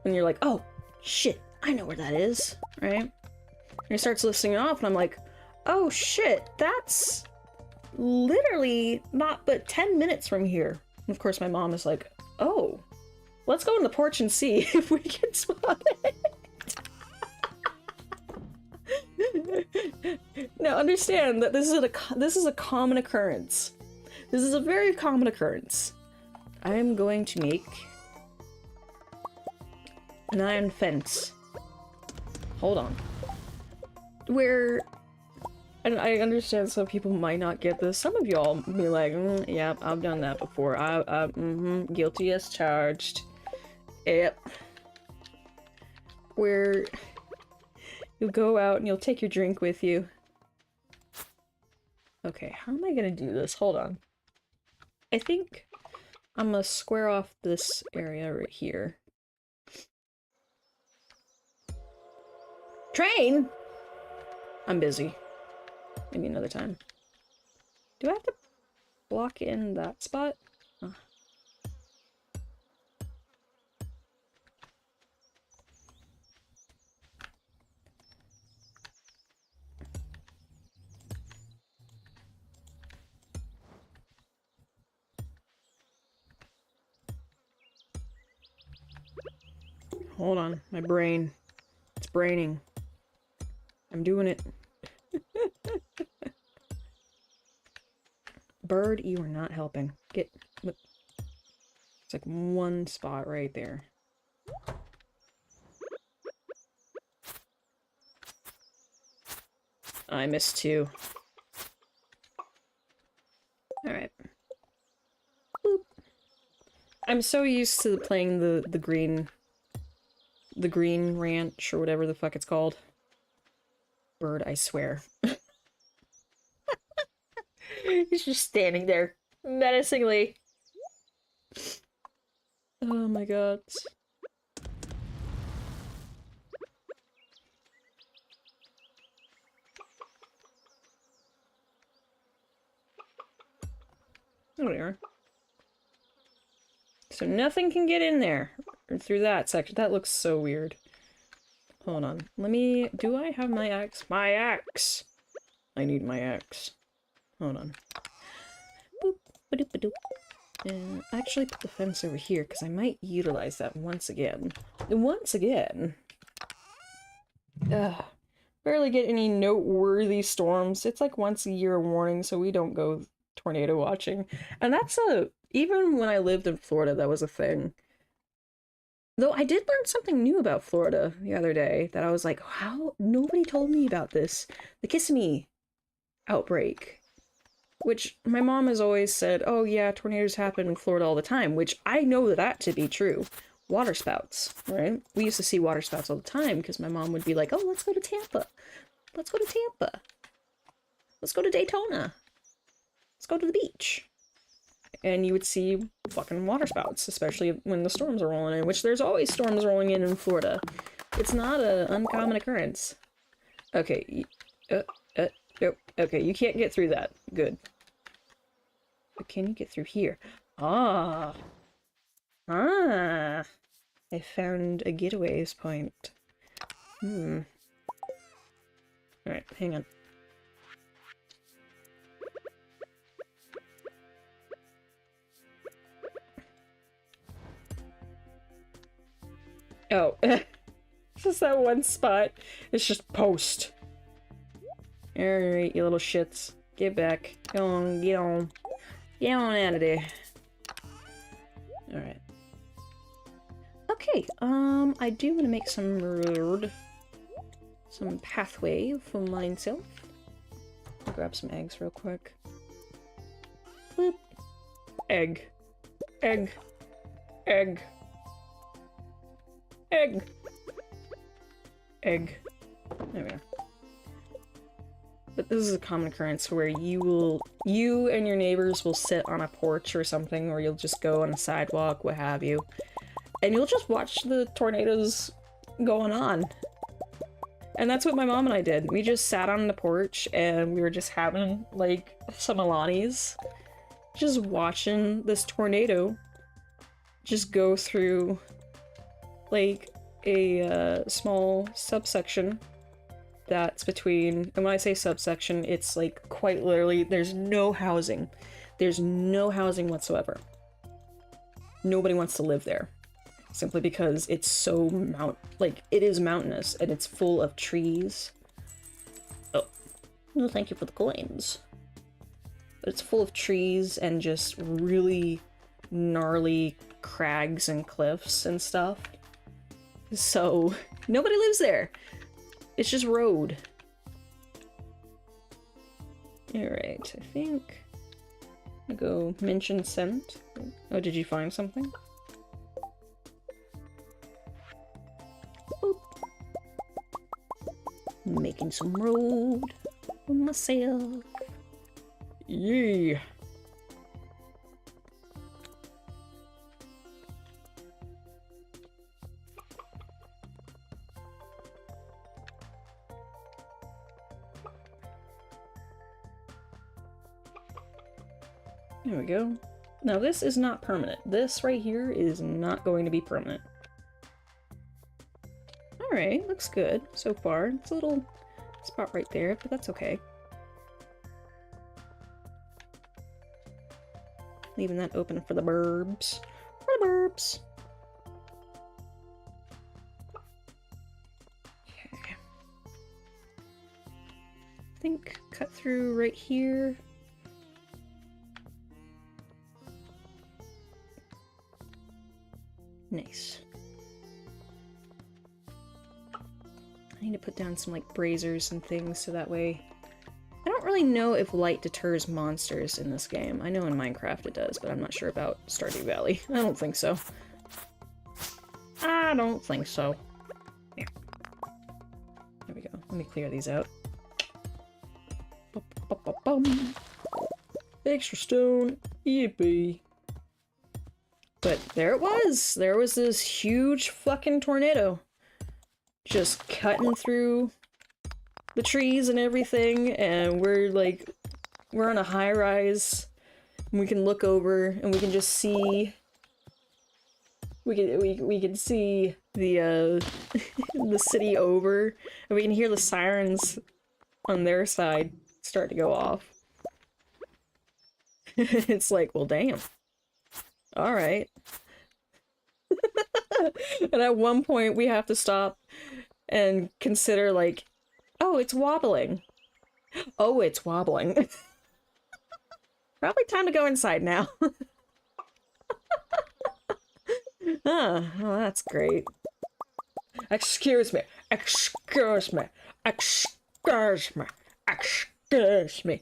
And you're like, oh, shit, I know where that is, right? And he starts listing it off, and I'm like, oh shit, that's literally not but 10 minutes from here. And of course my mom is like, oh, let's go on the porch and see if we can spot it. Now understand that this is a common occurrence. This is a very common occurrence. I am going to make an iron fence. Hold on. Where... And I understand some people might not get this. Some of y'all be like, yeah, I've done that before. Guilty as charged. Yep. Where you'll go out and you'll take your drink with you. Okay, how am I gonna do this? Hold on. I think I'm gonna square off this area right here. Train? I'm busy. Maybe another time. Do I have to block in that spot? Oh. Hold on, my brain. It's braining. I'm doing it. Bird, you are not helping. Get... It's like one spot right there. I missed two. Alright. Boop. I'm so used to playing the green ranch or whatever the fuck it's called. Bird, I swear. He's just standing there menacingly. Oh my god. Oh, there. So nothing can get in there. Or through that section. That looks so weird. Hold on. Let me... Do I have my axe? My axe! I need my axe. Hold on. Boop, ba-doop, ba-doop. And actually put the fence over here, because I might utilize that once again. Once again! Ugh. Barely get any noteworthy storms. It's like once a year warning, so we don't go tornado watching. And that's a... Even when I lived in Florida, that was a thing. Though I did learn something new about Florida the other day, that I was like, how? Nobody told me about this. The Kissimmee outbreak. Which my mom has always said, oh yeah, tornadoes happen in Florida all the time, which I know that to be true. Water spouts, right? We used to see water spouts all the time because my mom would be like, oh, let's go to Tampa. Let's go to Tampa. Let's go to Daytona. Let's go to the beach. And you would see fucking water spouts, especially when the storms are rolling in, which there's always storms rolling in Florida. It's not an uncommon occurrence. Okay, nope. Okay, you can't get through that. Good. But can you get through here? Ah. Ah. I found a getaways point. Alright, hang on. Oh. Just that one spot. It's just post. Alright, you little shits. Get back. Get on, get on. Get on out of there. Alright. Okay, I do want to make some road. Some pathway for myself. I'll grab some eggs real quick. Bloop. Egg. Egg. Egg. Egg. Egg. There we go. But this is a common occurrence where you and your neighbors will sit on a porch or something, or you'll just go on a sidewalk, what have you, and you'll just watch the tornadoes going on. And that's what my mom and I did. We just sat on the porch and we were just having, like, some Alanis, just watching this tornado just go through, like, a small subsection that's between, and when I say subsection, it's like quite literally, there's no housing. There's no housing whatsoever. Nobody wants to live there. Simply because it's so it is mountainous and it's full of trees. Oh, well, thank you for the coins. But it's full of trees and just really gnarly crags and cliffs and stuff. So, nobody lives there. It's just road. Alright, I think I'll go mention scent. Oh, did you find something? Boop. Making some road for myself. Yeah. There we go. Now this is not permanent. This right here is not going to be permanent. Alright, looks good so far. It's a little spot right there, but that's okay. Leaving that open for the burbs. For the burbs! Okay. I think cut through right here. Nice. I need to put down some, like, braziers and things so that way... I don't really know if light deters monsters in this game. I know in Minecraft it does, but I'm not sure about Stardew Valley. I don't think so. I don't think so. Yeah. There we go. Let me clear these out. Bum. Extra stone. Yippee. But there it was! There was this huge fucking tornado. Just cutting through the trees and everything, and we're on a high rise, and we can look over, and we can just see... We can see the, the city over, and we can hear the sirens on their side start to go off. It's like, well, damn. Alright. And at one point we have to stop and consider, like, oh, it's wobbling. Oh, it's wobbling. Probably time to go inside now. Ah, well, that's great. Excuse me. Excuse me. Excuse me. Excuse me.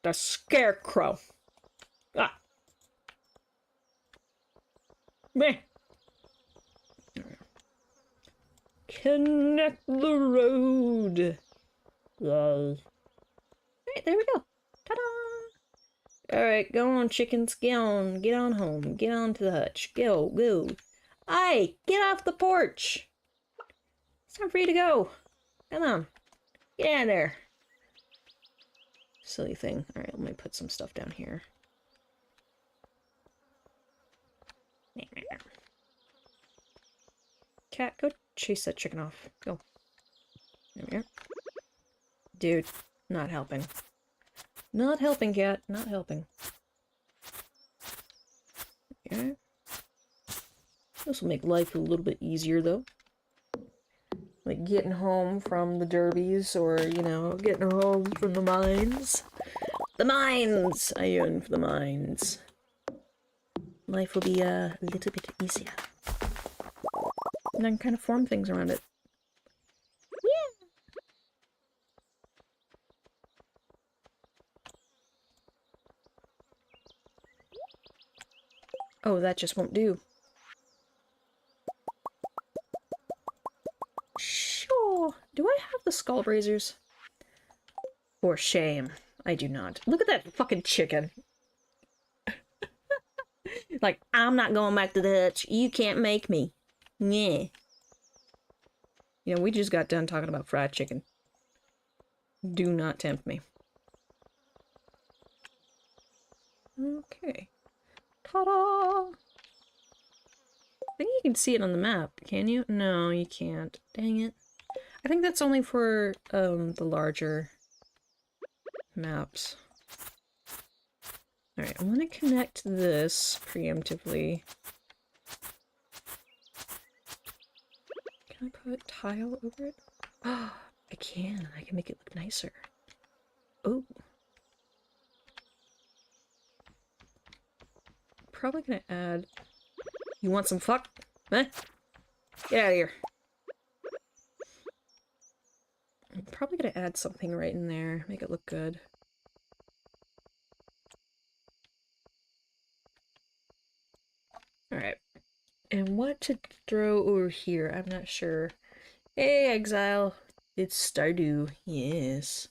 The scarecrow. Ah. Me. Connect the road. Yay. Alright, there we go. Ta-da! Alright, go on, chickens. Get on. Get on home. Get on to the hutch. Go. Go. Aye! Get off the porch! It's time for you to go. Come on. Get in there. Silly thing. Alright, let me put some stuff down here. Cat, go chase that chicken off. Go. There we go. Dude, not helping. Not helping, cat. Not helping. Okay. This will make life a little bit easier, though. Like getting home from the derbies, or, you know, getting home from the mines. The mines! I yearn for the mines. Life will be a little bit easier. And I can kind of form things around it. Yeah! Oh, that just won't do. Sure. Do I have the skull braziers? For shame. I do not. Look at that fucking chicken. Like, I'm not going back to the hutch. You can't make me. Yeah. You know, we just got done talking about fried chicken. Do not tempt me. Okay. Ta-da! I think you can see it on the map, can you? No, you can't. Dang it. I think that's only for, the larger maps. Alright, I'm gonna connect this preemptively. Can I put tile over it? Oh, I can. I can make it look nicer. Oh. Probably gonna add... You want some fuck? Huh? Get out of here. I'm probably gonna add something right in there. Make it look good. Alright. And what to throw over here? I'm not sure. Hey, Exile. It's Stardew. Yes.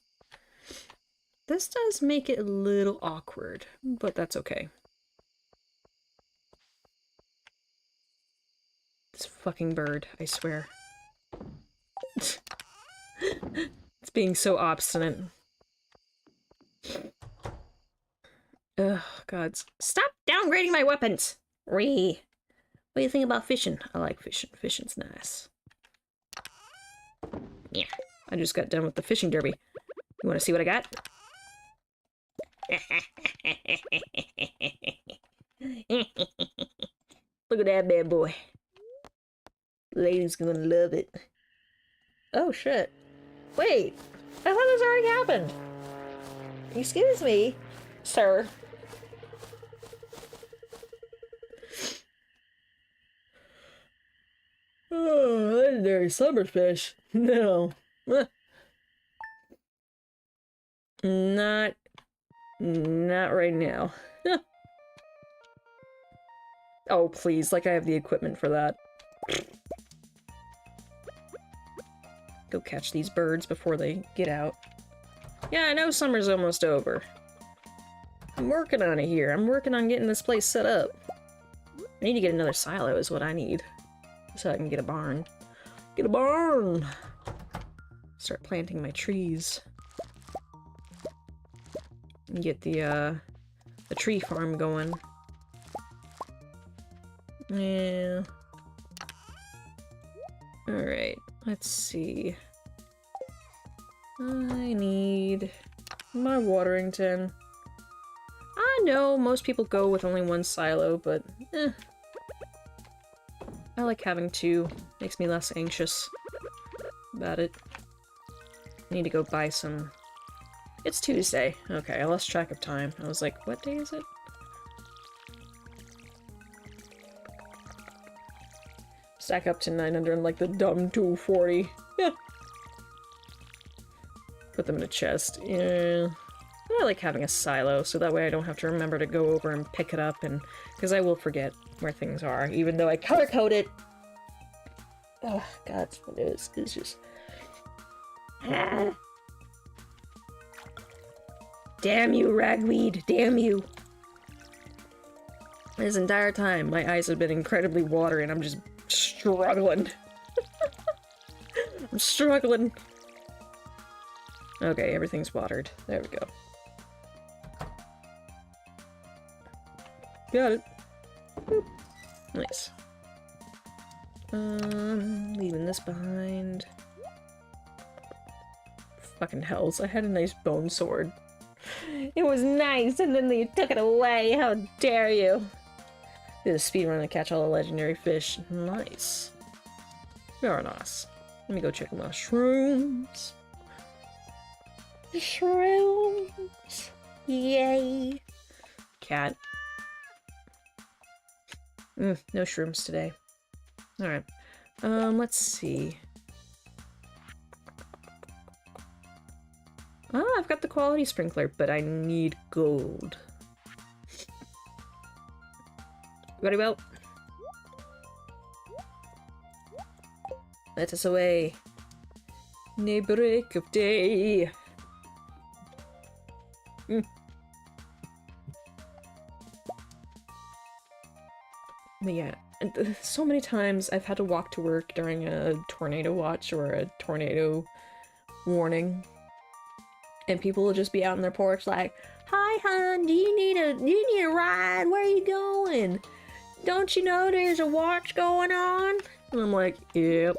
This does make it a little awkward, but that's okay. This fucking bird, I swear. It's being so obstinate. Ugh, gods. Stop downgrading my weapons! Ree. What do you think about fishing? I like fishing. Fishing's nice. Yeah. I just got done with the fishing derby. You want to see what I got? Look at that bad boy. Lady's gonna love it. Oh, shit. Wait. I thought this already happened. Excuse me, sir. Oh, legendary summerfish. No. Not right now. Oh, please, like I have the equipment for that. Go catch these birds before they get out. Yeah, I know summer's almost over. I'm working on it here. I'm working on getting this place set up. I need to get another silo is what I need. So I can get a barn. Get a barn! Start planting my trees. And get the tree farm going. Yeah. Alright, let's see. I need my watering tin. I know most people go with only one silo, but I like having two. Makes me less anxious about it. I need to go buy some... It's Tuesday. Okay, I lost track of time. I was like, what day is it? Stack up to 900 and like the dumb 240. Yeah. Put them in a chest. Yeah. I like having a silo, so that way I don't have to remember to go over and pick it up, and because I will forget where things are, even though I color-code it. Oh, God, what it is. It's just... Damn you, ragweed! Damn you! This entire time, my eyes have been incredibly watery, and I'm just struggling. I'm struggling. Okay, everything's watered. There we go. Got it. Boop. Nice. Leaving this behind. Fucking hells, I had a nice bone sword. It was nice, and then you took it away. How dare you? Did a speedrun to catch all the legendary fish. Nice. Very nice. Let me go check my shrooms. Shrooms. Yay. Cat. No shrooms today. Alright. Let's see. Oh, I've got the quality sprinkler, but I need gold. Ready, well? Let us away. Nay break of day. But yeah, so many times I've had to walk to work during a tornado watch or a tornado warning. And people will just be out on their porch like, "Hi, hon, do you need a ride? Where are you going? Don't you know there's a watch going on?" And I'm like, "Yep."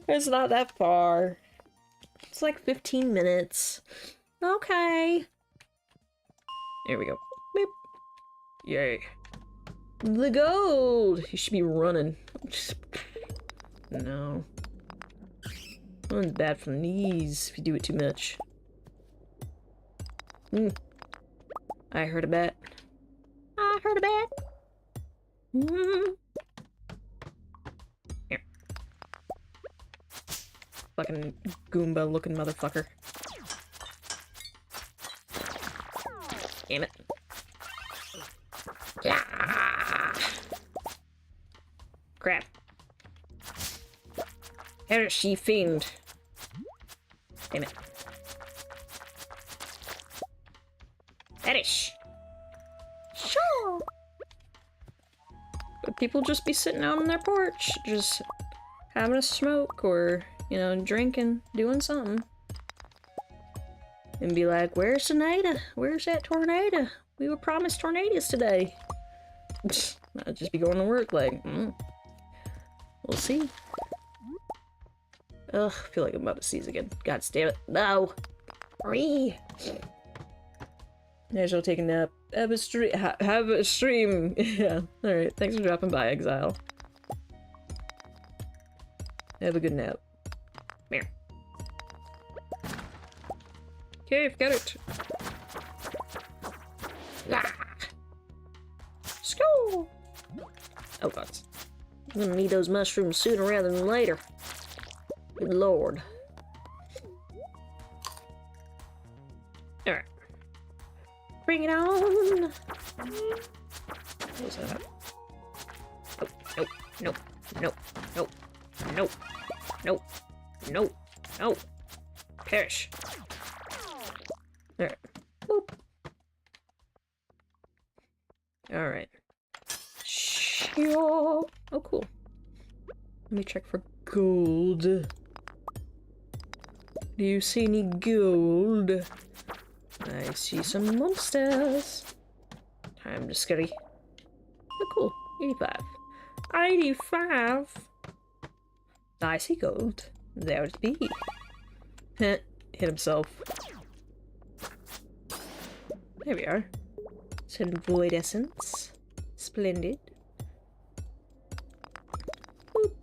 It's not that far. It's like 15 minutes. Okay. There we go. Beep. Yay. The gold! You should be running. No. It's bad for the knees if you do it too much. I heard a bat. I heard a bat. Here. Fucking Goomba looking motherfucker. Damn it. Yeah. Crap. Here she fiend. Damn it. Fetish. Sure. But people just be sitting out on their porch, just having a smoke or, you know, drinking, doing something. and be like, where's tornado? Where's that tornado? We were promised tornadoes today. I'd just be going to work like, we'll see. Ugh, I feel like I'm about to sneeze again. God damn it. No! Hurry! There's no taking a nap. Have a stream. Have a stream. Yeah. Alright, thanks for dropping by, Exile. Have a good nap. Meow. Okay, got it. Ah. School. Oh god. I'm gonna need those mushrooms sooner rather than later. Good lord. Alright. Bring it on! What's that? Oh, nope, nope, nope, nope, nope, nope, nope, nope. Perish. Alright. Boop. Alright. Sure. Oh, cool. Let me check for gold. Do you see any gold? I see some monsters. Time to scurry. Oh, cool. 85. 85? I see gold. There it be. Hit himself. There we are. Some void essence. Splendid. Boop.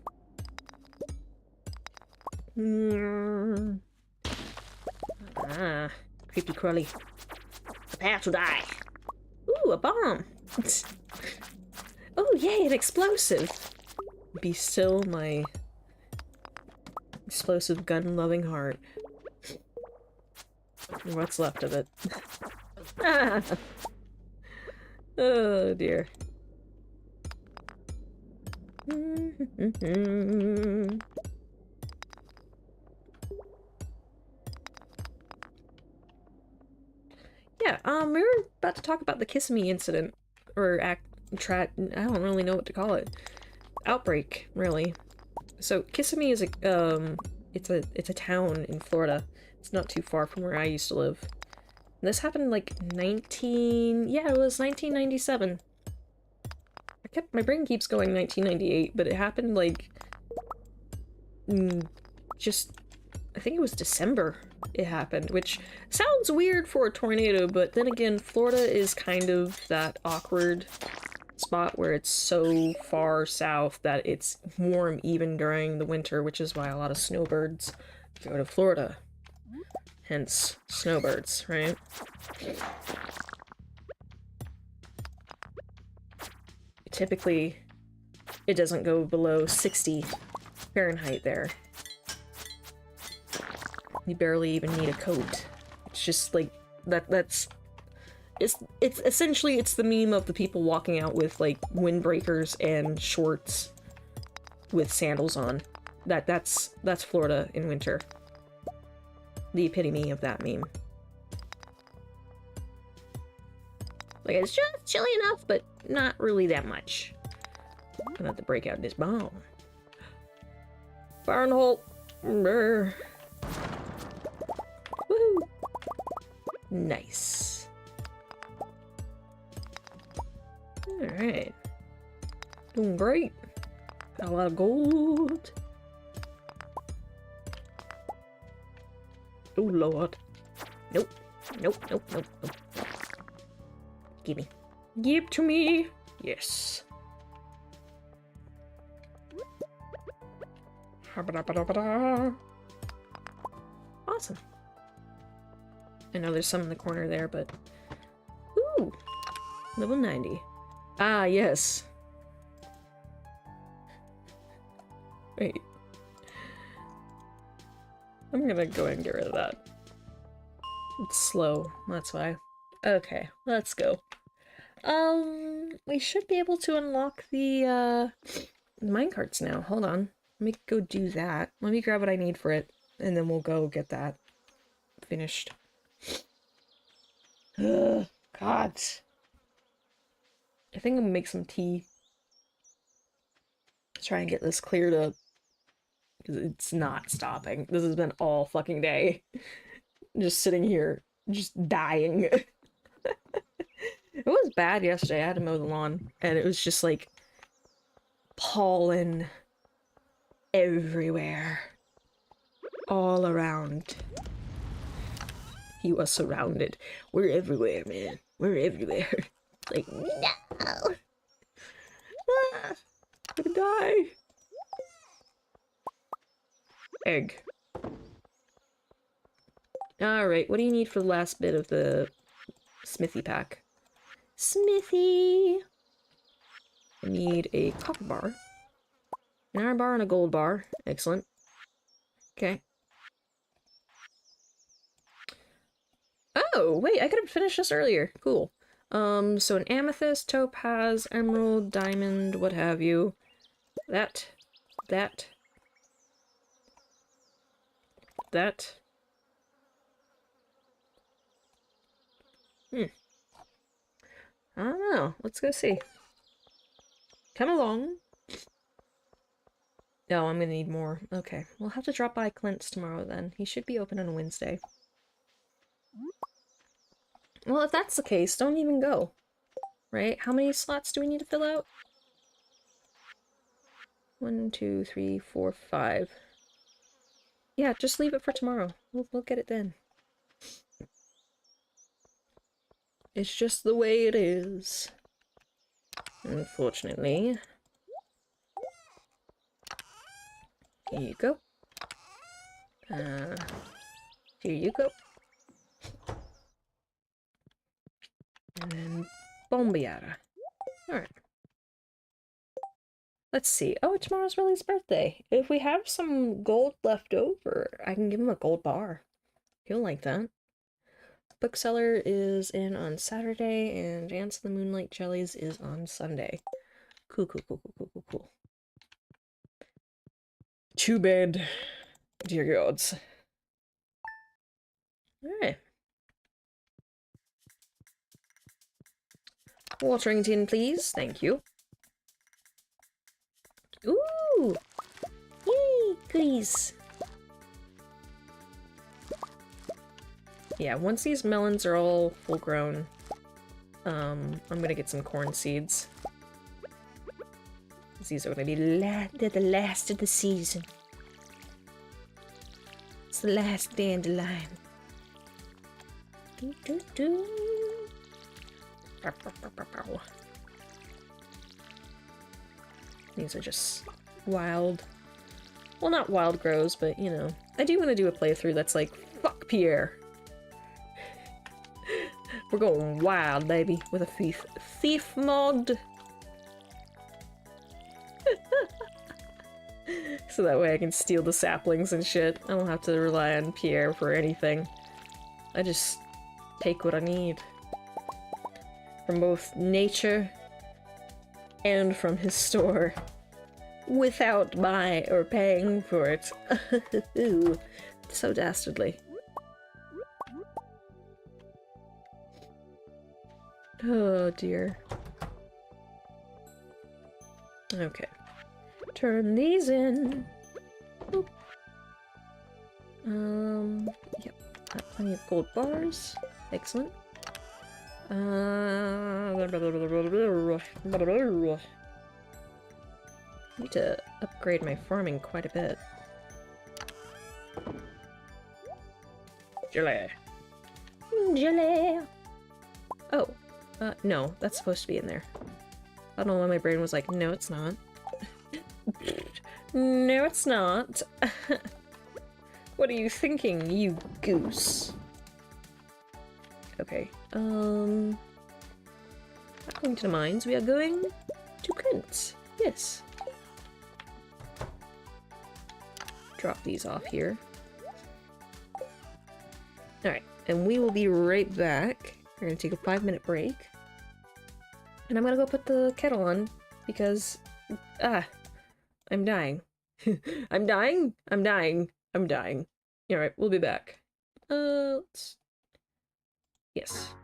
Ah, creepy crawly. Prepare to die. Ooh, a bomb. Oh, yay, an explosive. Be still, my explosive gun-loving heart. What's left of it? Oh, dear. Yeah, we were about to talk about the Kissimmee incident, or I don't really know what to call it. Outbreak, really. So Kissimmee is it's a town in Florida. It's not too far from where I used to live. And this happened like it was 1997. My brain keeps going 1998, but it happened like I think it was December it happened, which sounds weird for a tornado, but then again, Florida is kind of that awkward spot where it's so far south that it's warm even during the winter, which is why a lot of snowbirds go to Florida. Hence, snowbirds, right? Typically, it doesn't go below 60 Fahrenheit there. You barely even need a coat. It's just like it's essentially the meme of the people walking out with like windbreakers and shorts with sandals on. That's Florida in winter. The epitome of that meme. Like, it's just chilly enough, but not really that much. I'm gonna have to break out this bomb. Fire in the hole. Brr. Woohoo! Nice. Alright. Doing great. Got a lot of gold. Oh lord. Nope. Nope, nope, nope, nope. Give me. Give to me. Yes. Awesome. I know there's some in the corner there, but... Ooh! Level 90. Ah, yes. Wait. I'm gonna go ahead and get rid of that. It's slow, that's why. Okay, let's go. We should be able to unlock the, minecarts now. Hold on. Let me go do that. Let me grab what I need for it, and then we'll go get that finished. Ugh, God. I think I'm gonna make some tea. Try and get this cleared up. Because it's not stopping. This has been all fucking day. Just sitting here just dying. It was bad yesterday. I had to mow the lawn, and it was just like pollen everywhere, all around. You are surrounded. We're everywhere, man. We're everywhere. Like, no! Ah, I'm gonna die. Egg. Alright, what do you need for the last bit of the Smithy pack? Smithy! I need a copper bar, an iron bar, and a gold bar. Excellent. Okay. Oh, wait, I could have finished this earlier. Cool. So an amethyst, topaz, emerald, diamond, what have you. That. That. I don't know. Let's go see. Come along. No, I'm gonna need more. Okay. We'll have to drop by Clint's tomorrow then. He should be open on a Wednesday. Well, if that's the case, don't even go. Right? How many slots do we need to fill out? 1, 2, 3, 4, 5. Yeah, just leave it for tomorrow. We'll get it then. It's just the way it is. Unfortunately. Here you go. Here you go. And then Bombiata. Alright. Let's see. Oh, tomorrow's Riley's birthday. If we have some gold left over, I can give him a gold bar. He'll like that. Bookseller is in on Saturday, and Dance of the Moonlight Jellies is on Sunday. Cool. Too bad. Dear gods. Alright. Watering tin, please. Thank you. Ooh! Yay! Goodies! Yeah, once these melons are all full grown, I'm gonna get some corn seeds. These are gonna be the last of the season. It's the last dandelion. These are just wild. Well, not wild grows, but you know. I do want to do a playthrough that's like, fuck Pierre. We're going wild, baby, with a thief mod. So that way I can steal the saplings and shit. I don't have to rely on Pierre for anything. I just take what I need. From both nature and from his store. Without buying or paying for it. So dastardly. Oh dear. Okay. Turn these in. Boop. Yep. Plenty of gold bars. Excellent. Need to upgrade my farming quite a bit. Jelly. Jelly. Oh. No, that's supposed to be in there. I don't know why my brain was like, no, it's not. No, it's not. What are you thinking, you goose? Okay, not going to the mines, we are going to Clint's. Yes. Drop these off here. Alright, and we will be right back. We're gonna take a 5-minute break. And I'm gonna go put the kettle on, because, I'm dying. I'm dying? I'm dying. I'm dying. Alright, we'll be back. Yes.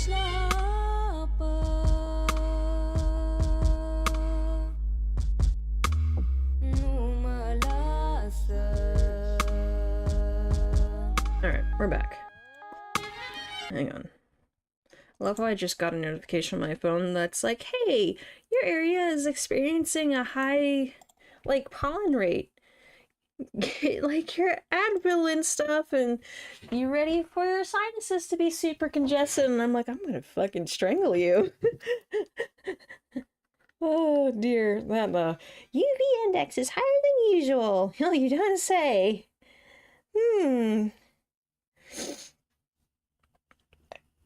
Alright, we're back. Hang on. I love how I just got a notification on my phone that's like, hey, your area is experiencing a high, like, pollen rate. Like, your Advil and stuff, and you ready for your sinuses to be super congested? And I'm like, I'm gonna fucking strangle you. Oh dear, that UV index is higher than usual. Oh, you don't say.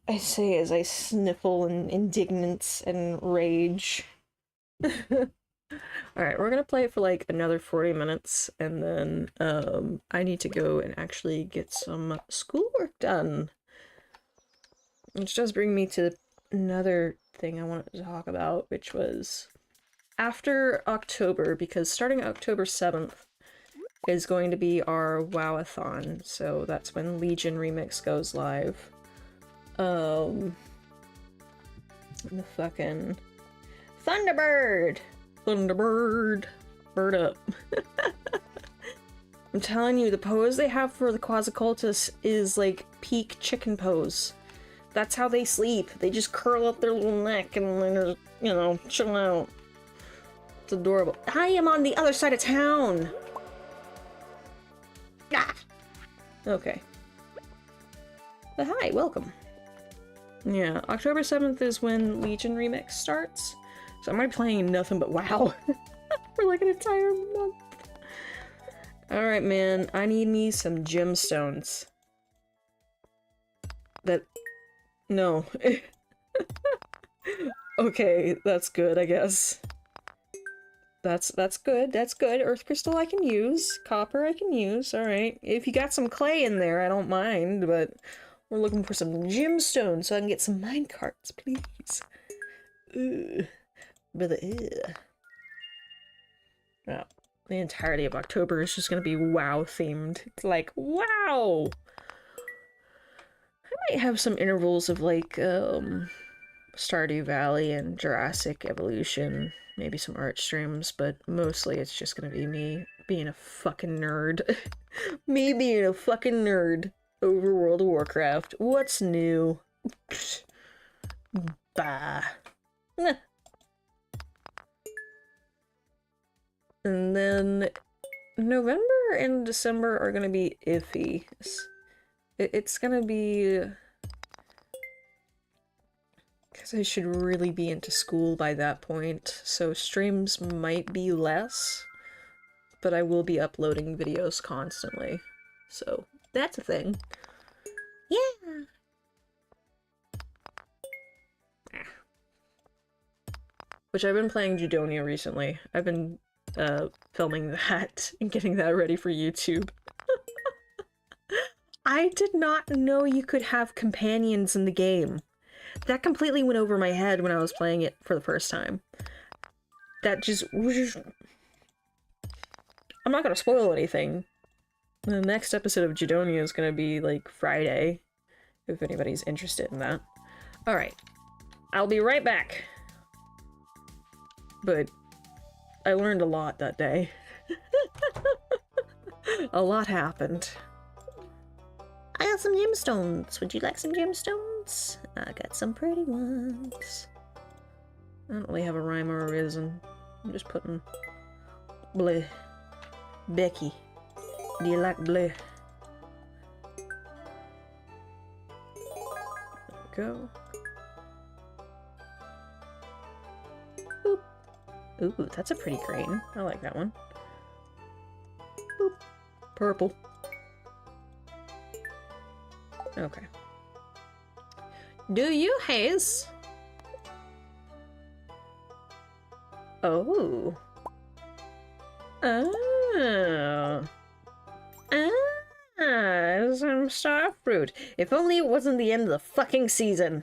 I say as I sniffle in indignance and rage. Alright, we're gonna play it for like another 40 minutes, and then I need to go and actually get some schoolwork done. Which does bring me to another thing I wanted to talk about, which was after October, because starting October 7th is going to be our WoW-a-thon, so that's when Legion Remix goes live. The fucking Thunderbird! Thunderbird! Bird up. I'm telling you, the pose they have for the Quasicultus is like peak chicken pose. That's how they sleep. They just curl up their little neck and then, you know, chill out. It's adorable. I am on the other side of town! Ah! Okay. But hi, welcome. Yeah, October 7th is when Legion Remix starts. So I might be playing nothing but WoW for like an entire month. Alright, man, I need me some gemstones. No. Okay, that's good, I guess. That's good, that's good. Earth crystal I can use. Copper I can use, alright. If you got some clay in there, I don't mind, but we're looking for some gemstones so I can get some minecarts, please. Ugh. Brother, ugh. Wow. The entirety of October is just gonna be WoW themed. It's like, wow! I might have some intervals of like, Stardew Valley and Jurassic Evolution, maybe some art streams, but mostly it's just gonna be me being a fucking nerd. Me being a fucking nerd over World of Warcraft. What's new? Bah. Nah. And then November and December are gonna be iffy. It's gonna be... because I should really be into school by that point, so streams might be less, but I will be uploading videos constantly. So, that's a thing. Yeah! Which I've been playing Judonia recently. I've been filming that and getting that ready for YouTube. I did not know you could have companions in the game. That completely went over my head when I was playing it for the first time. That just... I'm not gonna spoil anything. The next episode of Judonia is gonna be, like, Friday, if anybody's interested in that. Alright. I'll be right back. But I learned a lot that day. A lot happened. I got some gemstones. Would you like some gemstones? I got some pretty ones. I don't really have a rhyme or a reason. I'm just putting bleh. Becky, do you like bleh? There we go. Boop. Ooh, that's a pretty green. I like that one. Boop. Purple. Okay. Do you, Haze? Oh. Oh. Ah, some starfruit. If only it wasn't the end of the fucking season.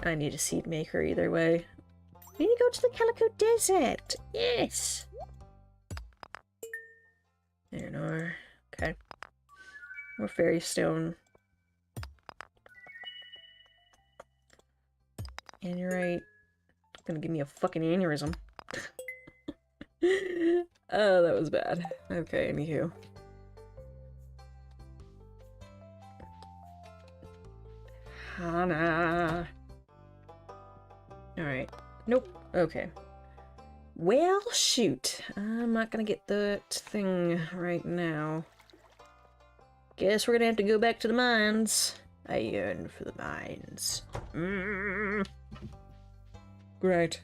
I need a seed maker either way. We need to go to the Calico Desert. Yes. There you are. Okay. More fairy stone. And you're right. Gonna give me a fucking aneurysm. Oh, that was bad. Okay, anywho. Hana. Alright. Nope. Okay. Well, shoot. I'm not gonna get that thing right now. Guess we're gonna have to go back to the mines. I yearn for the mines. Great.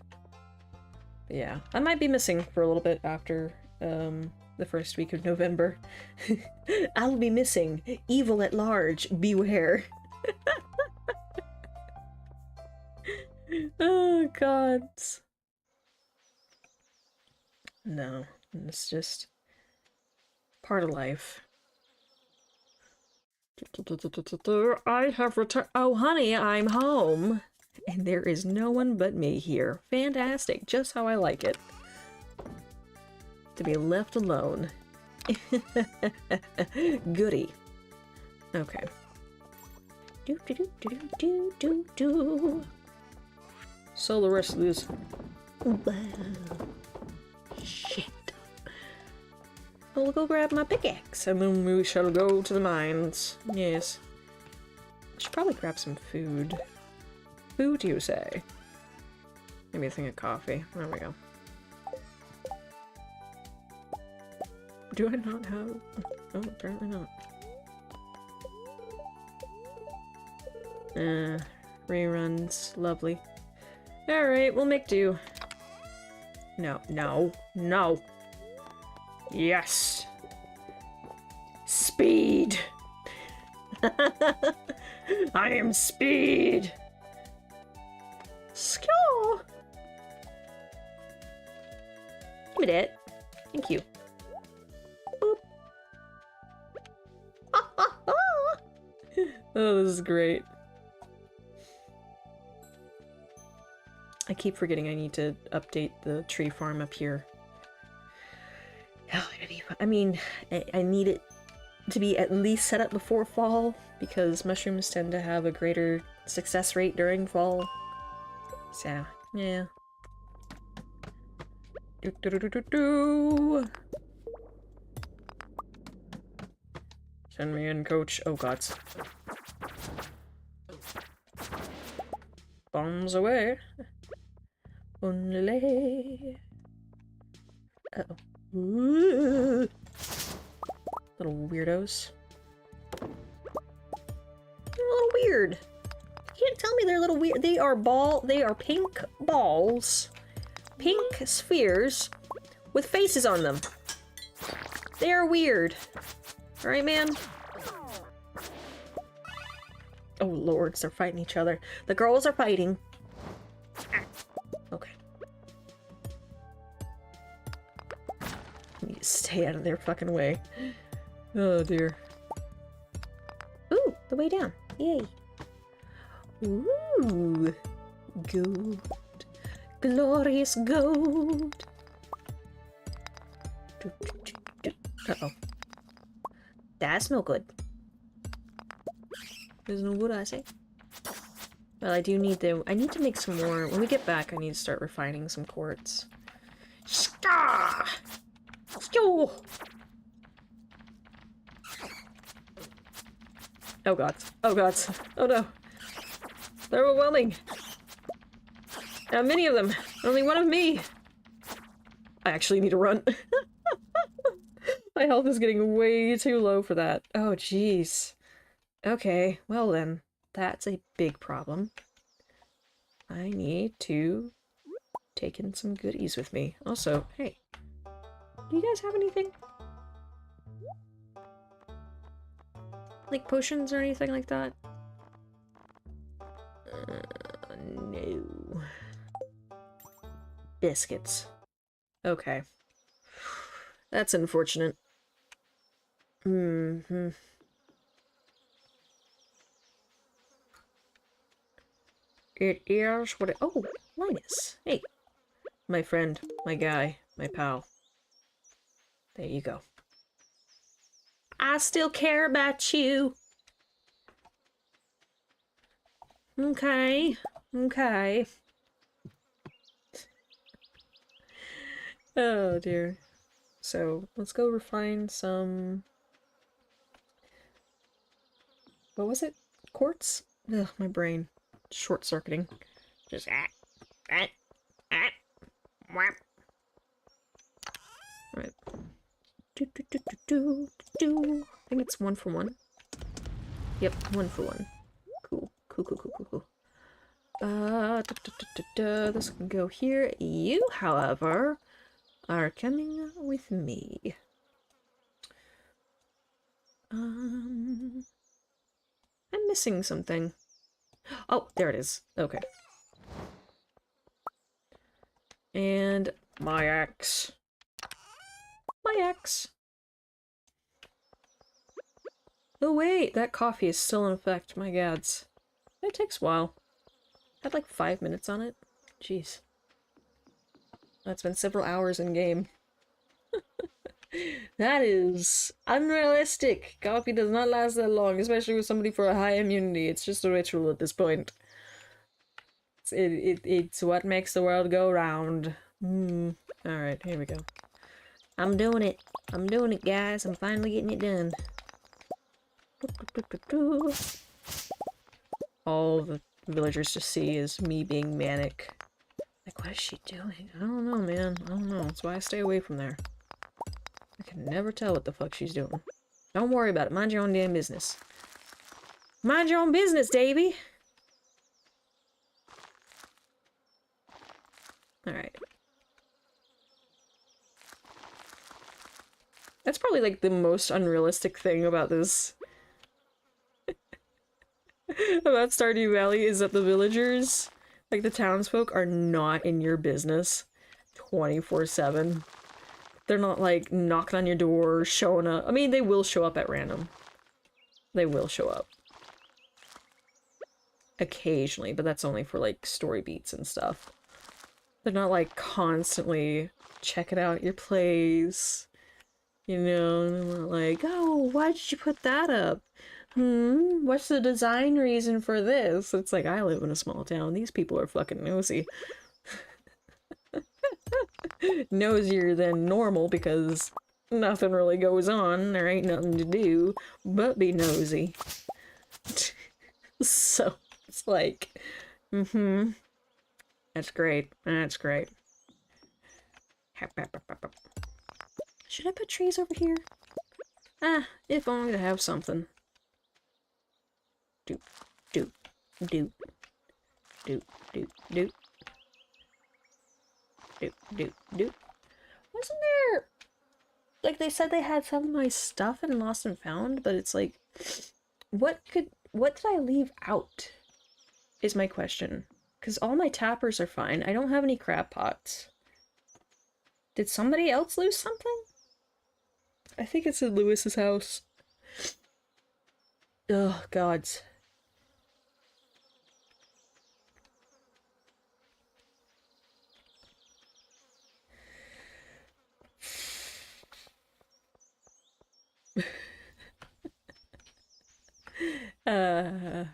Yeah, I might be missing for a little bit after the first week of November. I'll be missing. Evil at large. Beware. Oh, God. No, it's just part of life. I have returned. Oh, honey, I'm home. And there is no one but me here. Fantastic. Just how I like it. To be left alone. Goody. Okay. Do do do do do do do. So the rest of these. Wow. Shit. I'll go grab my pickaxe and then we shall go to the mines. Yes. I should probably grab some food. Food, you say? Maybe a thing of coffee. There we go. Do I not have... Oh, apparently not. Reruns. Lovely. Alright, we'll make do. No, no, no. Yes. Speed. I am speed. Score. Give me that. Thank you. Boop. Oh, this is great. I keep forgetting I need to update the tree farm up here. I mean, I need it to be at least set up before fall, because mushrooms tend to have a greater success rate during fall. So, yeah. Send me in, coach. Oh, gods. Bombs away. Only. Uh-oh. Ooh. Little weirdos. They're a little weird. You can't tell me they're a little weird. They are pink balls. Pink spheres with faces on them. They are weird. Alright, man? Oh, lords, they're fighting each other. The girls are fighting. Okay. I need to stay out of their fucking way. Oh, dear. Ooh, the way down. Yay. Ooh. Gold. Glorious gold. Uh-oh. That's no good. There's no good, I say. Well, I do need to... I need to make some more... When we get back, I need to start refining some quartz. Star! Yo! Oh god. Oh god. Oh no. They're overwhelming. How many of them? Only one of me. I actually need to run. My health is getting way too low for that. Oh, jeez. Okay, well then. That's a big problem. I need to take in some goodies with me. Also, hey. Do you guys have anything? Like potions or anything like that? No. Biscuits. Okay. That's unfortunate. Mm-hmm. It is what it— oh, Linus. Hey. My friend, my guy, my pal. There you go. I still care about you. Okay. Okay. Oh dear. So, let's go refine some... What was it? Quartz? Ugh, my brain. Short-circuiting. Just ah, ah, whap. Alright. I think it's 1 for 1. Yep, 1 for 1. Cool. Cool. This can go here. You, however, are coming with me. I'm missing something. Oh, there it is. Okay. And my axe. My axe. Oh wait, that coffee is still in effect. My gads. It takes a while. Had like 5 minutes on it. Jeez. That's been several hours in game. That is unrealistic. Coffee does not last that long, especially with somebody for a high immunity. It's just a ritual at this point. It's what makes the world go round. Alright, here we go. I'm doing it. I'm doing it, guys. I'm finally getting it done. All the villagers just see is me being manic. Like, what is she doing? I don't know, man. I don't know. That's why I stay away from there. I can never tell what the fuck she's doing. Don't worry about it. Mind your own damn business. Mind your own business, Davy! Alright. That's probably, like, the most unrealistic thing about this. About Stardew Valley is that the villagers, like the townsfolk, are not in your business 24/7. They're not, like, knocking on your door, showing up. I mean, they will show up at random. They will show up. Occasionally, but that's only for, like, story beats and stuff. They're not, like, constantly checking out your place. You know, they're not like, oh, why did you put that up? What's the design reason for this? It's like, I live in a small town. These people are fucking nosy. Nosier than normal because nothing really goes on. There ain't nothing to do but be nosy. So, it's like, That's great. That's great. Should I put trees over here? Ah, if only to have something. Doop, doop, doop, doop, doop, doop. Doop, doop, doop. Wasn't there... Like, they said they had some of my stuff in Lost and Found, but it's like... What did I leave out? Is my question. Because all my tappers are fine. I don't have any crab pots. Did somebody else lose something? I think it's in Lewis's house. Oh, gods. Alright.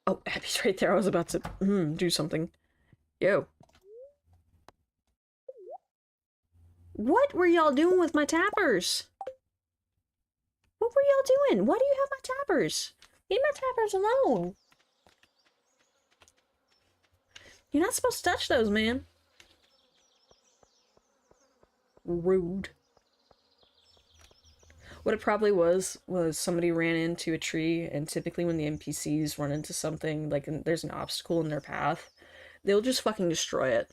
Oh, Abby's right there. I was about to do something. Yo. What were y'all doing with my tappers? What were y'all doing? Why do you have my tappers? Leave my tappers alone. You're not supposed to touch those, man. Rude. What it probably was somebody ran into a tree, and typically when the NPCs run into something, like there's an obstacle in their path, they'll just fucking destroy it.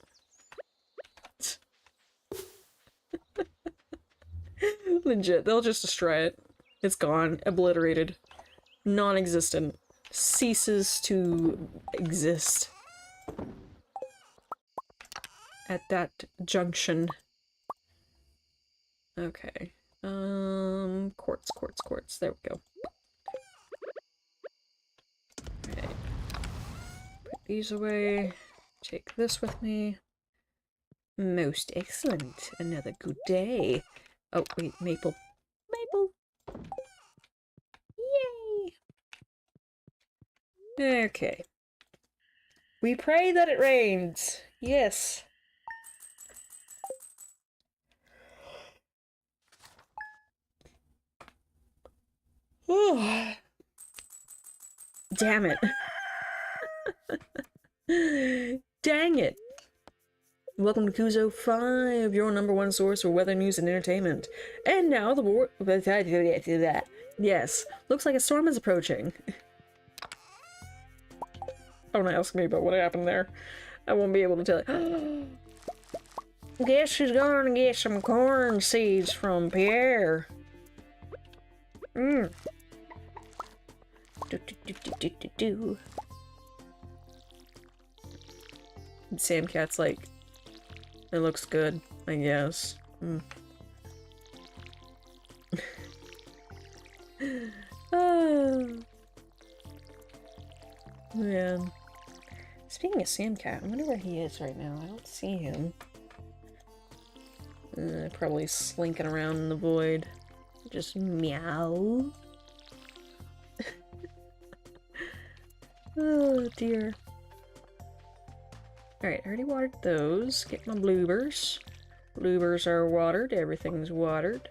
Legit, they'll just destroy it. It's gone. Obliterated. Non-existent. Ceases to exist. At that junction. Okay. Quartz. There we go. Okay. Put these away. Take this with me. Most excellent. Another good day. Oh, wait, maple. Maple! Yay! Okay. We pray that it rains. Yes. Oh, damn it. Dang it. Welcome to Kuzo 5, your #1 source for weather news and entertainment. And now the war. Yes, looks like a storm is approaching. Don't ask me about what happened there. I won't be able to tell you. Guess who's gonna get some corn seeds from Pierre? Do, do, do, do, do, do, do. Sam Cat's like, it looks good, I guess. Oh. Man. Speaking of Sam Cat, I wonder where he is right now. I don't see him. Probably slinking around in the void. Just meow. Oh dear. Alright, I already watered those. Get my bloopers. Bloopers are watered. Everything's watered.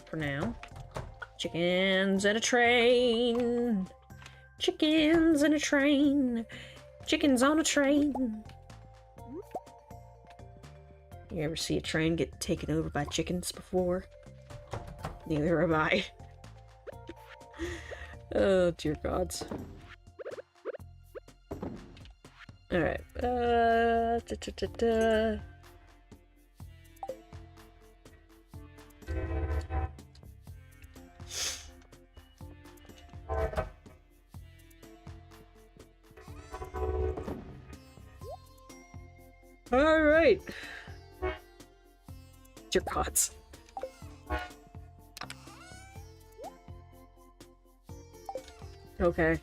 For now. Chickens and a train. Chickens and a train. Chickens on a train. You ever see a train get taken over by chickens before? Neither have I. Oh, dear gods. Alright, Alright. Dear gods. Okay.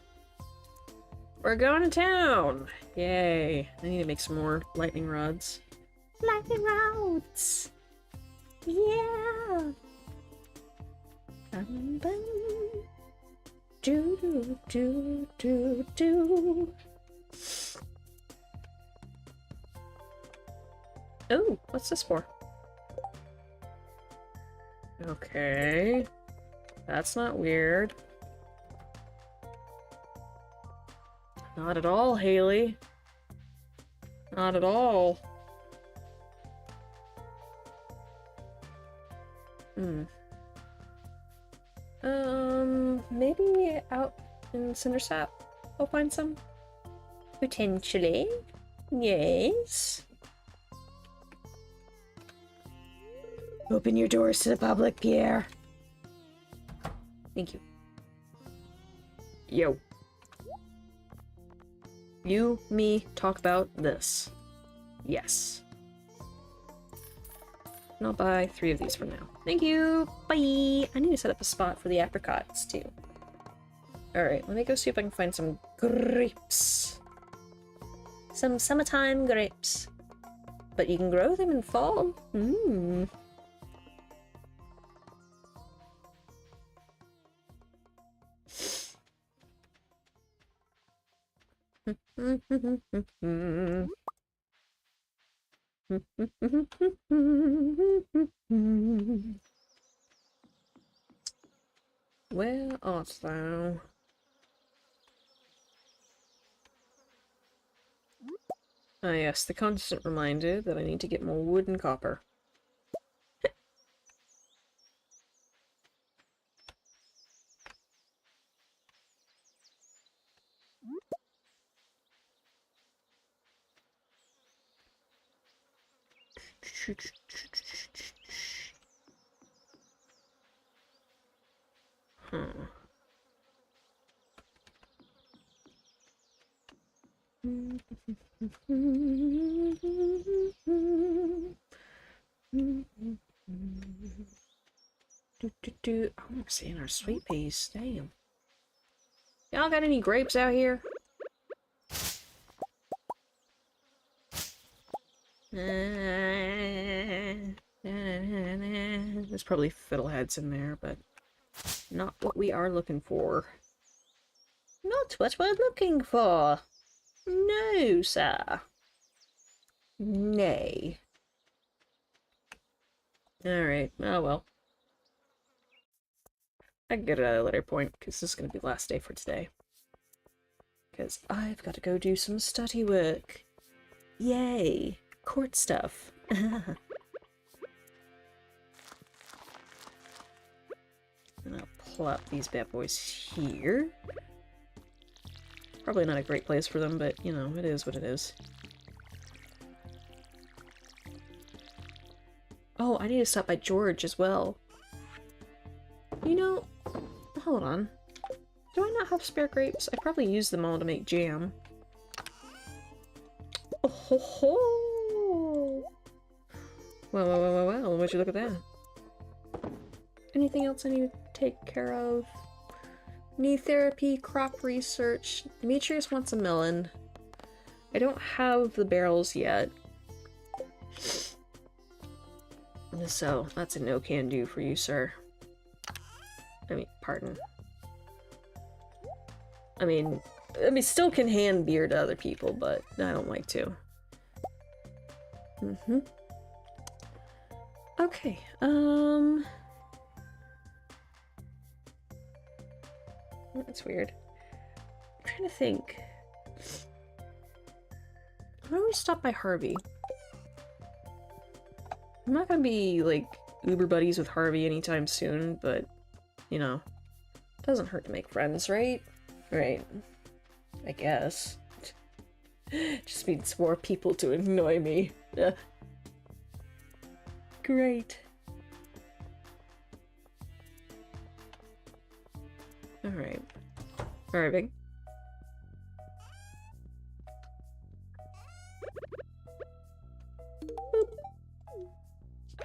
We're going to town! Yay. I need to make some more lightning rods. Lightning rods! Yeah! Bum, bum. Do, do, do, do, do. Oh, what's this for? Okay. That's not weird. Not at all, Haley. Not at all. Maybe out in Cindersap we'll find some? Potentially. Yes. Open your doors to the public, Pierre. Thank you. Yo. You, me, talk about this. Yes. And I'll buy 3 of these for now. Thank you! Bye! I need to set up a spot for the apricots, too. Alright, let me go see if I can find some grapes. Some summertime grapes. But you can grow them in fall? Mmm. Where art thou? Ah yes, the constant reminder that I need to get more wood and copper. Huh. Oh, I'm seeing our sweet peas. Damn. Y'all got any grapes out here? There's probably fiddleheads in there, but not what we are looking for. Not not what we're looking for. No, sir. Nay. Alright, oh well. I can get it at a later point, because this is going to be the last day for today. Because I've got to go do some study work. Yay! Court stuff. And I'll plop these bad boys here. Probably not a great place for them, but, you know, it is what it is. Oh, I need to stop by George as well. You know, hold on. Do I not have spare grapes? I probably used them all to make jam. Oh ho ho! Well, would you look at that? Anything else I need to take care of? Need therapy, crop research. Demetrius wants a melon. I don't have the barrels yet. So, that's a no can do for you, sir. I mean, pardon. I mean, still can hand beer to other people, but I don't like to. Okay, that's weird. I'm trying to think. Why don't we stop by Harvey? I'm not gonna be, like, uber buddies with Harvey anytime soon, but, you know, doesn't hurt to make friends, right? Right. I guess. Just needs more people to annoy me. Great. Alright. Harvey.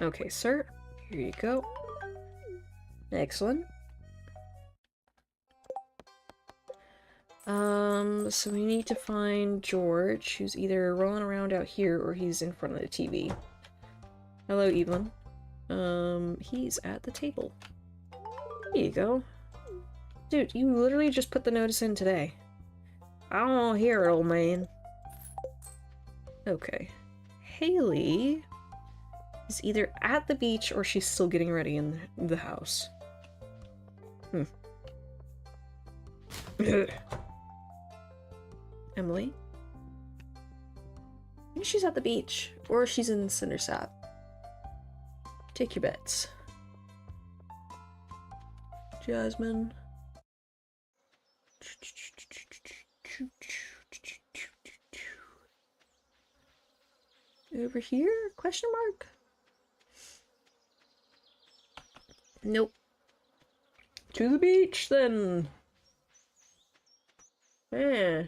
Okay, sir. Here you go. Excellent. So we need to find George, who's either rolling around out here or he's in front of the TV. Hello, Evelyn. He's at the table. There you go. Dude, you literally just put the notice in today. I don't want to hear it, old man. Okay. Haley is either at the beach or she's still getting ready in the house. Emily? Maybe she's at the beach, or she's in Cindersap. Take your bets. Jasmine. Over here? Question mark? Nope. To the beach, then. Eh.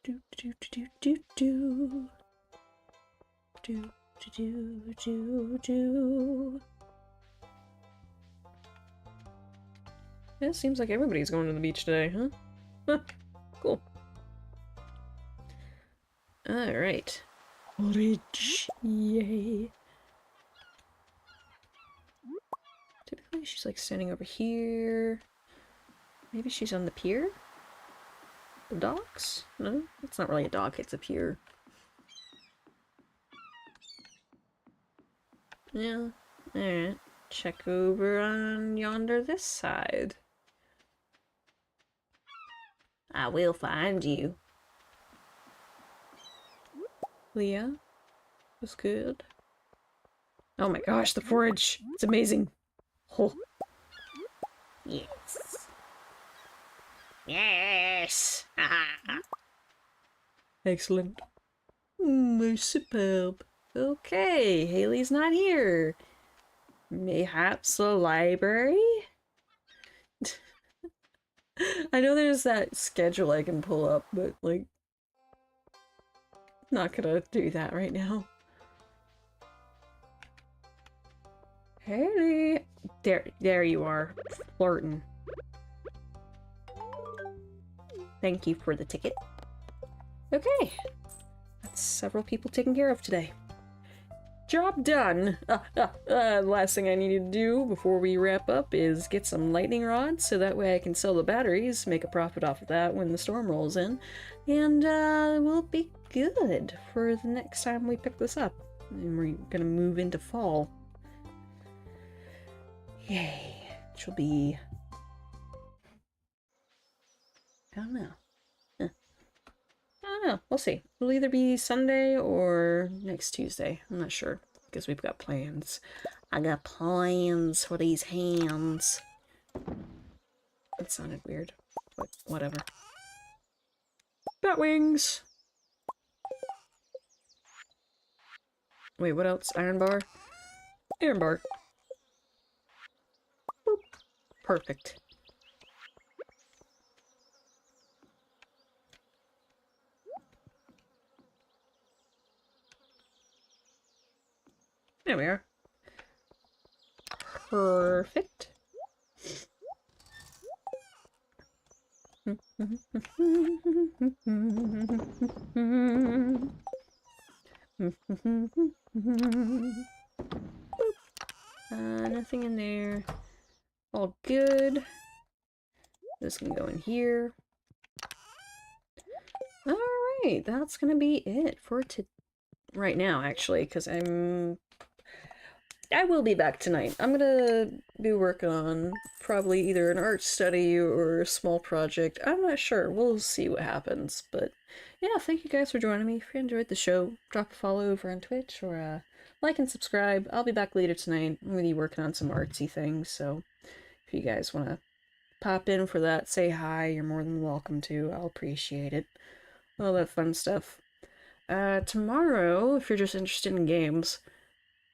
Do do do do do do do do do. It seems like everybody's going to the beach today, huh? Huh. Cool. Alright. Ridge. Yay. Typically she's like standing over here. Maybe she's on the pier? The docks? No, it's not really a dock, it's a pier. Yeah, alright. Check over on yonder this side. I will find you. Leah? Was good. Oh my gosh, the forage! It's amazing! Oh. Yes. Yes! Excellent. Superb. Okay, Haley's not here. Mayhaps the library? I know there's that schedule I can pull up, but, like, not gonna do that right now. Haley! There you are. Flirting. Thank you for the ticket. Okay. That's several people taken care of today. Job done. Last thing I need to do before we wrap up is get some lightning rods so that way I can sell the batteries, make a profit off of that when the storm rolls in, and we'll be good for the next time we pick this up. And we're gonna move into fall. Yay. Which will be... I don't know. I don't know. We'll see. It'll either be Sunday or next Tuesday. I'm not sure. Because we've got plans. I got plans for these hands. That sounded weird. But whatever. Bat wings! Wait, what else? Iron bar? Iron bar. Boop. Perfect. There we are. Perfect. Nothing in there. All good. This can go in here. Alright, that's gonna be it for right now, actually, because I will be back tonight. I'm gonna be working on probably either an art study or a small project. I'm not sure. We'll see what happens. But yeah, thank you guys for joining me. If you enjoyed the show, drop a follow over on Twitch or like and subscribe. I'll be back later tonight. I'm gonna be working on some artsy things, so if you guys want to pop in for that, say hi, you're more than welcome to. I'll appreciate it. All that fun stuff. Tomorrow, if you're just interested in games,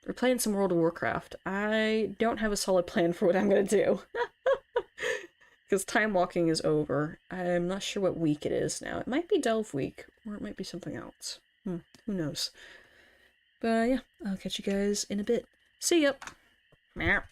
we're playing some World of Warcraft. I don't have a solid plan for what I'm gonna do. Because time walking is over. I'm not sure what week it is now. It might be Delve Week, or it might be something else. Who knows? But yeah, I'll catch you guys in a bit. See ya! Meow.